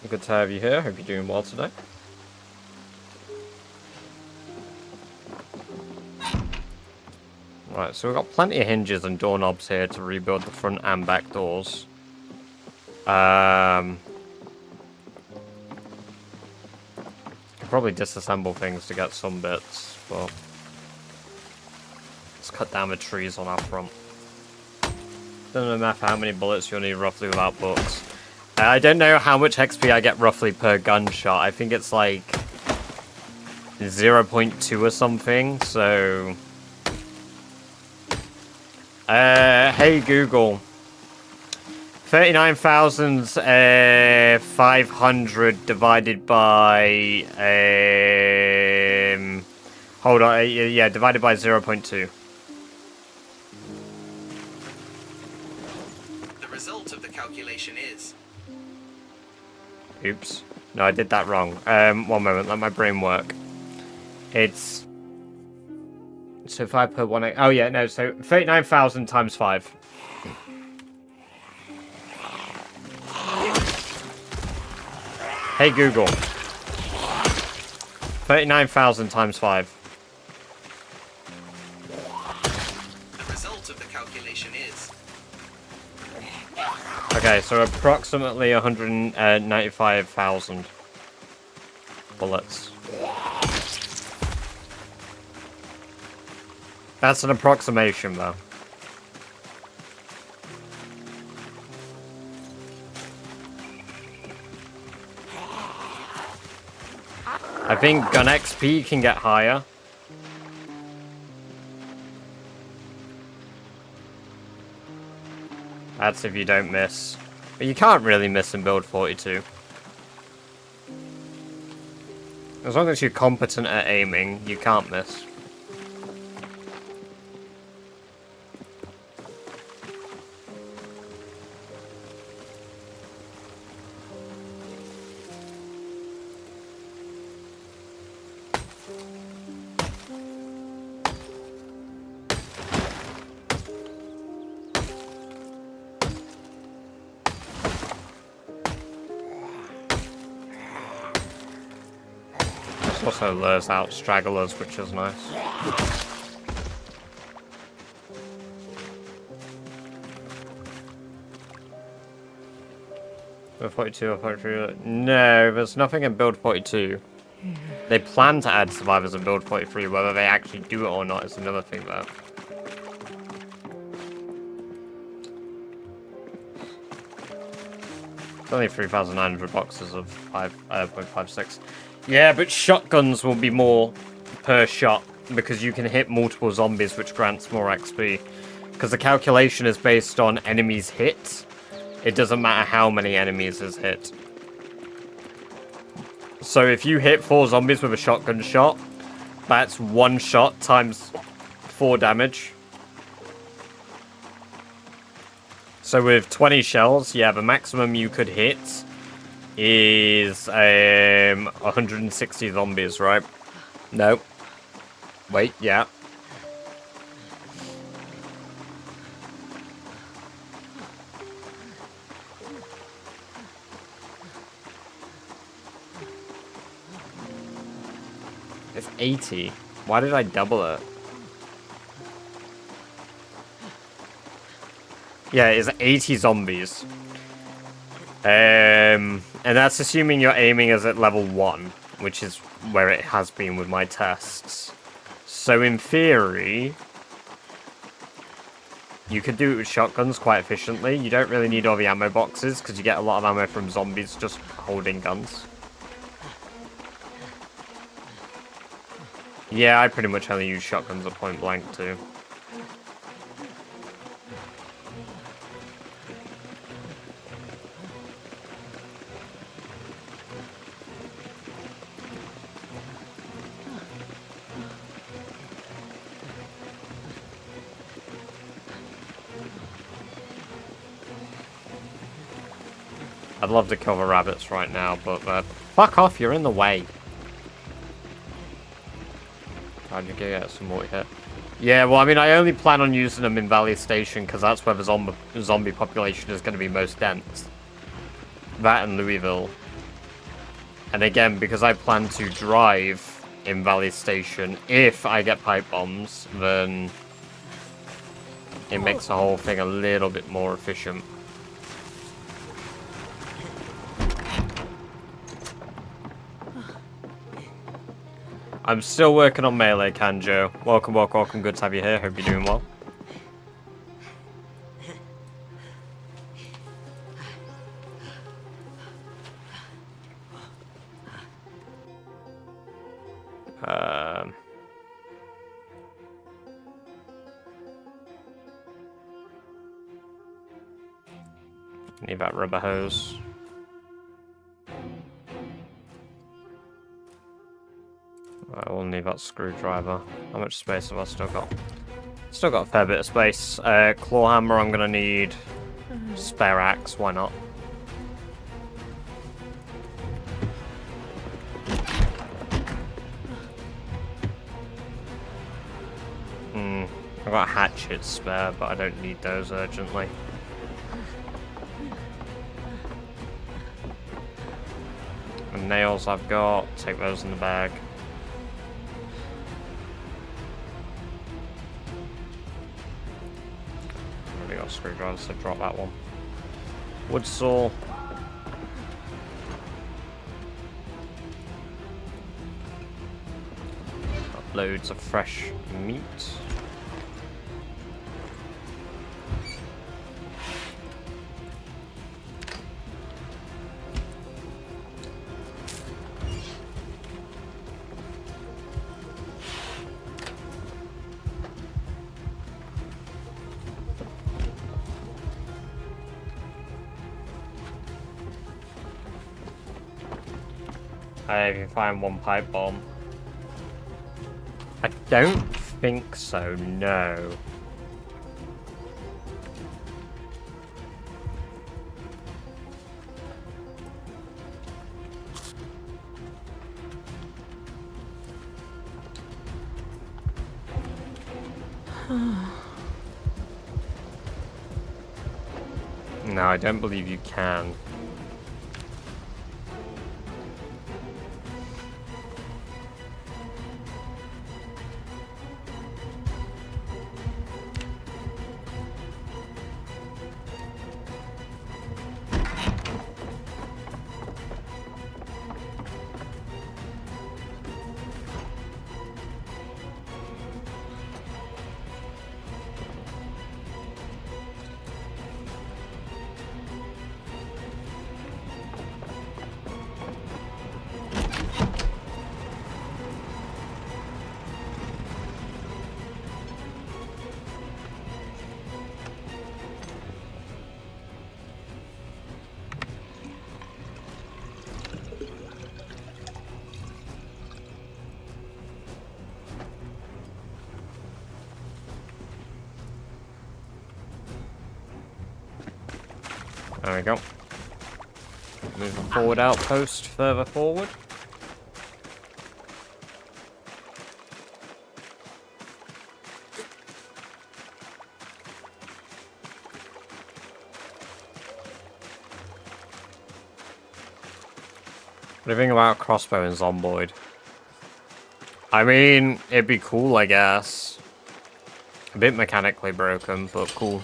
Good to have you here. Hope you're doing well today. Right, so we've got plenty of hinges and doorknobs here to rebuild the front and back doors. Could probably disassemble things to get some bits, but let's cut down the trees on our front. Don't know math how many bullets you'll need roughly without books. I don't know how much XP I get roughly per gunshot. I think it's like 0.2 or something, so... hey Google. 39,500 divided by... hold on, yeah, divided by 0.2. The result of the calculation is... Oops. No, I did that wrong. One moment, let my brain work. It's... So if I put 1... Oh yeah, no, so 39,000 times 5. Hey Google. 39,000 times 5. The result of the calculation is... Okay, so approximately 195,000 bullets. That's an approximation, though. I think gun XP can get higher. That's if you don't miss. But you can't really miss in build 42. As long as you're competent at aiming, you can't miss. Also lures out stragglers, which is nice. Build 42 or 43? No, there's nothing in build 42. They plan to add survivors in build 43, whether they actually do it or not is another thing though. It's only 3,900 boxes of 5.56. Yeah, but shotguns will be more per shot because you can hit multiple zombies, which grants more XP. Because the calculation is based on enemies hit. It doesn't matter how many enemies is hit. So if you hit 4 zombies with a shotgun shot, that's 1 shot times 4 damage. So with 20 shells, yeah, the maximum you could hit is 160 zombies, right? No. Wait, yeah. It's 80. Why did I double it? Yeah, it's 80 zombies. And that's assuming your aiming is at level 1, which is where it has been with my tests. So in theory, you could do it with shotguns quite efficiently. You don't really need all the ammo boxes, because you get a lot of ammo from zombies just holding guns. Yeah, I pretty much only use shotguns at point blank too. I'd love to kill the rabbits right now, but fuck off, you're in the way. How'd you get some more hit? Yeah, well, I mean, I only plan on using them in Valley Station because that's where the zombie population is going to be most dense. That and Louisville. And again, because I plan to drive in Valley Station, if I get pipe bombs, then it makes the whole thing a little bit more efficient. I'm still working on melee, Kanjo. Welcome, welcome, welcome. Good to have you here. Hope you're doing well. Need that rubber hose. I will need that screwdriver. How much space have I still got? Still got a fair bit of space. Claw hammer, I'm gonna need. Spare axe, why not? I've got hatchets spare, but I don't need those urgently. And nails I've got, take those in the bag. Already got screwdrivers, so drop that one. Wood saw. Got loads of fresh meat. If you find one pipe bomb. I don't think so, no. No, I don't believe you can. There we go. Moving forward, outpost further forward. What do you think about crossbow and zomboid? I mean, it'd be cool, I guess. A bit mechanically broken, but cool.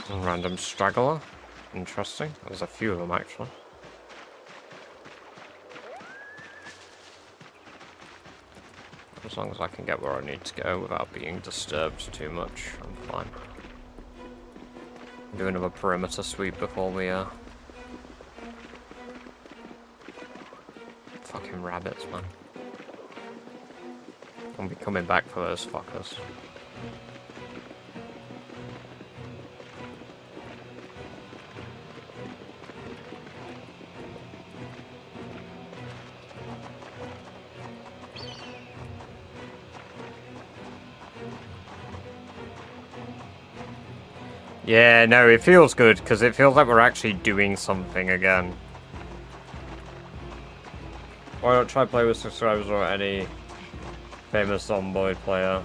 Random straggler. Interesting. There's a few of them, actually. As long as I can get where I need to go without being disturbed too much, I'm fine. Do another perimeter sweep before we, Fucking rabbits, man. I'll be coming back for those fuckers. Yeah, no, it feels good, because it feels like we're actually doing something again. Why not try play with subscribers or any famous Zomboid player?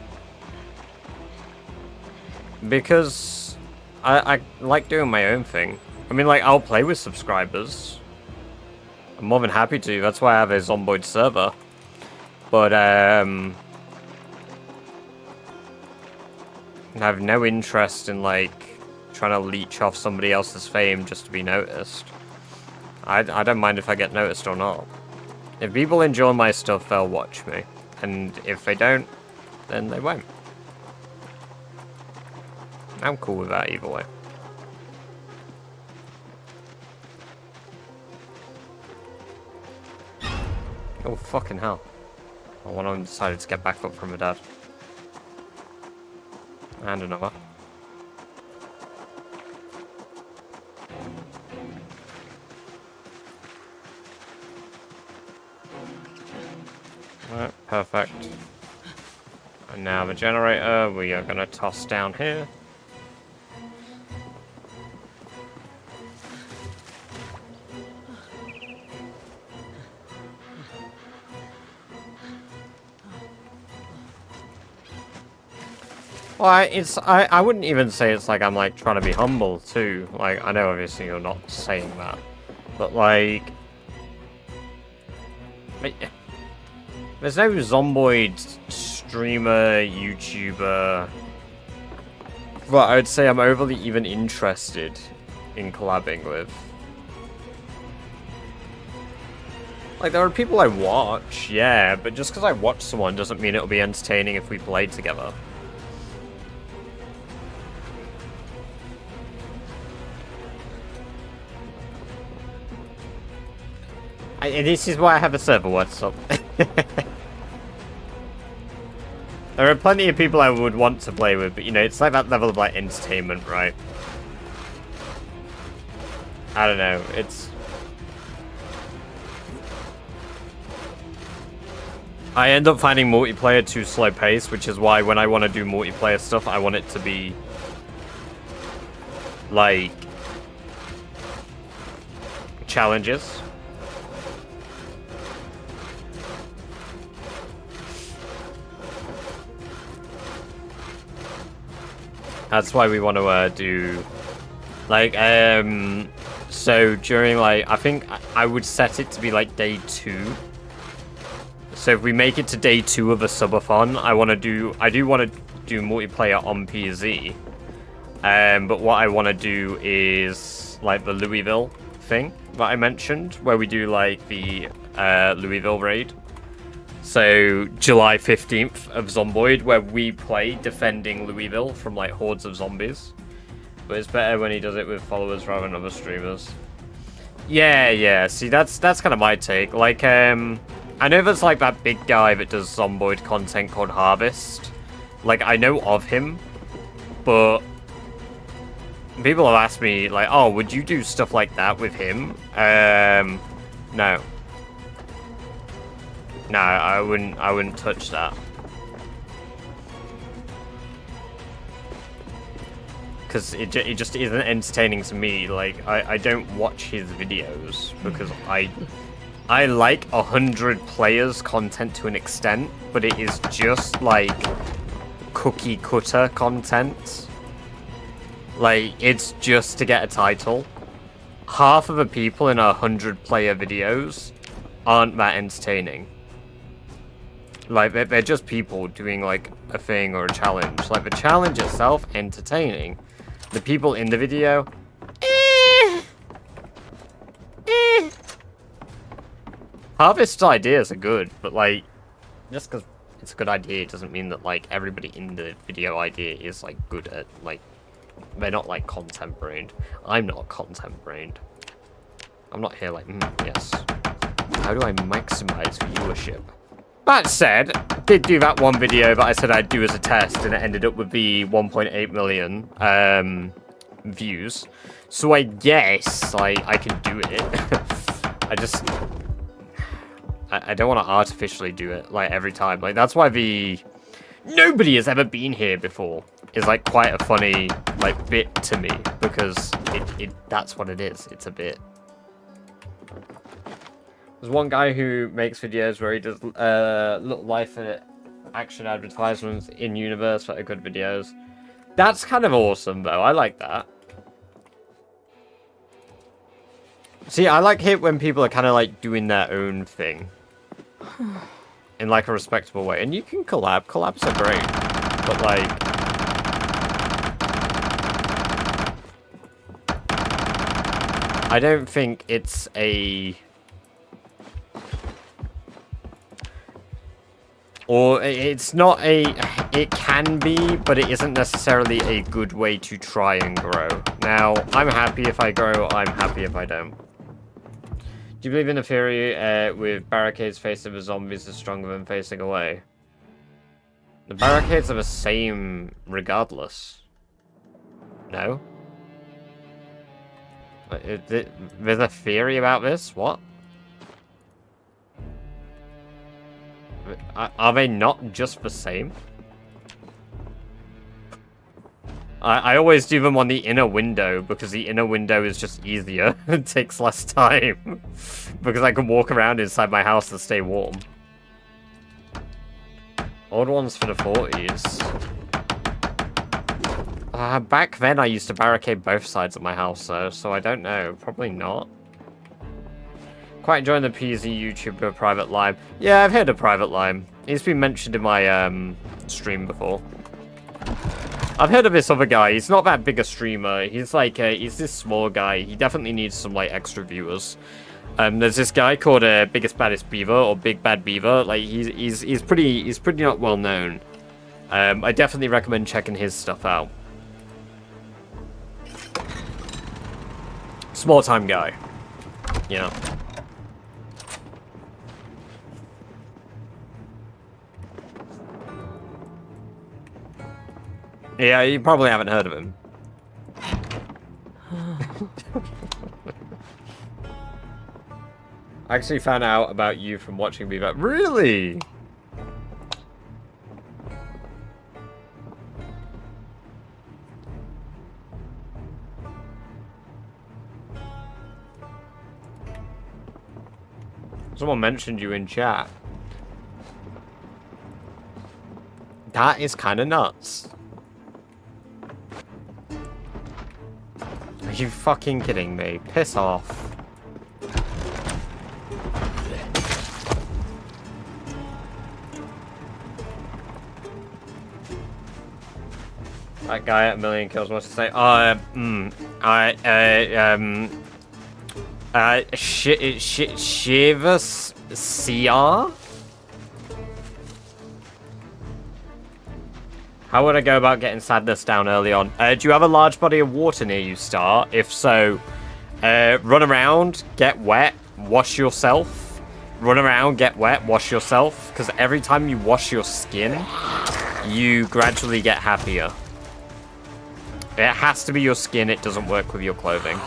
Because I like doing my own thing. I mean, like, I'll play with subscribers. I'm more than happy to. That's why I have a Zomboid server. But, I have no interest in, like, trying to leech off somebody else's fame just to be noticed. I don't mind if I get noticed or not. If people enjoy my stuff, they'll watch me. And if they don't, then they won't. I'm cool with that either way. Oh, fucking hell. Oh, one of them decided to get back up from a dad. And another. Right, perfect. And now the generator, we are going to toss down here. Well, I wouldn't even say it's like I'm like trying to be humble too. Like, I know obviously you're not saying that, but like, there's no Zomboid streamer, YouTuber, but I would say I'm overly even interested in collabing with. Like, there are people I watch, yeah, but just because I watch someone doesn't mean it'll be entertaining if we play together. This is why I have a server, what's up? There are plenty of people I would want to play with, but you know, it's like that level of like entertainment, right? I don't know, it's... I end up finding multiplayer too slow paced, which is why when I want to do multiplayer stuff, I want it to be... like... challenges. That's why we want to do, like, so during, like, I think I would set it to be, like, day 2. So if we make it to day 2 of a subathon, I do want to do multiplayer on PZ. But what I want to do is, like, the Louisville thing that I mentioned, where we do, like, the Louisville raid. So, July 15th of Zomboid, where we play defending Louisville from, like, hordes of zombies. But it's better when he does it with followers rather than other streamers. Yeah, see, that's kind of my take. Like, I know there's, like, that big guy that does Zomboid content called Harvest. Like, I know of him, but people have asked me, like, oh, would you do stuff like that with him? No. No, I wouldn't touch that. Because it just isn't entertaining to me. Like, I don't watch his videos because I like 100 players content to an extent, but it is just like cookie cutter content. Like, it's just to get a title. Half of the people in 100 player videos aren't that entertaining. Like, they're just people doing, like, a thing or a challenge. Like, the challenge itself, entertaining. The people in the video, Harvest's ideas are good, but, like, just because it's a good idea doesn't mean that, like, everybody in the video idea is, like, good at, like, they're not, like, content-brained. I'm not content-brained. I'm not here like, yes. How do I maximize viewership? That said, I did do that one video that I said I'd do as a test, and it ended up with the 1.8 million views. So I guess I can do it. I don't want to artificially do it like every time. Like, that's why the nobody has ever been here before is like quite a funny like bit to me because that's what it is. It's a bit. There's one guy who makes videos where he does little life action advertisements in universe that are good videos. That's kind of awesome though. I like that. See, I like it when people are kind of like doing their own thing in like a respectable way. And you can collab. Collabs are great. But like, I don't think it's a, or it's not a, it can be, but it isn't necessarily a good way to try and grow. Now, I'm happy if I grow, I'm happy if I don't. Do you believe in a theory with barricades facing the zombies is stronger than facing away? The barricades are the same regardless. No? There's a theory about this? What? Are they not just the same? I always do them on the inner window because the inner window is just easier. It takes less time. Because I can walk around inside my house and stay warm. Old ones for the 40s. Back then I used to barricade both sides of my house though, so I don't know. Probably not. Quite enjoying the PZ YouTuber Private Lime. Yeah, I've heard of Private Lime. He's been mentioned in my stream before. I've heard of this other guy. He's not that big a streamer. He's like, he's this small guy. He definitely needs some like extra viewers. There's this guy called Biggest Baddest Beaver or Big Bad Beaver. Like he's pretty not well known. I definitely recommend checking his stuff out. Small time guy. Yeah. Yeah, you probably haven't heard of him. I actually found out about you from watching Beaver. Really? Someone mentioned you in chat. That is kind of nuts. Are you fucking kidding me? Piss off. That guy at a million kills wants to say, Shivas CR? How would I go about getting sadness down early on? Do you have a large body of water near you, Star? If so, run around, get wet, wash yourself. Run around, get wet, wash yourself. Because every time you wash your skin, you gradually get happier. It has to be your skin, it doesn't work with your clothing.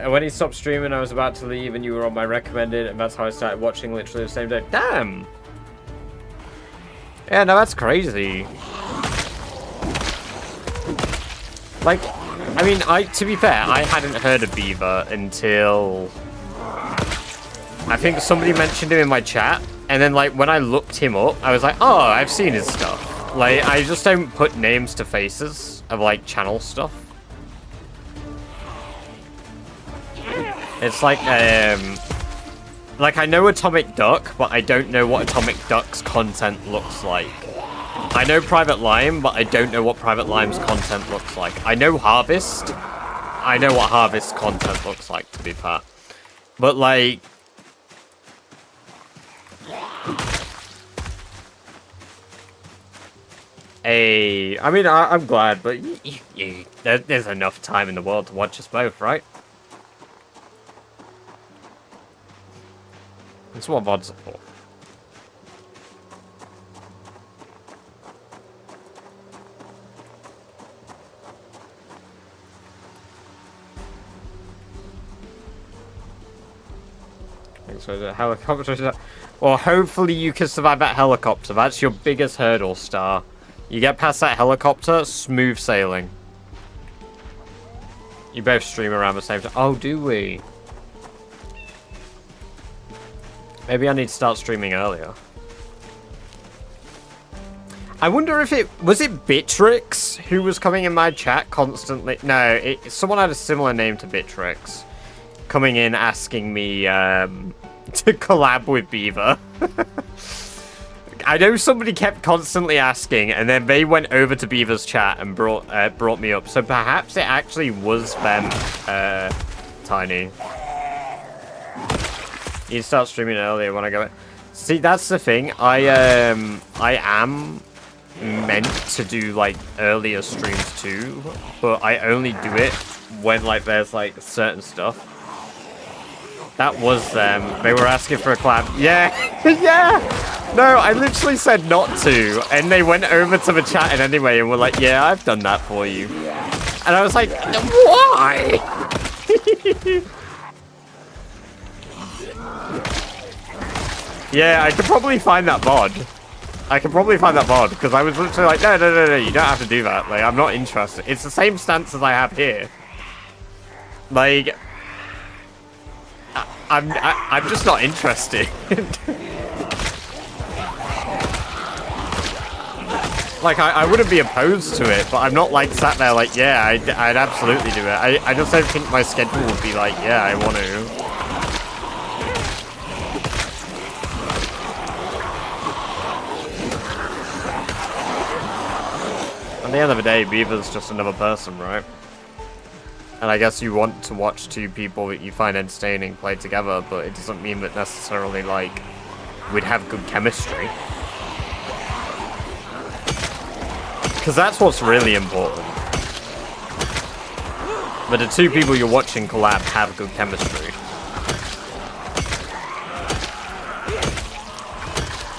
When he stopped streaming, I was about to leave and you were on my recommended, and that's how I started watching literally the same day. Damn! Yeah, no, that's crazy. Like, I mean, to be fair, I hadn't heard of Beaver until I think somebody mentioned him in my chat, and then like when I looked him up, I was like, oh, I've seen his stuff. Like, I just don't put names to faces of like channel stuff. It's like I know Atomic Duck, but I don't know what Atomic Duck's content looks like. I know Private Lime, but I don't know what Private Lime's content looks like. I know Harvest. I know what Harvest's content looks like, to be fair. But like, I mean, I'm glad, but there's enough time in the world to watch us both, right? That's what VODs are for. think so. The helicopter. Well, hopefully you can survive that helicopter. That's your biggest hurdle, Star. You get past that helicopter, smooth sailing. You both stream around the same time. Oh, do we? Maybe I need to start streaming earlier. I wonder if was it Bitrix who was coming in my chat constantly? No, someone had a similar name to Bitrix. Coming in asking me to collab with Beaver. I know somebody kept constantly asking, and then they went over to Beaver's chat and brought me up. So perhaps it actually was them, Tiny. You start streaming earlier when I go. See, that's the thing. I am meant to do like earlier streams too, but I only do it when like there's like certain stuff. That was them. They were asking for a collab. Yeah, yeah. No, I literally said not to, and they went over to the chat and anyway, and were like, "Yeah, I've done that for you." And I was like, "Why?" Yeah, I could probably find that mod. Because I was literally like, no, you don't have to do that. Like, I'm not interested. It's the same stance as I have here. Like, I'm just not interested. Like, I wouldn't be opposed to it, but I'm not like sat there like, yeah, I'd absolutely do it. I just don't think my schedule would be like, yeah, I want to. At the end of the day, Beaver's just another person, right? And I guess you want to watch two people that you find entertaining play together, but it doesn't mean that necessarily, like, we'd have good chemistry. Because that's what's really important. But the two people you're watching collab have good chemistry.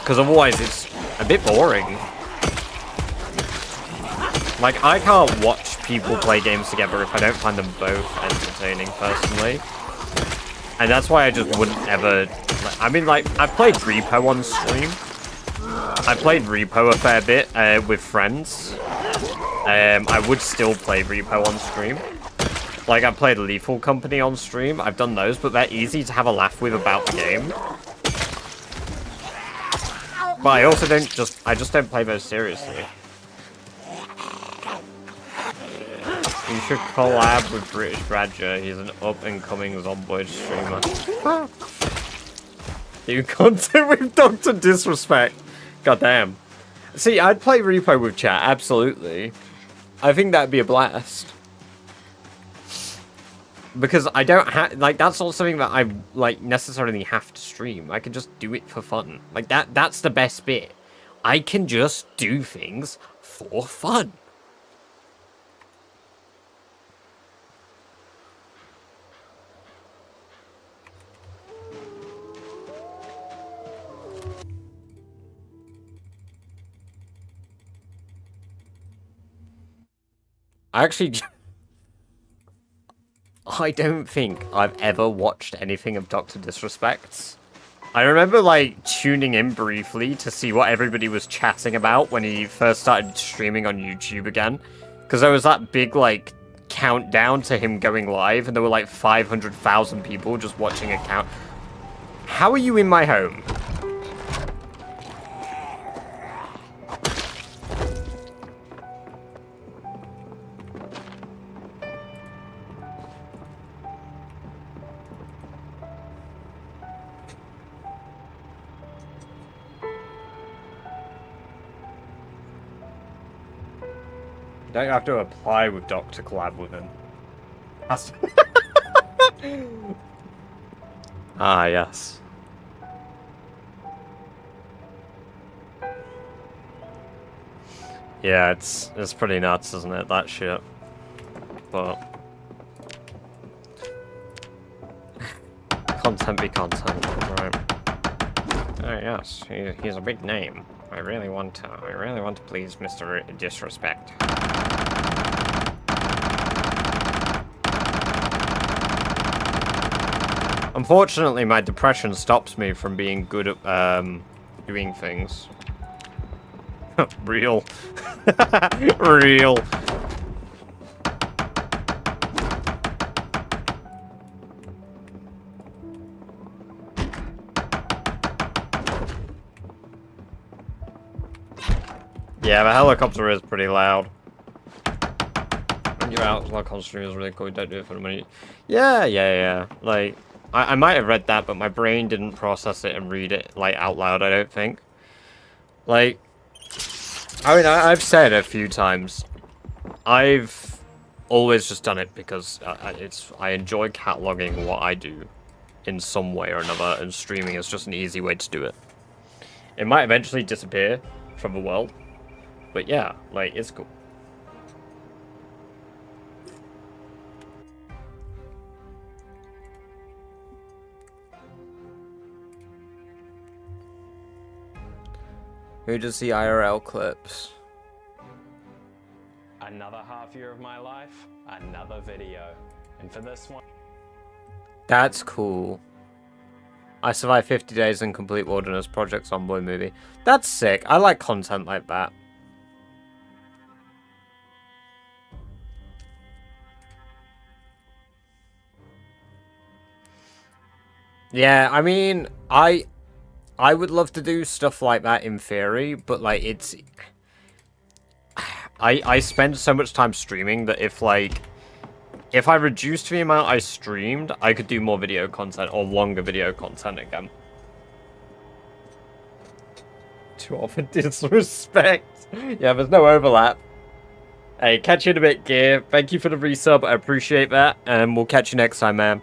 Because otherwise it's a bit boring. Like, I can't watch people play games together if I don't find them both entertaining, personally. And that's why I just wouldn't ever... I mean, like, I've played Repo on stream. I played Repo a fair bit with friends. I would still play Repo on stream. Like, I played Lethal Company on stream. I've done those, but they're easy to have a laugh with about the game. But I also I just don't play those seriously. You should collab with British Badger. He's an up-and-coming Zomboid streamer. Do content with Dr. Disrespect. Goddamn. See, I'd play Repo with chat, absolutely. I think that'd be a blast. Because I don't have, like, that's not something that I, like, necessarily have to stream. I can just do it for fun. Like, that's the best bit. I can just do things for fun. I don't think I've ever watched anything of Dr. Disrespect's. I remember, like, tuning in briefly to see what everybody was chatting about when he first started streaming on YouTube again. Because there was that big, like, countdown to him going live, and there were, like, 500,000 people just watching a count. How are you in my home? Don't have to apply with Doc to collab with him. Ah, yes. Yeah, it's pretty nuts, isn't it? That shit. But content be content, right? Oh yes, he's a big name. I really want to please Mr. Disrespect. Unfortunately, my depression stops me from being good at doing things. Real. Real. Yeah, the helicopter is pretty loud. Your outlook on stream is really cool. Don't do it for the money. Yeah. Like, I might have read that, but my brain didn't process it and read it, like, out loud, I don't think. Like, I mean, I've said a few times, I've always just done it because I enjoy cataloging what I do in some way or another, and streaming is just an easy way to do it. It might eventually disappear from the world, but yeah, like, it's cool. Who does the IRL clips? Another half year of my life, another video. And for this one... That's cool. I survived 50 days in complete wilderness projects on Boy movie. That's sick. I like content like that. Yeah, I mean, I would love to do stuff like that in theory, but like it's I spend so much time streaming that if I reduced the amount I streamed, I could do more video content or longer video content again. Too often disrespect. Yeah, there's no overlap. Hey, catch you in a bit, Gear. Thank you for the resub. I appreciate that. And we'll catch you next time, man.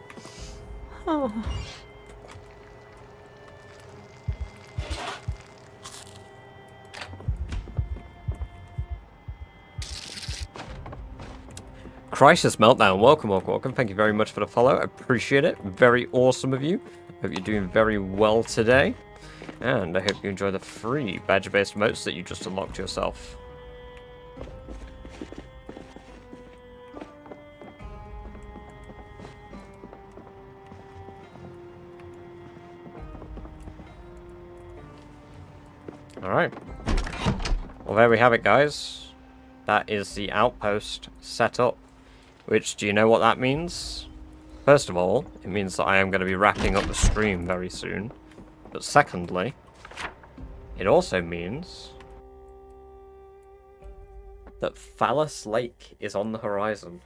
Oh. Crisis Meltdown, welcome. Thank you very much for the follow. I appreciate it. Very awesome of you. Hope you're doing very well today. And I hope you enjoy the free badger-based emotes that you just unlocked yourself. Alright. Well, there we have it, guys. That is the outpost set up. Which, do you know what that means? First of all, it means that I am going to be wrapping up the stream very soon. But secondly, it also means that Phallus Lake is on the horizon.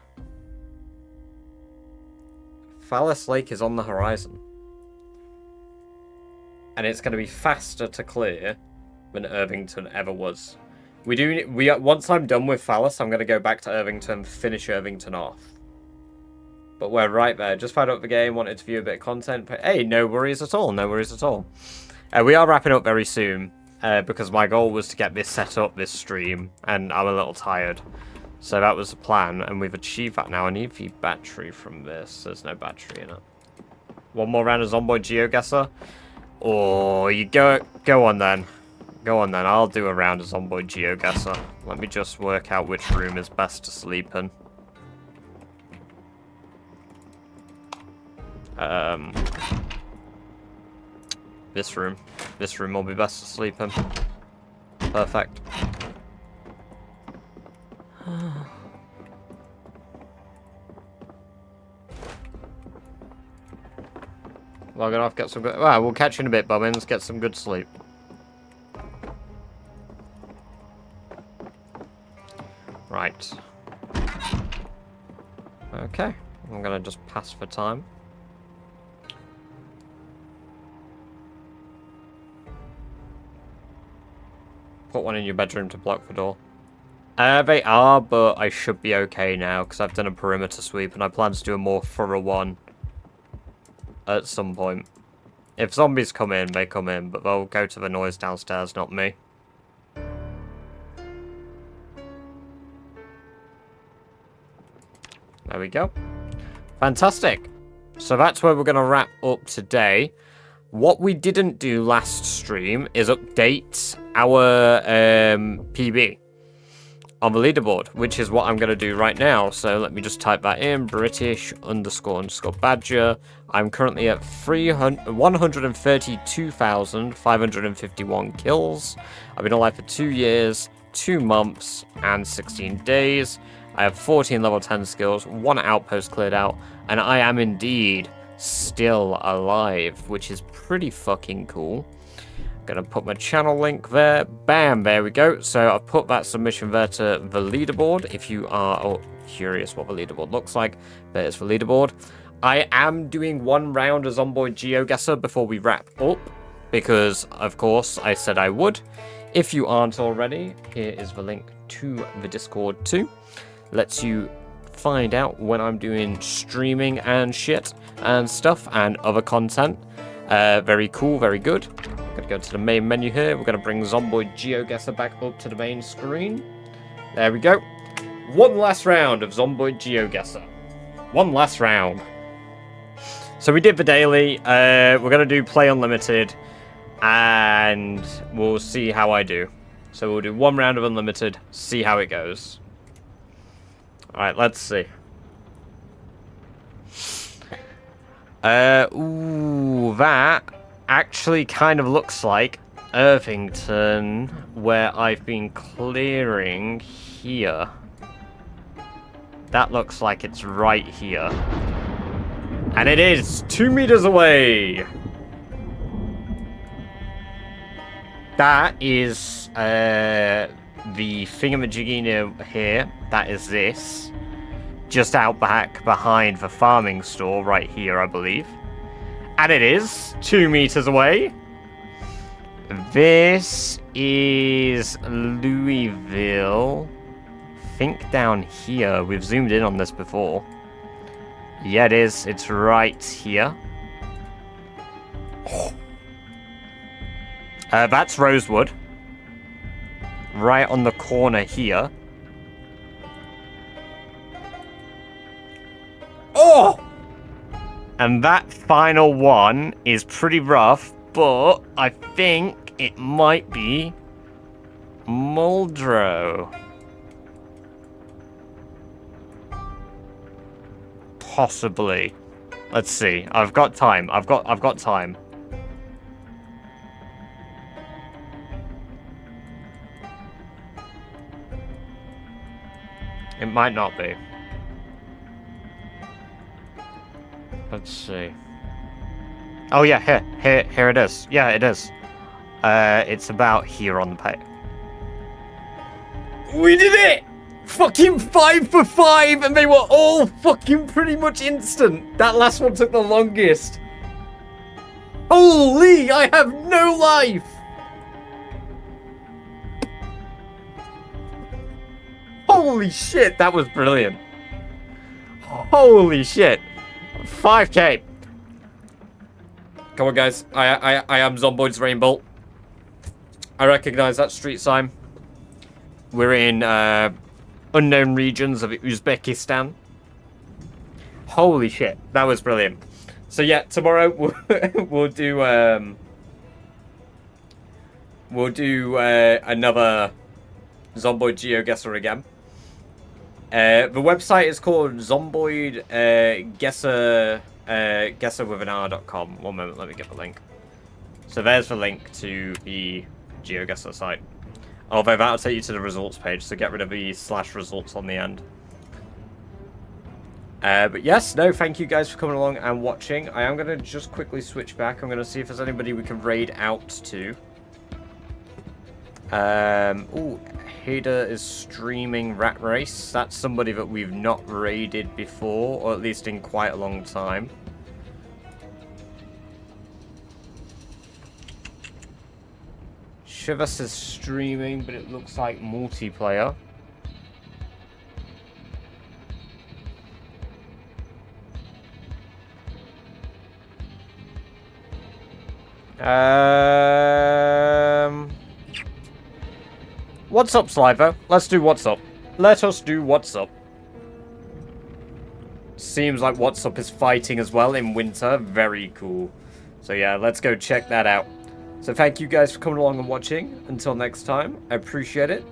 Phallus Lake is on the horizon. And it's going to be faster to clear than Irvington ever was. Once I'm done with Phallus, I'm going to go back to Irvington, finish Irvington off. But we're right there. Just fired up the game, wanted to view a bit of content. But hey, no worries at all, no worries at all. We are wrapping up very soon, because my goal was to get this set up, this stream, and I'm a little tired. So that was the plan, and we've achieved that now. I need the battery from this. There's no battery in it. One more round of Zomboid GeoGuessr? Oh, you go on then. Go on then, I'll do a round of Zomboid GeoGuessr. Let me just work out which room is best to sleep in. This room. This room will be best to sleep in. Perfect. Log it off, get some good... Well, we'll catch you in a bit, Bobbins. Get some good sleep. Right. Okay. I'm gonna just pass for time. Put one in your bedroom to block the door. They are, but I should be okay now, because I've done a perimeter sweep, and I plan to do a more thorough one at some point. If zombies come in, they come in, but they'll go to the noise downstairs, not me. There we go. Fantastic. So that's where we're going to wrap up today. What we didn't do last stream is update our PB. on the leaderboard, which is what I'm going to do right now. So let me just type that in, British__Badger. I'm currently at 132,551 kills. I've been alive for 2 years, 2 months, and 16 days. I have 14 level 10 skills, 1 outpost cleared out, and I am indeed still alive, which is pretty fucking cool. Gonna put my channel link there. Bam, there we go. So I've put that submission there to the leaderboard. If you are curious what the leaderboard looks like, there's the leaderboard. I am doing 1 round as Zomboid GeoGuessr before we wrap up, because of course I said I would. If you aren't already, here is the link to the Discord too. Lets you find out when I'm doing streaming and shit and stuff and other content. Very cool, very good. Gonna go to the main menu here. We're gonna bring Zomboid GeoGuessr back up to the main screen. There we go. 1 last round of Zomboid GeoGuessr. 1 last round. So we did the daily. We're gonna do Play Unlimited, and we'll see how I do. So we'll do 1 round of Unlimited, see how it goes. All right, let's see. Ooh, that actually kind of looks like Irvington, where I've been clearing here. That looks like it's right here. And it is 2 meters away. That is the thingamajiggy here. That is this. Just out back behind the farming store right here, I believe. And it is 2 meters away. This is Louisville. I think down here. We've zoomed in on this before. Yeah, it is. It's right here. That's Rosewood. Right on the corner here. Oh! And that final one is pretty rough, but I think it might be Muldrow. Possibly. Let's see. I've got time. I've got time. It might not be. Let's see. Oh yeah, here it is. Yeah, it is. It's about here on the page. We did it! Fucking 5 for 5, and they were all fucking pretty much instant. That last one took the longest. Holy, I have no life. Holy shit, that was brilliant. Holy shit. 5k. Come on, guys. I am Zomboid's Rainbow. I recognize that street sign. We're in unknown regions of Uzbekistan. Holy shit, that was brilliant. So yeah, tomorrow we'll do another Zomboid GeoGuessr again. The website is called Zomboid guesser.com. 1 moment, let me get the link. So there's the link to the GeoGuessr site. Although that'll take you to the results page, so get rid of the /results on the end. But yes, no, thank you guys for coming along and watching. I am going to just quickly switch back. I'm going to see if there's anybody we can raid out to. Ooh, Hader is streaming Rat Race. That's somebody that we've not raided before, or at least in quite a long time. Shivas is streaming, but it looks like multiplayer. What's up, Sliver? Let's do what's up. Let us do what's up. Seems like what's up is fighting as well in winter. Very cool. So yeah, let's go check that out. So thank you guys for coming along and watching. Until next time, I appreciate it.